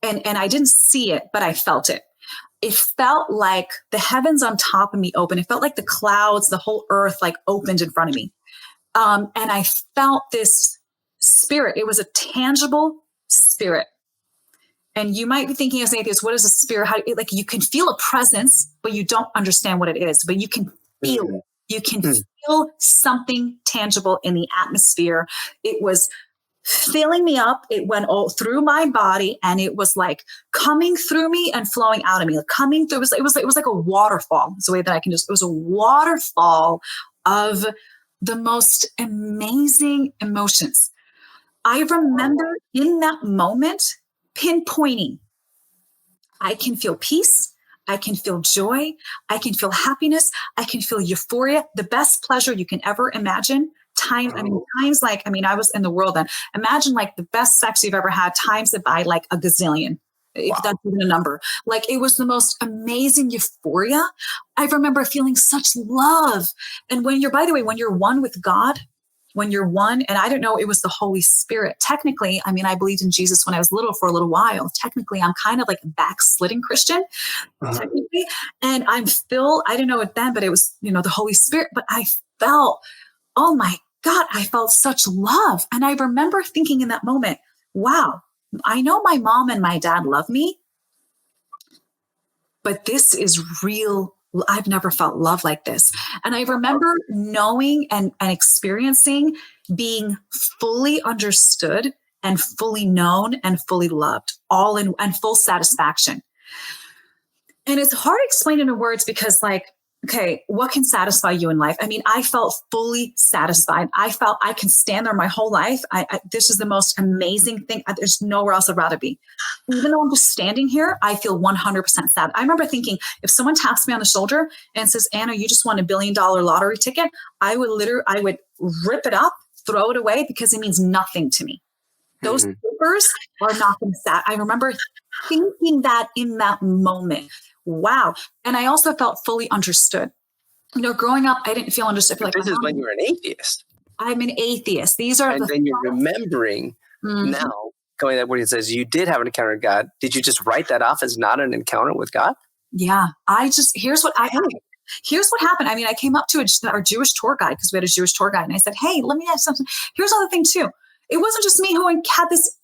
And I didn't see it, but I felt it. It felt like the heavens on top of me opened. It felt like the clouds, the whole earth like opened in front of me. And I felt this spirit. It was a tangible spirit. And you might be thinking as an atheist, what is a spirit? You can feel a presence, but you don't understand what it is, but you can feel it. You can feel something tangible in the atmosphere. It was filling me up. It went all through my body, and it was like coming through me and flowing out of me, like coming through. It was like a waterfall. It's the way that it was a waterfall of the most amazing emotions. I remember in that moment pinpointing, I can feel peace. I can feel joy. I can feel happiness. I can feel euphoria, the best pleasure you can ever imagine. I was in the world then. Imagine like the best sex you've ever had, times it by like a gazillion, if that's even a number. Like it was the most amazing euphoria. I remember feeling such love. And when you're one with God, when you're one, and I don't know, it was the Holy Spirit. Technically, I believed in Jesus when I was little for a little while. Technically, I'm kind of like a backslidden Christian, technically. And I'm still, I didn't know it then, but it was, the Holy Spirit. But I felt, oh my God, I felt such love. And I remember thinking in that moment, wow, I know my mom and my dad love me, but this is real. I've never felt love like this. And I remember knowing and experiencing being fully understood and fully known and fully loved, all in and full satisfaction. And it's hard to explain in words because okay, what can satisfy you in life? I felt fully satisfied. I felt I can stand there my whole life. This is the most amazing thing. There's nowhere else I'd rather be. Even though I'm just standing here, I feel 100% sad. I remember thinking, if someone taps me on the shoulder and says, Anna, you just won $1 billion lottery ticket, I would rip it up, throw it away because it means nothing to me. Those papers are not going to sat. I remember thinking that in that moment. Wow. And I also felt fully understood. Growing up, I didn't feel understood. This is when you're an atheist. I'm an atheist. These are and then you're remembering now, going that where it says you did have an encounter with God. Did you just write that off as not an encounter with God? Yeah. Here's what happened. I came up to our Jewish tour guide because we had a Jewish tour guide. And I said, hey, let me ask something. Here's another thing too. It wasn't just me who had this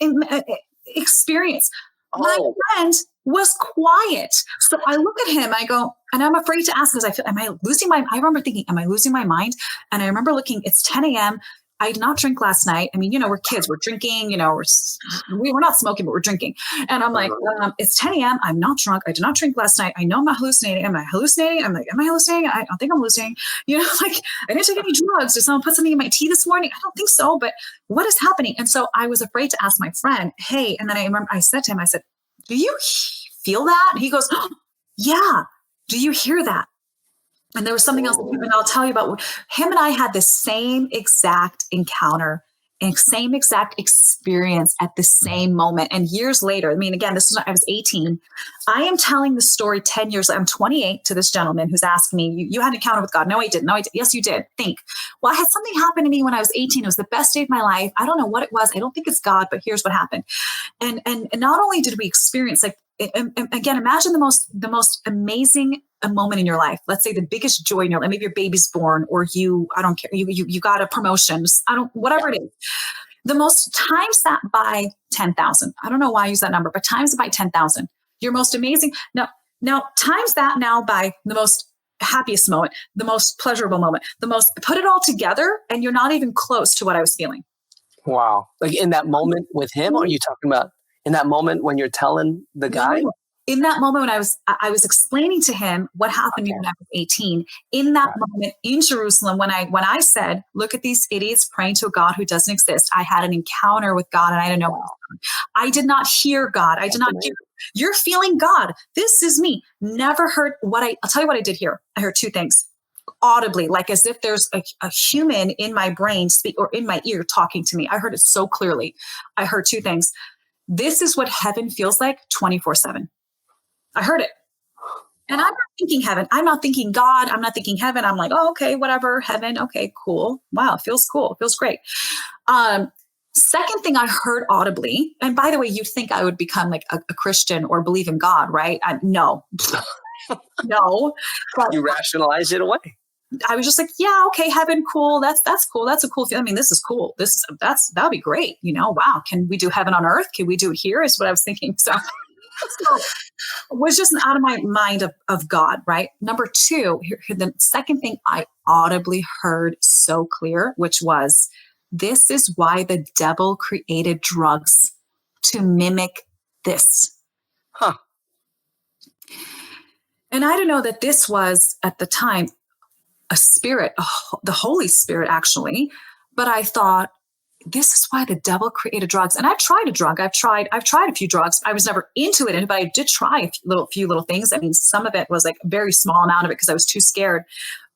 experience. My friend was quiet. So I look at him, I go, and I'm afraid to ask because I remember thinking, am I losing my mind? And I remember looking, it's 10 a.m. I did not drink last night. We're kids, we're drinking, we're not smoking, but we're drinking. And I'm like, it's 10 a.m. I'm not drunk. I did not drink last night. I know I'm not hallucinating. Am I hallucinating? I'm like, am I hallucinating? I don't think I'm hallucinating. I didn't take any drugs. Did someone put something in my tea this morning? I don't think so, but what is happening? And so I was afraid to ask my friend, hey, and then I remember I said to him, I said, do you feel that? And he goes, oh, yeah. Do you hear that? And there was something else that I'll tell you about. Him and I had the same exact encounter and same exact experience at the same moment. And years later, I mean, again, I was 18. I am telling the story 10 years later. I'm 28 to this gentleman who's asking me, you had an encounter with God. No, I didn't. No, I did. Yes, you did. Think. Well, I had something happen to me when I was 18. It was the best day of my life. I don't know what it was. I don't think it's God, but here's what happened. And not only did we experience, like, again, imagine the most amazing moment in your life. Let's say the biggest joy in your life. Maybe your baby's born, or I don't care. You got a promotion. Whatever it is. The most times that by 10,000. I don't know why I use that number, but times it by 10,000. Your most amazing. Now times that now by the most happiest moment, the most pleasurable moment, put it all together, and you're not even close to what I was feeling. Wow. Like in that moment with him, or are you talking about in that moment when you're telling the guy? In that moment when I was explaining to him what happened to me when I was 18, in that moment in Jerusalem, when I said, look at these idiots praying to a God who doesn't exist, I had an encounter with God, and I didn't know. I did not hear God. I did not hear. You're feeling God. This is me. Never heard I'll tell you what I did hear. I heard two things audibly, like as if there's a human in my brain or in my ear talking to me. I heard it so clearly. I heard two things. This is what heaven feels like 24/7. I heard it. And I'm not thinking heaven. I'm not thinking God. I'm not thinking heaven. I'm like, oh, okay, whatever. Heaven. Okay, cool. Wow. Feels cool. Feels great. Second thing I heard audibly, and by the way, you'd think I would become like a Christian or believe in God, right? No. No. You rationalize it away. I was just like, yeah, okay, heaven, cool. That's cool. That's a cool feeling. I mean, this is cool. That'll be great. Wow. Can we do heaven on earth? Can we do it here? Is what I was thinking. So it was just out of my mind of God, right? Number two, here, the second thing I audibly heard so clear, which was, this is why the devil created drugs, to mimic this. Huh. And I don't know that this was at the time a spirit, the Holy Spirit actually, but I thought, this is why the devil created drugs. And I've tried a drug. I've tried a few drugs. I was never into it, but I did try a few little things. I mean, some of it was like a very small amount of it because I was too scared.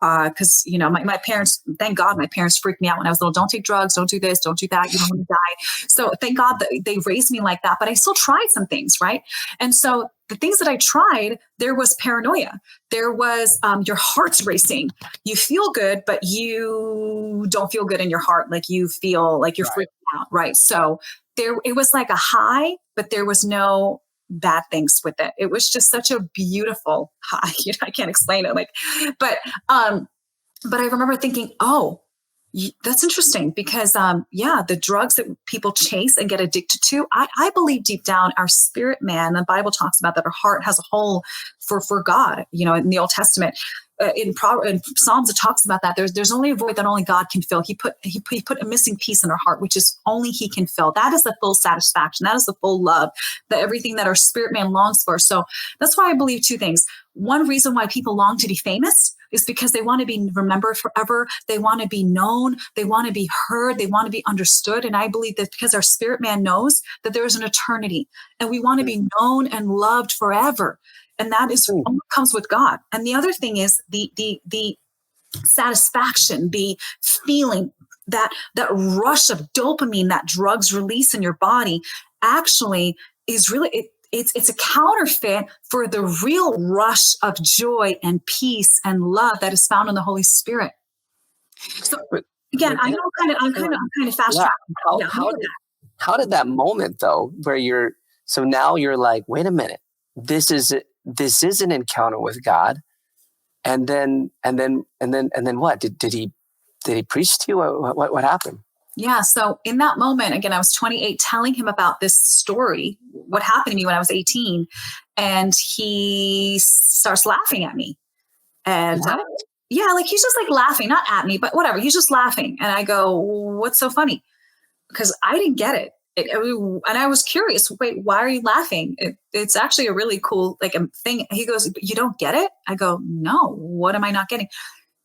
Because, my parents, thank God, my parents freaked me out when I was little. Don't take drugs. Don't do this. Don't do that. You don't want to die. So thank God that they raised me like that. But I still tried some things, right? And so the things that I tried, there was paranoia. There was your heart's racing. You feel good, but you don't feel good in your heart. Like you feel like you're freaking out, right? So it was like a high, but there was no bad things with it. It was just such a beautiful high. I can't explain it. But I remember thinking, oh, that's interesting because, the drugs that people chase and get addicted to, I believe deep down our spirit man, the Bible talks about that our heart has a hole for God, in the Old Testament. In Psalms, it talks about that. There's only a void that only God can fill. He put a missing piece in our heart, which is only He can fill. That is the full satisfaction. That is the full love, everything that our spirit man longs for. So that's why I believe two things. One reason why people long to be famous is because they want to be remembered forever. They want to be known. They want to be heard. They want to be understood. And I believe that because our spirit man knows that there is an eternity, and we want to be known and loved forever. And that is what comes with God. And the other thing is the satisfaction, the feeling, that rush of dopamine that drugs release in your body actually is really, it's a counterfeit for the real rush of joy and peace and love that is found in the Holy Spirit. So again, I'm kind of fast tracking. How did that moment though, where now you're like, wait a minute, this is an encounter with God, and then what? Did he preach to you? What happened? Yeah. So in that moment, again, I was 28, telling him about this story, what happened to me when I was 18, and he starts laughing at me, and he's just like laughing, not at me, but whatever. He's just laughing, and I go, "What's so funny?" Because I didn't get it. And I was curious, wait, why are you laughing? It's actually a really cool thing. He goes, you don't get it? I go, no, what am I not getting?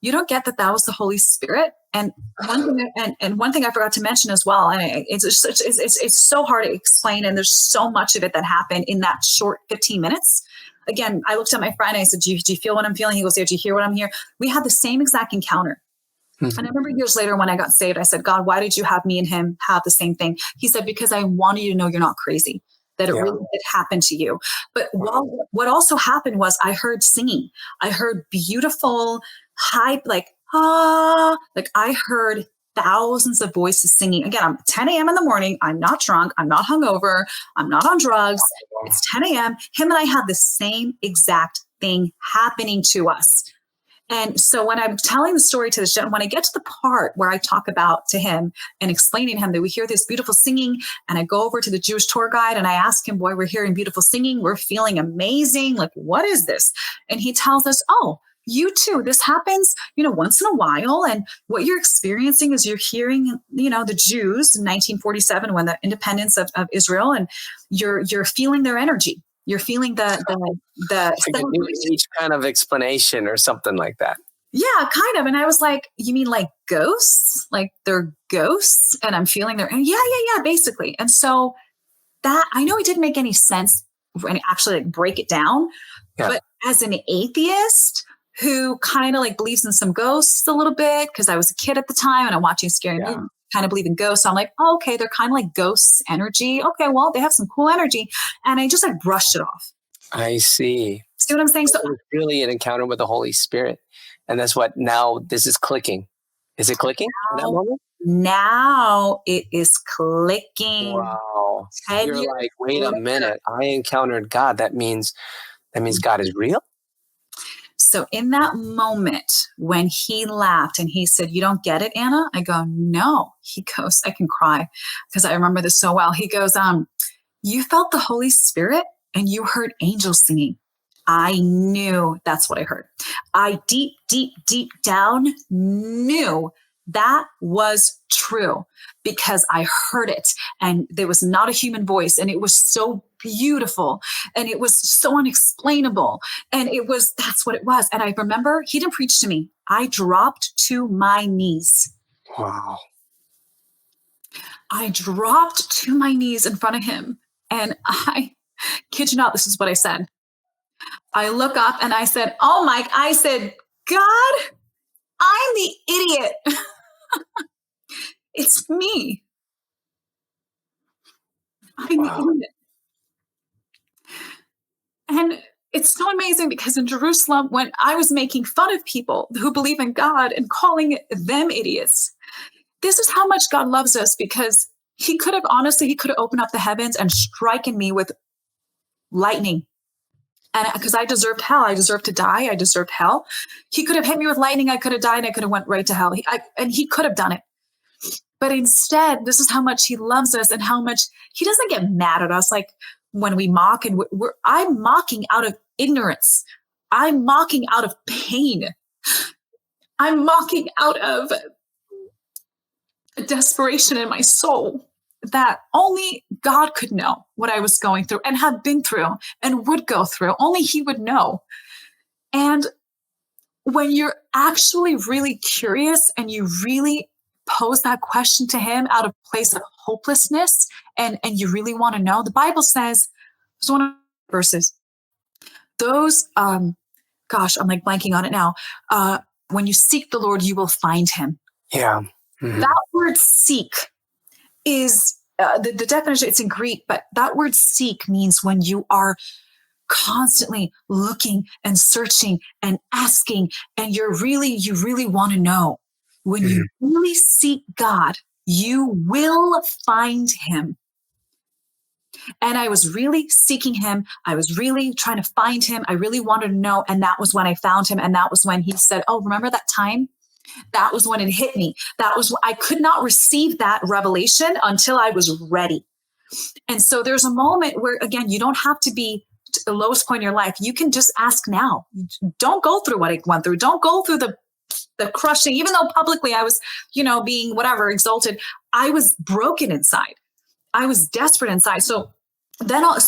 You don't get that was the Holy Spirit. And one thing I forgot to mention as well, and it's so hard to explain, and there's so much of it that happened in that short 15 minutes. again, I looked at my friend and I said, do you feel what I'm feeling? He goes, yeah. Do you hear what I'm hearing? We had the same exact encounter. And I remember years later when I got saved, I said, God, why did you have me and him have the same thing? He said, because I wanted you to know you're not crazy, that it really did happen to you. But what also happened was I heard singing. I heard beautiful, high, like I heard thousands of voices singing. Again, I'm 10 a.m. in the morning. I'm not drunk. I'm not hungover. I'm not on drugs. It's 10 a.m. Him and I had the same exact thing happening to us. And so when I'm telling the story to this gentleman, when I get to the part where I talk about to him and explaining to him that we hear this beautiful singing, and I go over to the Jewish tour guide and I ask him, boy, we're hearing beautiful singing. We're feeling amazing. Like, what is this? And he tells us, oh, you too. This happens, once in a while. And what you're experiencing is you're hearing, the Jews in 1947, when the independence of Israel, and you're feeling their energy. You're feeling the like a new age kind of explanation or something like that. Yeah, kind of. And I was like, you mean like ghosts? Like they're ghosts? And I'm feeling their, and yeah, basically. And so that, I know it didn't make any sense when I actually break it down, but as an atheist who kind of like believes in some ghosts a little bit, because I was a kid at the time and I'm watching scary movies, kind of believe in ghosts. So I'm like, oh, okay, they're kind of like ghosts energy. Okay, well, they have some cool energy. And I just like brushed it off. I see. See what I'm saying? So it was really an encounter with the Holy Spirit. And that's what now this is clicking. Is it clicking in that moment? Now it is clicking. Wow. You're like, wait a minute. I encountered God. That means God is real? So in that moment when he laughed and he said, you don't get it, Anna? I go, no. He goes, I can cry because I remember this so well. He goes, you felt the Holy Spirit and you heard angels singing. I knew that's what I heard. I deep down knew that was true because I heard it and there was not a human voice and it was so beautiful and it was so unexplainable and that's what it was. And I remember he didn't preach to me. I dropped to my knees. Wow. I dropped to my knees in front of him and I kid you not, this is what I said. I look up and I said, oh Mike, I said, God, I'm the idiot. It's me. I'm the idiot. And it's so amazing because in Jerusalem, when I was making fun of people who believe in God and calling them idiots, this is how much God loves us because he could have opened up the heavens and striken me with lightning. And because I deserved hell, I deserved to die. I deserved hell. He could have hit me with lightning. I could have died and I could have went right to hell. He could have done it. But instead, this is how much he loves us and how much he doesn't get mad at us. Like when we mock and I'm mocking out of ignorance. I'm mocking out of pain. I'm mocking out of a desperation in my soul that only God could know what I was going through and have been through and would go through. Only he would know. And when you're actually really curious and you really pose that question to him out of a place of hopelessness and you really want to know, the Bible says, there's one of the verses, those, I'm like blanking on it now. When you seek the Lord, you will find him. Yeah. Mm-hmm. That word seek is the definition, it's in Greek, but that word seek means when you are constantly looking and searching and asking, and you really want to know. When you really seek God, you will find him. And I was really seeking him. I was really trying to find him. I really wanted to know. And that was when I found him. And that was when he said, oh, remember that time? That was when it hit me. That was I could not receive that revelation until I was ready. And so there's a moment where, again, you don't have to be to the lowest point in your life. You can just ask now. Don't go through what I went through. Don't go through the crushing, even though publicly I was, being whatever, exalted. I was broken inside. I was desperate inside. So then I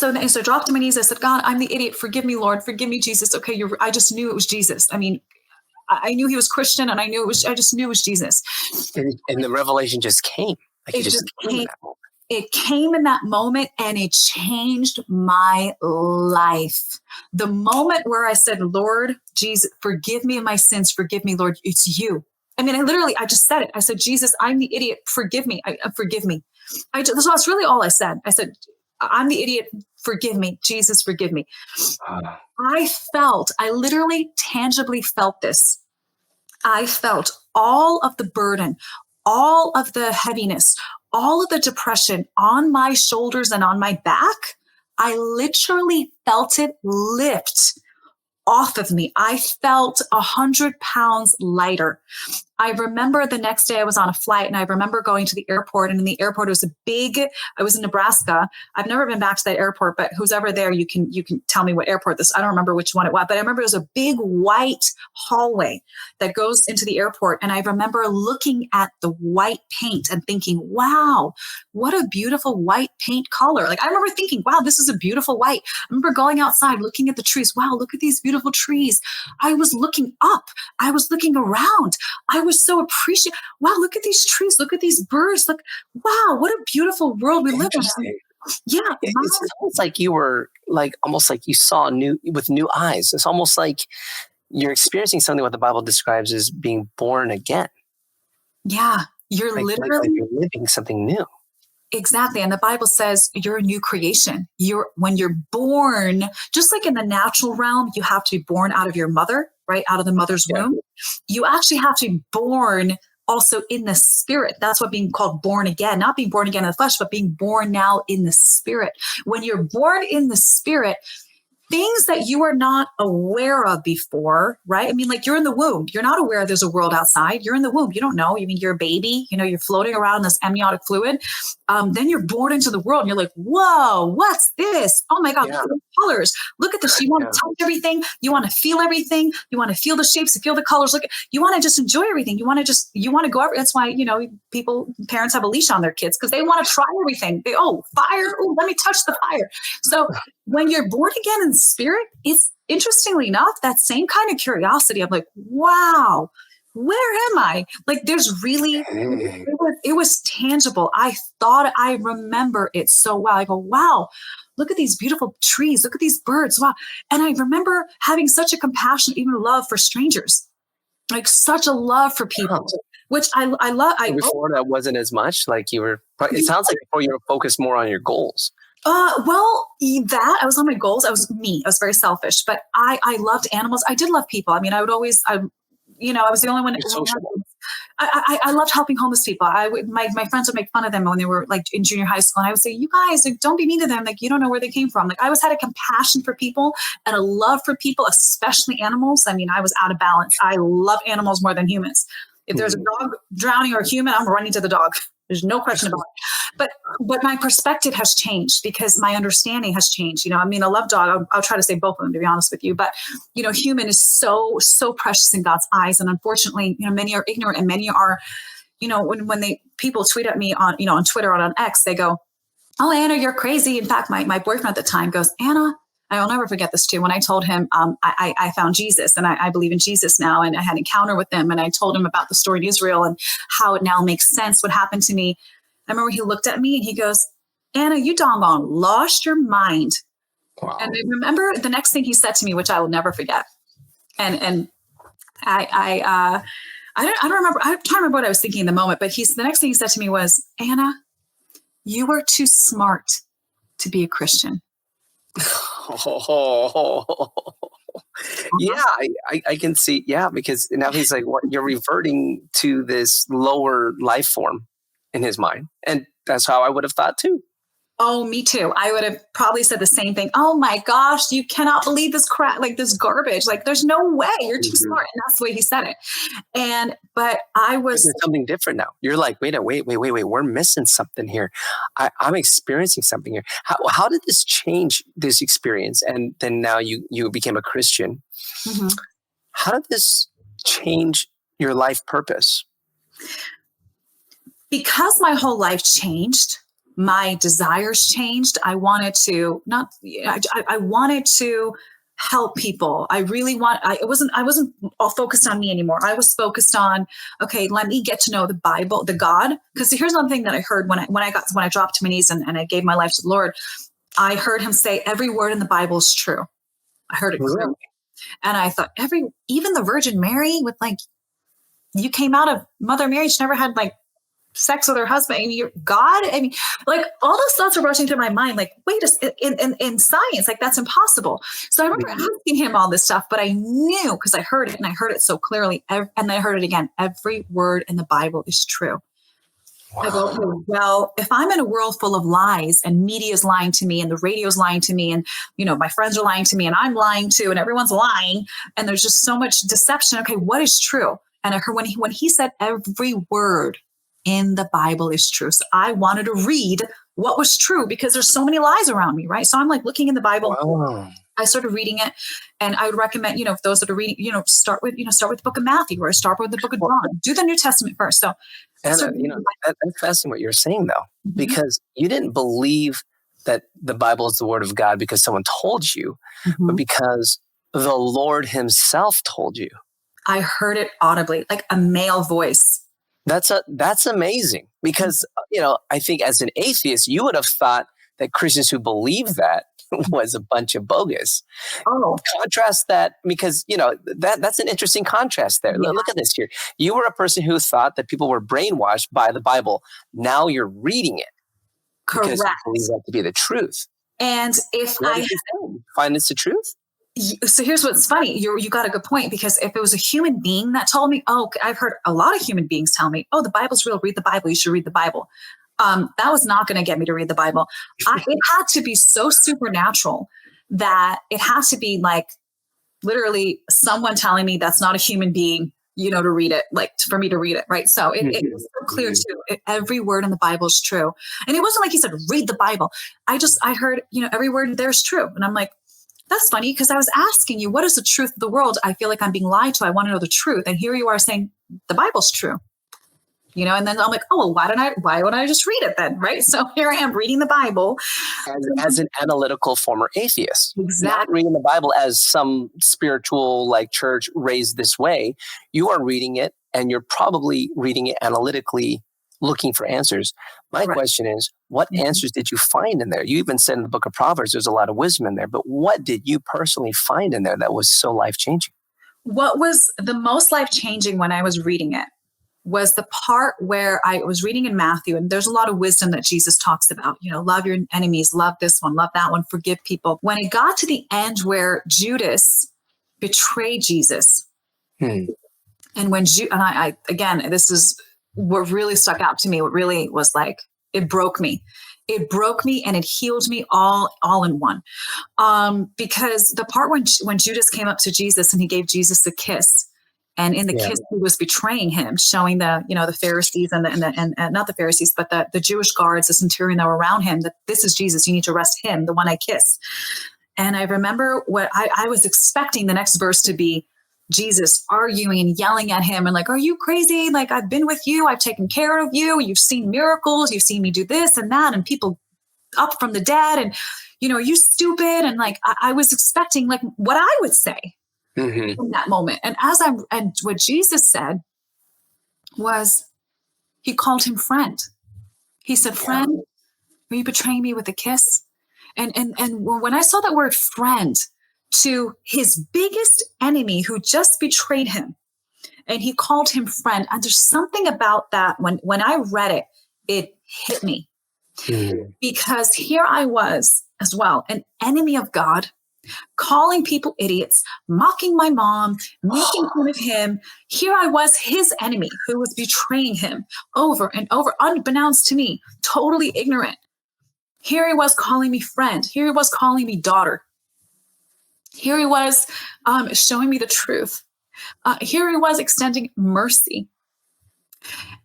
dropped to my knees. I said, God, I'm the idiot. Forgive me, Lord. Forgive me, Jesus. Okay. I just knew it was Jesus. I mean, I knew he was Christian and I just knew it was Jesus. And the revelation just came. Like it just came. It came in that moment and it changed my life. The moment where I said, Lord Jesus, forgive me of my sins. Forgive me, Lord. It's you. I mean, I just said it. I said, Jesus, I'm the idiot. Forgive me. Forgive me. That's really all I said. I said, I'm the idiot. Forgive me. Jesus, forgive me. I literally tangibly felt this. I felt all of the burden, all of the heaviness, all of the depression on my shoulders and on my back. I literally felt it lift off of me. I felt 100 pounds lighter. I remember the next day I was on a flight and I remember going to the airport, and in the airport it was I was in Nebraska. I've never been back to that airport, but who's ever there, you can tell me what airport I don't remember which one it was, but I remember it was a big white hallway that goes into the airport. And I remember looking at the white paint and thinking, wow, what a beautiful white paint color. Like I remember thinking, wow, this is a beautiful white. I remember going outside, looking at the trees. Wow, look at these beautiful trees. I was looking up. I was looking around. I was so appreciative. Wow, look at these trees. Look at these birds. Look, wow, what a beautiful world we live in. Yeah. It's almost like you were almost like you saw with new eyes. It's almost like you're experiencing something what the Bible describes as being born again. Yeah. You're literally you're living something new. Exactly. And the Bible says you're a new creation. When you're born, just like in the natural realm, you have to be born out of your mother, right? Out of the mother's womb. You actually have to be born also in the spirit. That's what being called born again, not being born again in the flesh, but being born now in the spirit. When you're born in the spirit, things that you are not aware of before, right? I mean, like you're in the womb. You're not aware there's a world outside. You're in the womb. You don't know. I mean, you're a baby. You're floating around in this amniotic fluid. Then you're born into the world and you're like, whoa, what's this? Oh my God, look at the colors. Look at this. You want to touch everything. You want to feel everything. You want to feel the shapes, feel the colors. You want to just enjoy everything. You want to go over. That's why, parents have a leash on their kids because they want to try everything. Fire. Oh, let me touch the fire. So when you're born again in spirit, it's interestingly enough, that same kind of curiosity. I'm like, wow, where am I? Like there's really, it was tangible. I remember it so well. I go, wow, look at these beautiful trees. Look at these birds. Wow. And I remember having such a compassion, even love for strangers, like such a love for people, which I love. Before that wasn't as much like you were, it sounds like before you were focused more on your goals. I was on my goals. I was very selfish, but I loved animals. I did love people. I mean, I was the only one. I loved helping homeless people. My friends would make fun of them when they were like in junior high school. And I would say, you guys, like, don't be mean to them. Like, you don't know where they came from. Like I always had a compassion for people and a love for people, especially animals. I mean, I was out of balance. I love animals more than humans. If there's a dog drowning or a human, I'm running to the dog. There's no question about it. But my perspective has changed because my understanding has changed. I mean, I love dog. I'll try to say both of them, to be honest with you. But, human is so, so precious in God's eyes. And unfortunately, many are ignorant and many are, when people tweet at me on, on Twitter or on X, they go, oh, Anna, you're crazy. In fact, my boyfriend at the time goes, Anna, I'll never forget this too. When I told him I found Jesus and I believe in Jesus now, and I had an encounter with him, and I told him about the story in Israel and how it now makes sense what happened to me. I remember he looked at me and he goes, Anna, you doggone lost your mind. Wow. And I remember the next thing he said to me, which I will never forget. And I don't remember. I'm trying to remember what I was thinking in the moment, but the next thing he said to me was, Anna, you are too smart to be a Christian. Yeah, I can see. Yeah, because now he's like, what, you're reverting to this lower life form in his mind. And that's how I would have thought too. Oh, me too. I would have probably said the same thing. Oh my gosh, you cannot believe this crap, like this garbage. Like there's no way, you're too smart. And that's the way he said it. But I was there's something different now. You're like, wait, we're missing something here. I'm experiencing something here. How did this change this experience? And then now you became a Christian. Mm-hmm. How did this change your life purpose? Because my whole life changed. My desires changed. I wanted to help people. I wasn't all focused on me anymore. I was focused on, okay, let me get to know the Bible, the God. Because here's another thing that I heard when I dropped to my knees and I gave my life to the Lord. I heard him say, every word in the Bible is true. I heard it clearly. And I thought, even the Virgin Mary, with like, you came out of Mother Mary, she never had like sex with her husband. I mean, you're God. I mean, like all those thoughts are rushing through my mind. Like, wait, in science, like that's impossible. So I remember asking him all this stuff, but I knew because I heard it and I heard it so clearly. And then I heard it again. Every word in the Bible is true. Wow. I go, okay, well, if I'm in a world full of lies and media is lying to me and the radio's lying to me and, my friends are lying to me and I'm lying too and everyone's lying and there's just so much deception. Okay, what is true? And I heard when he said every word in the Bible is true. So I wanted to read what was true because there's so many lies around me, right? So I'm like looking in the Bible. Wow. I started reading it, and I would recommend, if those that are reading, start with the book of Matthew or start with the book of John. Do the New Testament first. So, Anna, that's fascinating what you're saying though, because you didn't believe that the Bible is the Word of God because someone told you, but because the Lord Himself told you. I heard it audibly, like a male voice. That's amazing because, I think as an atheist, you would have thought that Christians who believe that was a bunch of bogus. Oh, contrast that because, that's an interesting contrast there. Yeah. Look at this here. You were a person who thought that people were brainwashed by the Bible. Now you're reading it. Correct. Because you believe that to be the truth. And if I find it's the truth. So here's what's funny. You got a good point, because if it was a human being that told me, I've heard a lot of human beings tell me, the Bible's real, read the Bible, you should read the Bible. That was not going to get me to read the Bible. It had to be so supernatural that it has to be like literally someone telling me that's not a human being, to read it, like for me to read it. Right. So it was so clear too. Every word in the Bible is true. And it wasn't like he said, read the Bible. I heard, every word there is true. And I'm like, that's funny, because I was asking you, what is the truth of the world? I feel like I'm being lied to. I want to know the truth. And here you are saying the Bible's true. And then I'm like, why wouldn't I just read it then? Right. So here I am reading the Bible. As an analytical former atheist. Exactly. Not reading the Bible as some spiritual like church raised this way. You are reading it, and you're probably reading it analytically, looking for answers. My question is, what answers did you find in there? You even said in the book of Proverbs, there's a lot of wisdom in there, but what did you personally find in there that was so life-changing? What was the most life-changing when I was reading it was the part where I was reading in Matthew, and there's a lot of wisdom that Jesus talks about, love your enemies, love this one, love that one, forgive people. When it got to the end where Judas betrayed Jesus, and when again, this is what really stuck out to me. What really was like, it broke me. It broke me and it healed me all in one. Because the part when Judas came up to Jesus and he gave Jesus a kiss, and in the kiss he was betraying him, showing the Pharisees and not the Pharisees, but the Jewish guards, the centurion that were around him, that this is Jesus, you need to arrest him, the one I kiss. And I remember what I was expecting the next verse to be, Jesus arguing and yelling at him and like, are you crazy? Like, I've been with you. I've taken care of you. You've seen miracles. You've seen me do this and that, and people up from the dead. And, are you stupid? And like, I was expecting like what I would say in that moment. And and what Jesus said was, he called him friend. He said, friend, are you betraying me with a kiss? And when I saw that word friend, to his biggest enemy who just betrayed him, and he called him friend. And there's something about that when I read it hit me. Because here I was as well, an enemy of God, calling people idiots, mocking my mom, making fun of him. Here I was, his enemy, who was betraying him over and over, unbeknownst to me, totally ignorant. Here he was calling me friend. Here he was calling me daughter. Here he was showing me the truth. Here he was extending mercy.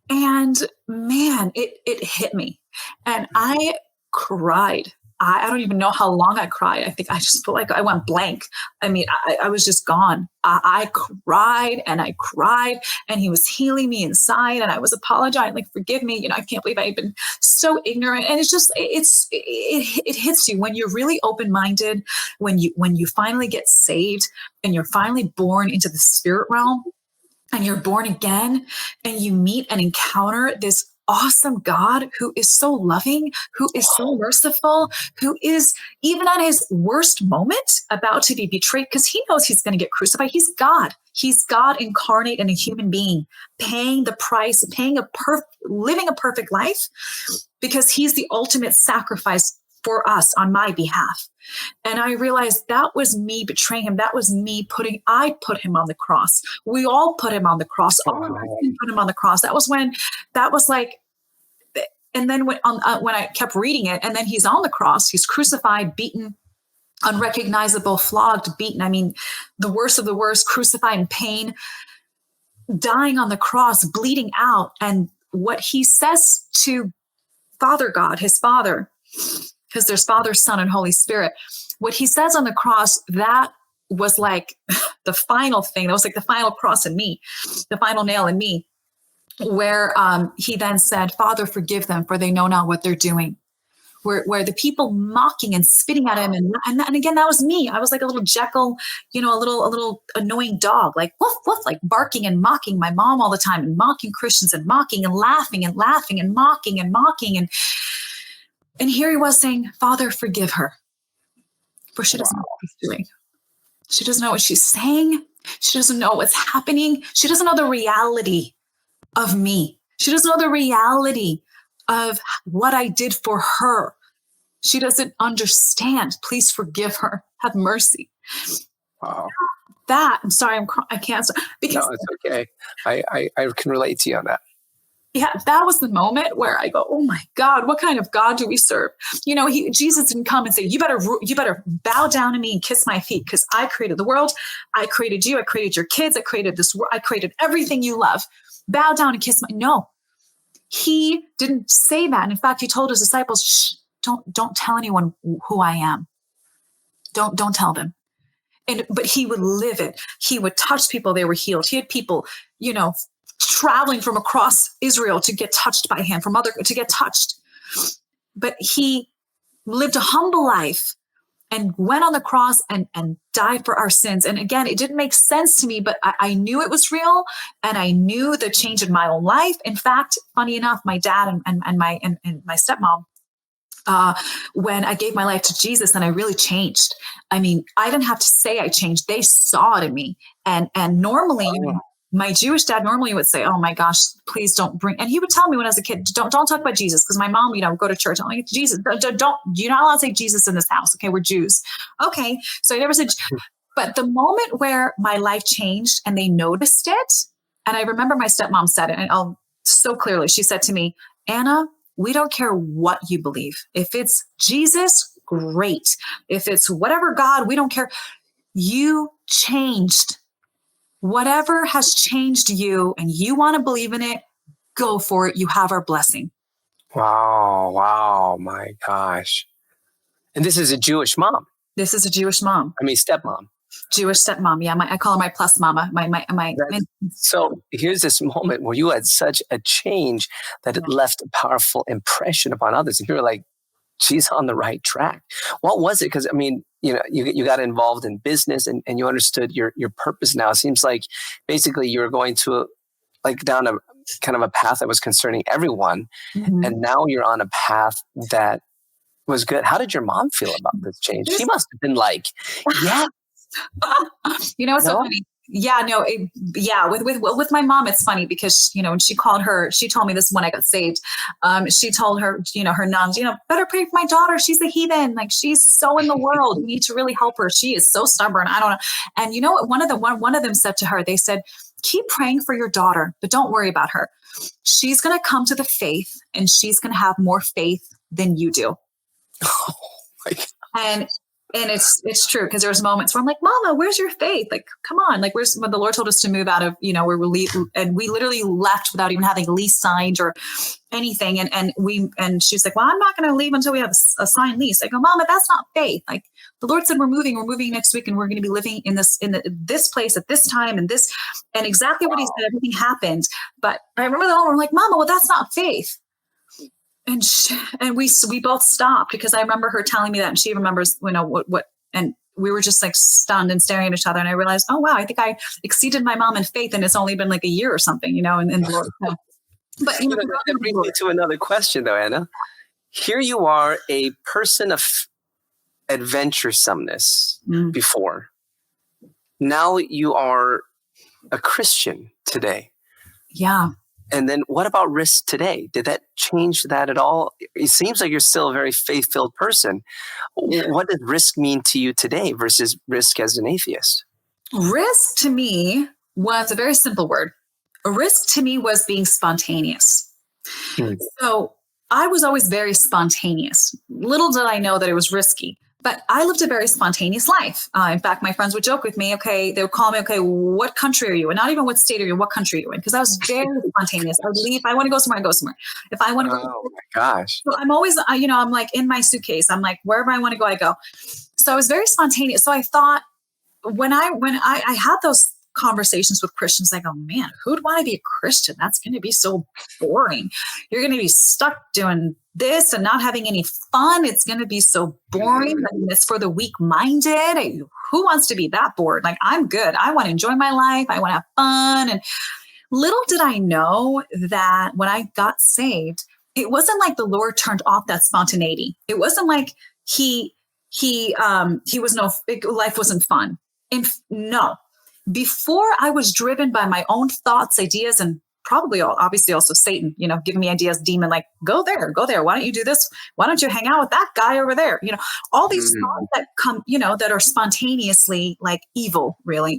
And man, it hit me. And I cried. I don't even know how long I cried. I think I just felt like I went blank. I mean, I was just gone. I cried and I cried, and he was healing me inside, and I was apologizing, like, forgive me. I can't believe I've been so ignorant. And it's just, it hits you when you're really open-minded, when you finally get saved and you're finally born into the spirit realm and you're born again and you meet and encounter this awesome God who is so loving, who is so merciful, who is even at his worst moment about to be betrayed, because he knows he's going to get crucified. He's God. He's God incarnate in a human being, paying the price, living a perfect life, because he's the ultimate sacrifice for us on my behalf. And I realized that was me betraying him. That was me I put him on the cross. We all put him on the cross. All of us put him on the cross. That was like, and then when I kept reading it, and then he's on the cross, he's crucified, beaten, unrecognizable, flogged, beaten. I mean, the worst of the worst, crucified in pain, dying on the cross, bleeding out. And what he says to Father God, his Father, because there's Father, Son, and Holy Spirit. What he says on the cross, that was like the final thing. That was like the final cross in me, the final nail in me, where he then said, Father, forgive them, for they know not what they're doing. Where the people mocking and spitting at him. And again, that was me. I was like a little Jekyll, a little annoying dog, like woof, woof, like barking and mocking my mom all the time, and mocking Christians, and mocking and laughing and laughing and mocking and mocking. And here he was saying, Father, forgive her, for she doesn't know what she's doing. She doesn't know what she's saying. She doesn't know what's happening. She doesn't know the reality of me. She doesn't know the reality of what I did for her. She doesn't understand. Please forgive her. Have mercy. Wow. I'm sorry, I can't. Because no, it's okay. I can relate to you on that. Yeah, that was the moment where I go, oh my God, what kind of God do we serve? Jesus didn't come and say, you better bow down to me and kiss my feet, because I created the world. I created you. I created your kids. I created this world. I created everything you love. Bow down and kiss no. He didn't say that. And in fact, he told his disciples, shh, don't tell anyone who I am. Don't tell them. But he would live it. He would touch people. They were healed. He had people, traveling from across Israel to get touched by him, to get touched. But he lived a humble life and went on the cross and died for our sins. And again, it didn't make sense to me, but I knew it was real, and I knew the change in my own life. In fact, funny enough, my dad and my stepmom, when I gave my life to Jesus, and I really changed. I mean, I didn't have to say I changed. They saw it in me. And normally, my Jewish dad normally would say, oh my gosh, please don't bring, and he would tell me when I was a kid, don't talk about Jesus. Because my mom, go to church. I'm like, Jesus, you're not allowed to say Jesus in this house. Okay. We're Jews. Okay. So I never said, but the moment where my life changed and they noticed it, and I remember my stepmom said it, and so clearly, she said to me, Anna, we don't care what you believe. If it's Jesus, great. If it's whatever God, we don't care. You changed. Whatever has changed you and you want to believe in it, go for it. You have our blessing. Wow. My gosh. And this is a Jewish mom. This is a Jewish mom. I mean, stepmom. Jewish stepmom. Yeah. I call her my plus mama. So here's this moment where you had such a change that it left a powerful impression upon others. And you were like, she's on the right track. What was it? Because I mean, you got involved in business and you understood your purpose now. It seems like basically you were going to down a kind of a path that was concerning everyone. Mm-hmm. And now you're on a path that was good. How did your mom feel about this change? She must have been like, yeah. It's so funny. Yeah, no, with my mom, it's funny because, when she told me this when I got saved. She told her, her nuns, better pray for my daughter. She's a heathen. Like, she's so in the world. We need to really help her. She is so stubborn. I don't know. And you know what? One of them said to her, they said, keep praying for your daughter, but don't worry about her. She's going to come to the faith, and she's going to have more faith than you do. Oh my God. And And it's true, because there's moments where I'm like, Mama, where's your faith? Like, come on. Like, where's when the Lord told us to move out of, where we literally left without even having a lease signed or anything. And she's like, well, I'm not going to leave until we have a signed lease. I go, Mama, that's not faith. Like, the Lord said, we're moving next week, and we're going to be living in this place at this time, and exactly what he said, everything happened. But I remember the moment I'm like, Mama, well, that's not faith. And we both stopped, because I remember her telling me that, and she remembers, what, and we were just like stunned and staring at each other. And I realized, oh wow, I think I exceeded my mom in faith, and it's only been like a year or something, in the Lord. But that brings me to another question, though, Anna. Here you are, a person of adventuresomeness before. Now you are a Christian today. Yeah. And then what about risk today? Did that change that at all? It seems like you're still a very faith-filled person. What does risk mean to you today versus risk as an atheist? Risk to me was a very simple word. Risk to me was being spontaneous. So I was always very spontaneous. Little did I know that it was risky. But I lived a very spontaneous life. In fact, my friends would joke with me, they would call me, what country are you in? Not even what state are you in, what country are you in? Because I was very spontaneous. I would leave. If I want to go somewhere, I go somewhere. If I want to go. Oh my gosh. So I'm always, I'm like in my suitcase. I'm like, wherever I want to go, I go. So I was very spontaneous. So I thought when I had those conversations with Christians, I go, man, who'd want to be a Christian? That's going to be so boring. You're going to be stuck doing this and not having any fun. It's going to be so boring. And it's for the weak-minded. Who wants to be that bored? Like, I'm good. I want to enjoy my life. I want to have fun. And little did I know that when I got saved, it wasn't like the Lord turned off that spontaneity. It wasn't like he was life wasn't fun. And no. Before, I was driven by my own thoughts, ideas, and probably obviously also Satan, giving me ideas, demon, like, go there. Why don't you do this? Why don't you hang out with that guy over there? All these thoughts that come, that are spontaneously like evil, really,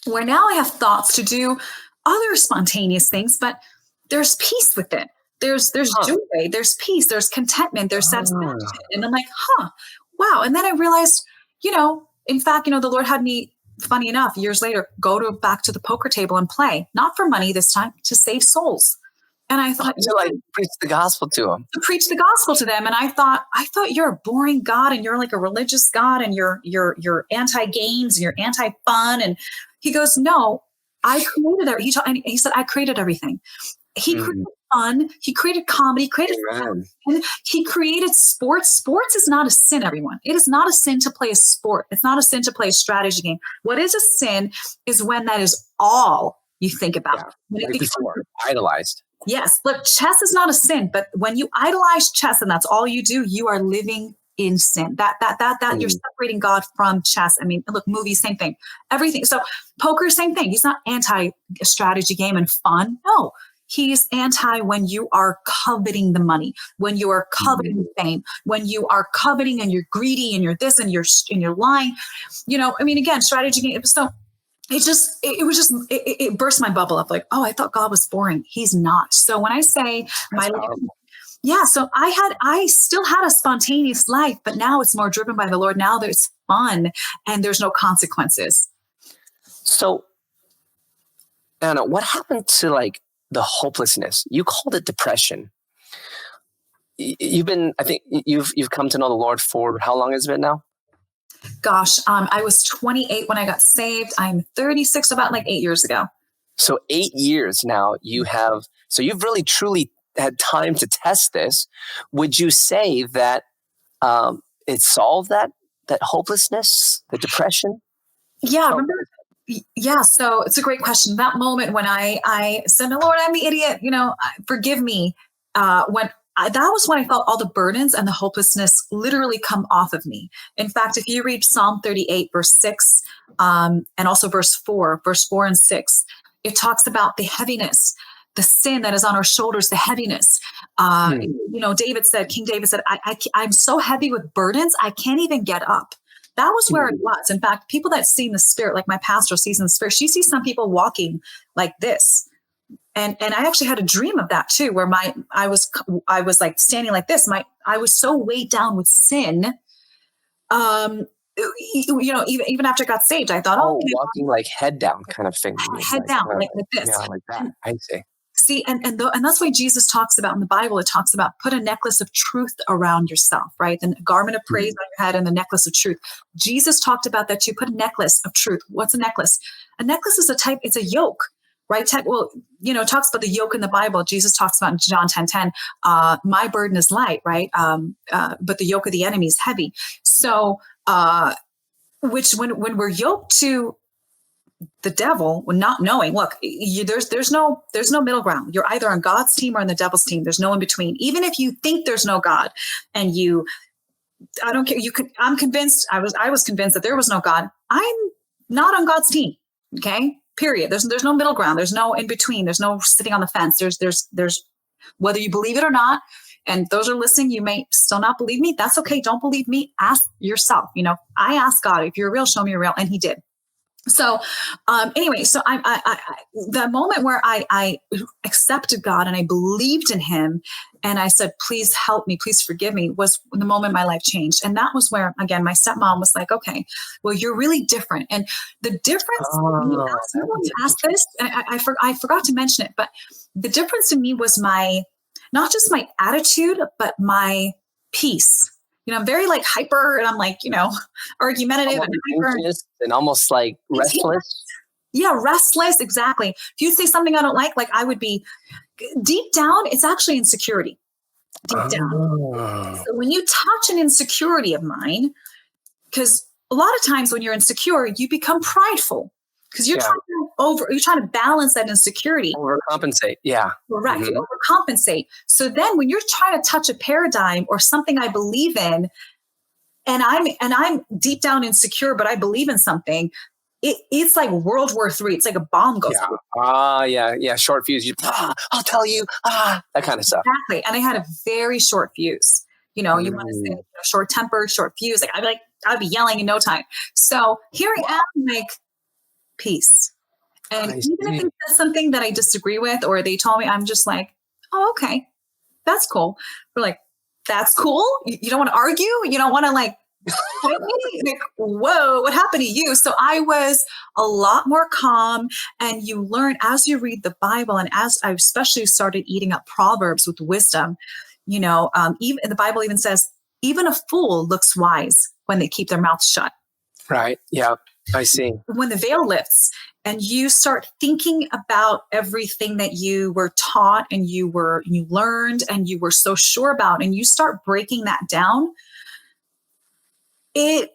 where now I have thoughts to do other spontaneous things, but there's peace with it. There's joy, there's peace, there's contentment, there's satisfaction. And I'm like, wow. And then I realized, in fact, the Lord had me, funny enough, years later, back to the poker table and play, not for money this time, to save souls. And I thought, preach the gospel to them. To preach the gospel to them. And I thought you're a boring God, and you're like a religious God, and you're anti-games and you're anti-fun. And he goes, no, I created everything. He said, I created everything. He created fun. He created comedy. He created fun. And he created sports. Sports is not a sin, everyone. It is not a sin to play a sport. It's not a sin to play a strategy game. What is a sin is when that is all you think about. Yeah, like before, idolized. Yes. Look, chess is not a sin, but when you idolize chess and that's all you do, you are living in sin. That you're separating God from chess. I mean, look, movies, same thing. Everything. So poker, same thing. He's not anti-strategy game and fun. No. He's anti when you are coveting the money, when you are coveting fame, when you are coveting and you're greedy and you're this and you're lying. Again, strategy game. So it burst my bubble up. Like, I thought God was boring. He's not. So when I say so I still had a spontaneous life, but now it's more driven by the Lord. Now there's fun and there's no consequences. So, Anna, what happened to the hopelessness? You called it depression. You've come to know the Lord for how long has it been now? Gosh, I was 28 when I got saved. I'm 36, about 8 years ago. So 8 years now you've really truly had time to test this. Would you say that it solved that hopelessness, the depression? Yeah, remember. Yeah, so it's a great question. That moment when I said, Lord, I'm the idiot, forgive me. That was when I felt all the burdens and the hopelessness literally come off of me. In fact, if you read Psalm 38, verse 6, and also verse 4 and 6, it talks about the heaviness, the sin that is on our shoulders, the heaviness. King David said, I'm so heavy with burdens, I can't even get up. That was where it was. In fact, people that see in the spirit, like my pastor sees in the spirit, she sees some people walking like this. And I actually had a dream of that too, where I was like standing like this. I was so weighed down with sin Even after I got saved, I thought, Oh, okay, walking like head down kind of thing. head down, like this. Yeah, like that. I see. See, and that's why Jesus talks about in the Bible, it talks about put a necklace of truth around yourself, right? The garment of praise on your head and the necklace of truth. Jesus talked about that too. Put a necklace of truth. What's a necklace? A necklace is it's a yoke, right? Well, it talks about the yoke in the Bible. Jesus talks about in John 10:10, my burden is light, right? But the yoke of the enemy is heavy. So, which when we're yoked to the devil, when not knowing, look, there's no middle ground. You're either on God's team or on the devil's team. There's no in between. Even if you think there's no God, and I don't care. I'm convinced. I was convinced that there was no God. I'm not on God's team. Okay. Period. There's no middle ground. There's no in between. There's no sitting on the fence. There's whether you believe it or not. And those are listening. You may still not believe me. That's okay. Don't believe me. Ask yourself. I asked God, if you're real, show me you're real, and He did. So anyway, so I the moment where I accepted God and I believed in Him and I said, please help me, please forgive me, was the moment my life changed. And that was where, again, my stepmom was like, okay, well, you're really different. And the difference, to ask this, and I forgot to mention it, but the difference in me was not just my attitude, but my peace. I'm very like hyper, and I'm like, argumentative and hyper. And almost like restless. Yeah, restless. Exactly. If you say something I don't like I would be deep down, it's actually insecurity. Deep down. So when you touch an insecurity of mine, because a lot of times when you're insecure, you become prideful because you're trying to balance that insecurity. Overcompensate. Yeah. Correct. Mm-hmm. You overcompensate. So then when you're trying to touch a paradigm or something I believe in, and I'm deep down insecure, but I believe in something, it's like World War III. It's like a bomb goes off. Yeah. Short fuse. I'll tell you. That kind of stuff. Exactly. And I had a very short fuse. You want to say short tempered, short fuse. I'd be yelling in no time. So here I am, like, peace. And even if it's something that I disagree with, or they told me, I'm just like, oh, okay, that's cool. We're like, that's cool. You don't want to argue. You don't want to like whoa, what happened to you? So I was a lot more calm, and you learn as you read the Bible, and as I especially started eating up Proverbs with wisdom, even the Bible even says, even a fool looks wise when they keep their mouths shut. Right. Yeah, I see. When the veil lifts and you start thinking about everything that you were taught and you learned and you were so sure about, and you start breaking that down, it's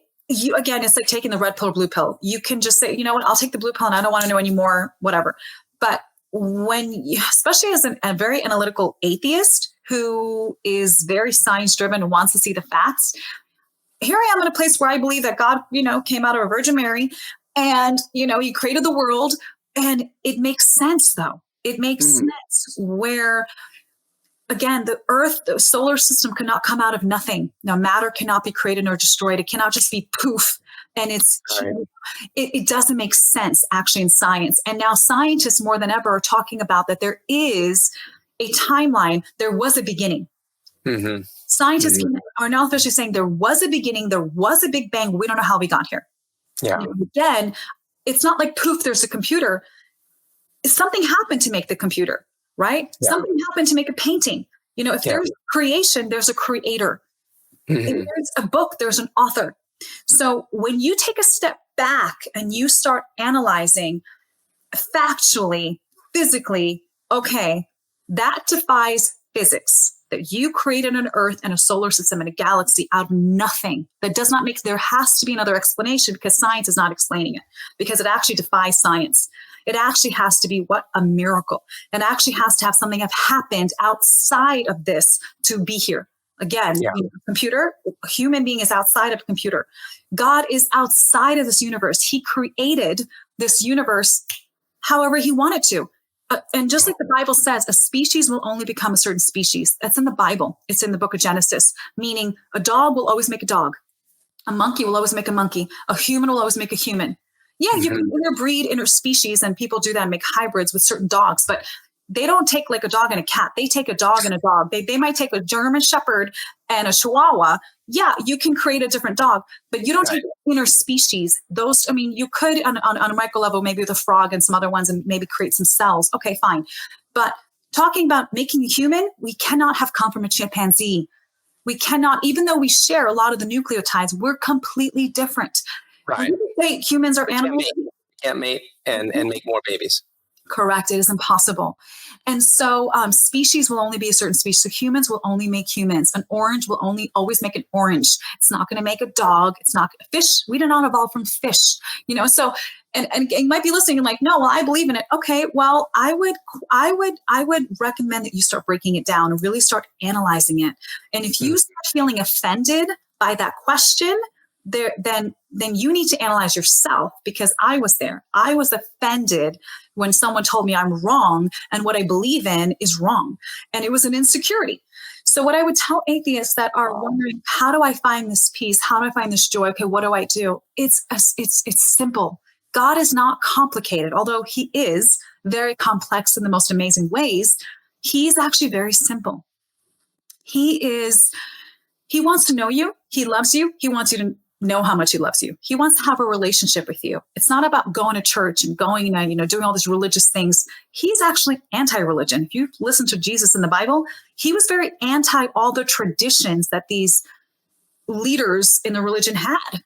like taking the red pill or blue pill. You can just say, you know what, I'll take the blue pill and I don't want to know anymore, whatever. But especially as a very analytical atheist who is very science driven and wants to see the facts, here I am in a place where I believe that God, came out of a Virgin Mary and, He created the world, and it makes sense though. It makes sense where, again, the earth, the solar system cannot come out of nothing. Now, matter cannot be created nor destroyed. It cannot just be poof. And it doesn't make sense actually in science. And now scientists more than ever are talking about that there is a timeline. There was a beginning. Mm-hmm. Scientists are now officially saying there was a beginning. There was a big bang. We don't know how we got here. Yeah. And again, it's not like poof, there's a computer. Something happened to make the computer. Right? Yeah. Something happened to make a painting. If there's creation, there's a creator. Mm-hmm. If there's a book, there's an author. So when you take a step back and you start analyzing factually, physically, okay, that defies physics, that you created an earth and a solar system and a galaxy out of nothing. That does not there has to be another explanation, because science is not explaining it, because it actually defies science. It actually has to be a miracle. It actually has to have something have happened outside of this to be here. Again, computer, a human being is outside of a computer. God is outside of this universe. He created this universe however He wanted to. And just like the Bible says, a species will only become a certain species. That's in the Bible. It's in the book of Genesis, meaning a dog will always make a dog. A monkey will always make a monkey. A human will always make a human. Yeah, you can interbreed interspecies, and people do that and make hybrids with certain dogs. But they don't take like a dog and a cat. They take a dog and a dog. They might take a German Shepherd and a Chihuahua. Yeah, you can create a different dog, but you don't take interspecies. Those, I mean, you could on a micro level, maybe with a frog and some other ones and maybe create some cells. Okay, fine. But talking about making a human, we cannot have come from a chimpanzee. We cannot, even though we share a lot of the nucleotides, we're completely different. Right. Say humans are animals. Can't mate and make more babies. Correct. It is impossible. And so species will only be a certain species. So humans will only make humans. An orange will only always make an orange. It's not going to make a dog. It's not fish. We did not evolve from fish, you know? So, and you might be listening and like, no, well, I believe in it. Okay. Well, I would recommend that you start breaking it down and really start analyzing it. And if you start feeling offended by that question, then you need to analyze yourself, because I was there. I was offended when someone told me I'm wrong and what I believe in is wrong. And it was an insecurity. So what I would tell atheists that are wondering, how do I find this peace? How do I find this joy? Okay, what do I do? It's simple. God is not complicated, although he is very complex in the most amazing ways. He's actually very simple. He wants to know you. He loves you. He wants you to know how much he loves you. He wants to have a relationship with you. It's not about going to church and going and, doing all these religious things. He's actually anti-religion. If you listen to Jesus in the Bible, he was very anti all the traditions that these leaders in the religion had.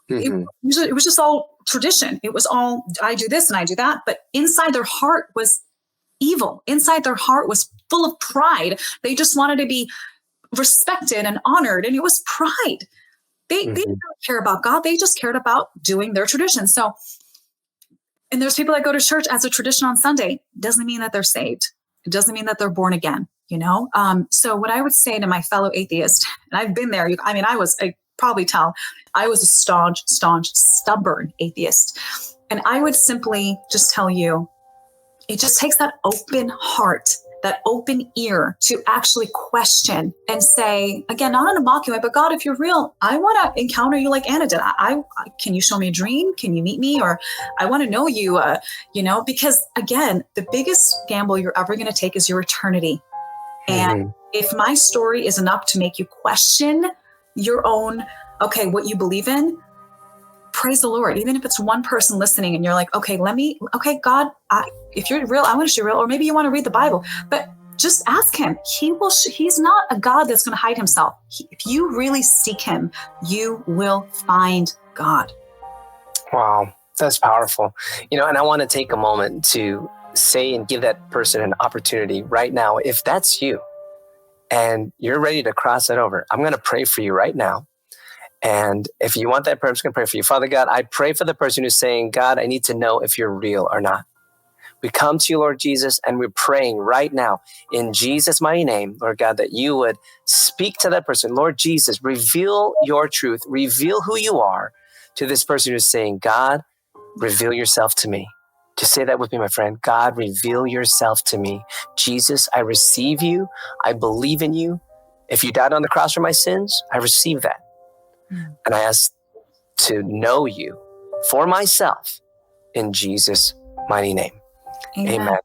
Mm-hmm. It was just all tradition. It was all, I do this and I do that. But inside their heart was evil. Inside their heart was full of pride. They just wanted to be respected and honored. And it was pride. They didn't care about God. They just cared about doing their tradition. So, and there's people that go to church as a tradition on Sunday. Doesn't mean that they're saved. It doesn't mean that they're born again, So what I would say to my fellow atheist, and I've been there, I probably tell, I was a staunch, stubborn atheist. And I would simply just tell you, it just takes that open heart, that open ear to actually question and say, again, not in a mocking way, but God, if you're real, I want to encounter you like Anna did. Can you show me a dream? Can you meet me? Or I want to know you, because again, the biggest gamble you're ever going to take is your eternity. And if my story is enough to make you question your own, what you believe in, praise the Lord. Even if it's one person listening and you're like, God, if you're real, I want to show you real, or maybe you want to read the Bible, but just ask him. He's not a God that's going to hide himself. If you really seek him, you will find God. Wow. That's powerful. And I want to take a moment to say and give that person an opportunity right now. If that's you and you're ready to cross that over, I'm going to pray for you right now. And if you want that prayer, I'm just going to pray for you. Father God, I pray for the person who's saying, God, I need to know if you're real or not. We come to you, Lord Jesus, and we're praying right now in Jesus' mighty name, Lord God, that you would speak to that person. Lord Jesus, reveal your truth, reveal who you are to this person who's saying, God, reveal yourself to me. Just say that with me, my friend. God, reveal yourself to me. Jesus, I receive you. I believe in you. If you died on the cross for my sins, I receive that. And I ask to know you for myself in Jesus' mighty name. Amen.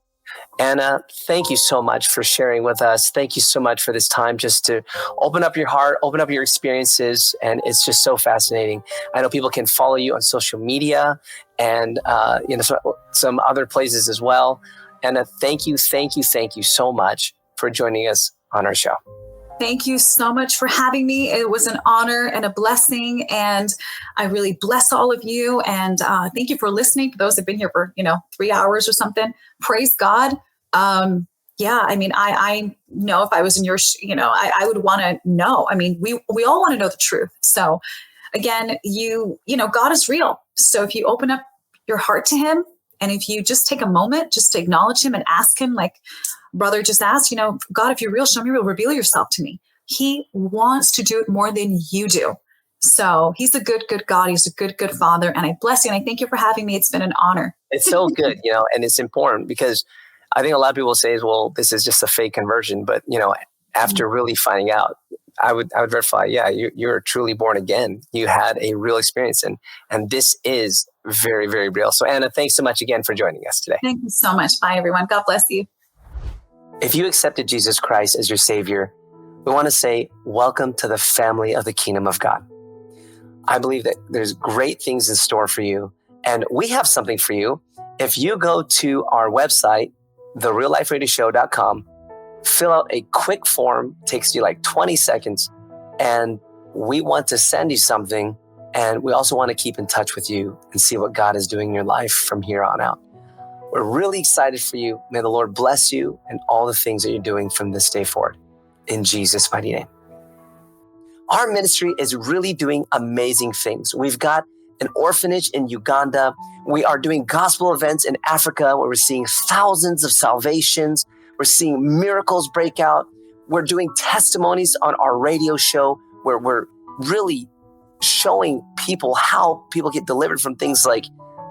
Anna, thank you so much for sharing with us. Thank you so much for this time just to open up your heart, open up your experiences. And it's just so fascinating. I know people can follow you on social media and some other places as well. Anna, thank you so much for joining us on our show. Thank you so much for having me. It was an honor and a blessing, and I really bless all of you. And thank you for listening. For those that have been here for 3 hours or something, praise God. I know if I was in your, I would want to know. I mean, we all want to know the truth. So, again, God is real. So if you open up your heart to Him, and if you just take a moment just to acknowledge Him and ask Him, like brother just asked, God, if you're real, show me real, reveal yourself to me. He wants to do it more than you do. So He's a good, good God. He's a good, good Father. And I bless you. And I thank you for having me. It's been an honor. It's so good, and it's important because I think a lot of people say, well, this is just a fake conversion. But, after really finding out, I would verify, you're truly born again. You had a real experience. And this is very, very real. So Anna, thanks so much again for joining us today. Thank you so much. Bye, everyone. God bless you. If you accepted Jesus Christ as your Savior, we want to say, welcome to the family of the kingdom of God. I believe that there's great things in store for you, and we have something for you. If you go to our website, therealliferadioshow.com, fill out a quick form, takes you like 20 seconds, and we want to send you something, and we also want to keep in touch with you and see what God is doing in your life from here on out. We're really excited for you. May the Lord bless you and all the things that you're doing from this day forward. In Jesus' mighty name. Our ministry is really doing amazing things. We've got an orphanage in Uganda. We are doing gospel events in Africa where we're seeing thousands of salvations. We're seeing miracles break out. We're doing testimonies on our radio show where we're really showing people how people get delivered from things like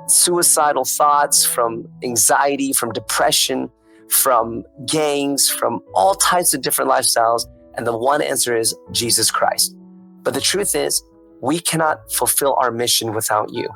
suicidal thoughts, from anxiety, from depression, from gangs, from all types of different lifestyles. And the one answer is Jesus Christ. But the truth is, we cannot fulfill our mission without you.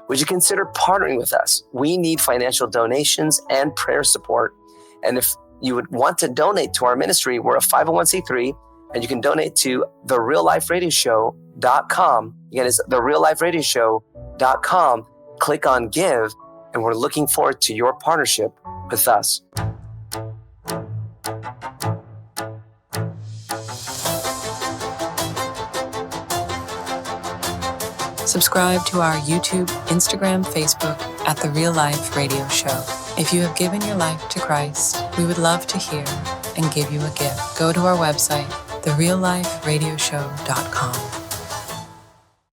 Would you consider partnering with us? We need financial donations and prayer support. And if you would want to donate to our ministry, we're a 501c3, and you can donate to therealliferadioshow.com. Again, it's therealliferadioshow.com. Click on Give, and we're looking forward to your partnership with us. Subscribe to our YouTube, Instagram, Facebook at The Real Life Radio Show. If you have given your life to Christ, we would love to hear and give you a gift. Go to our website, therealliferadioshow.com.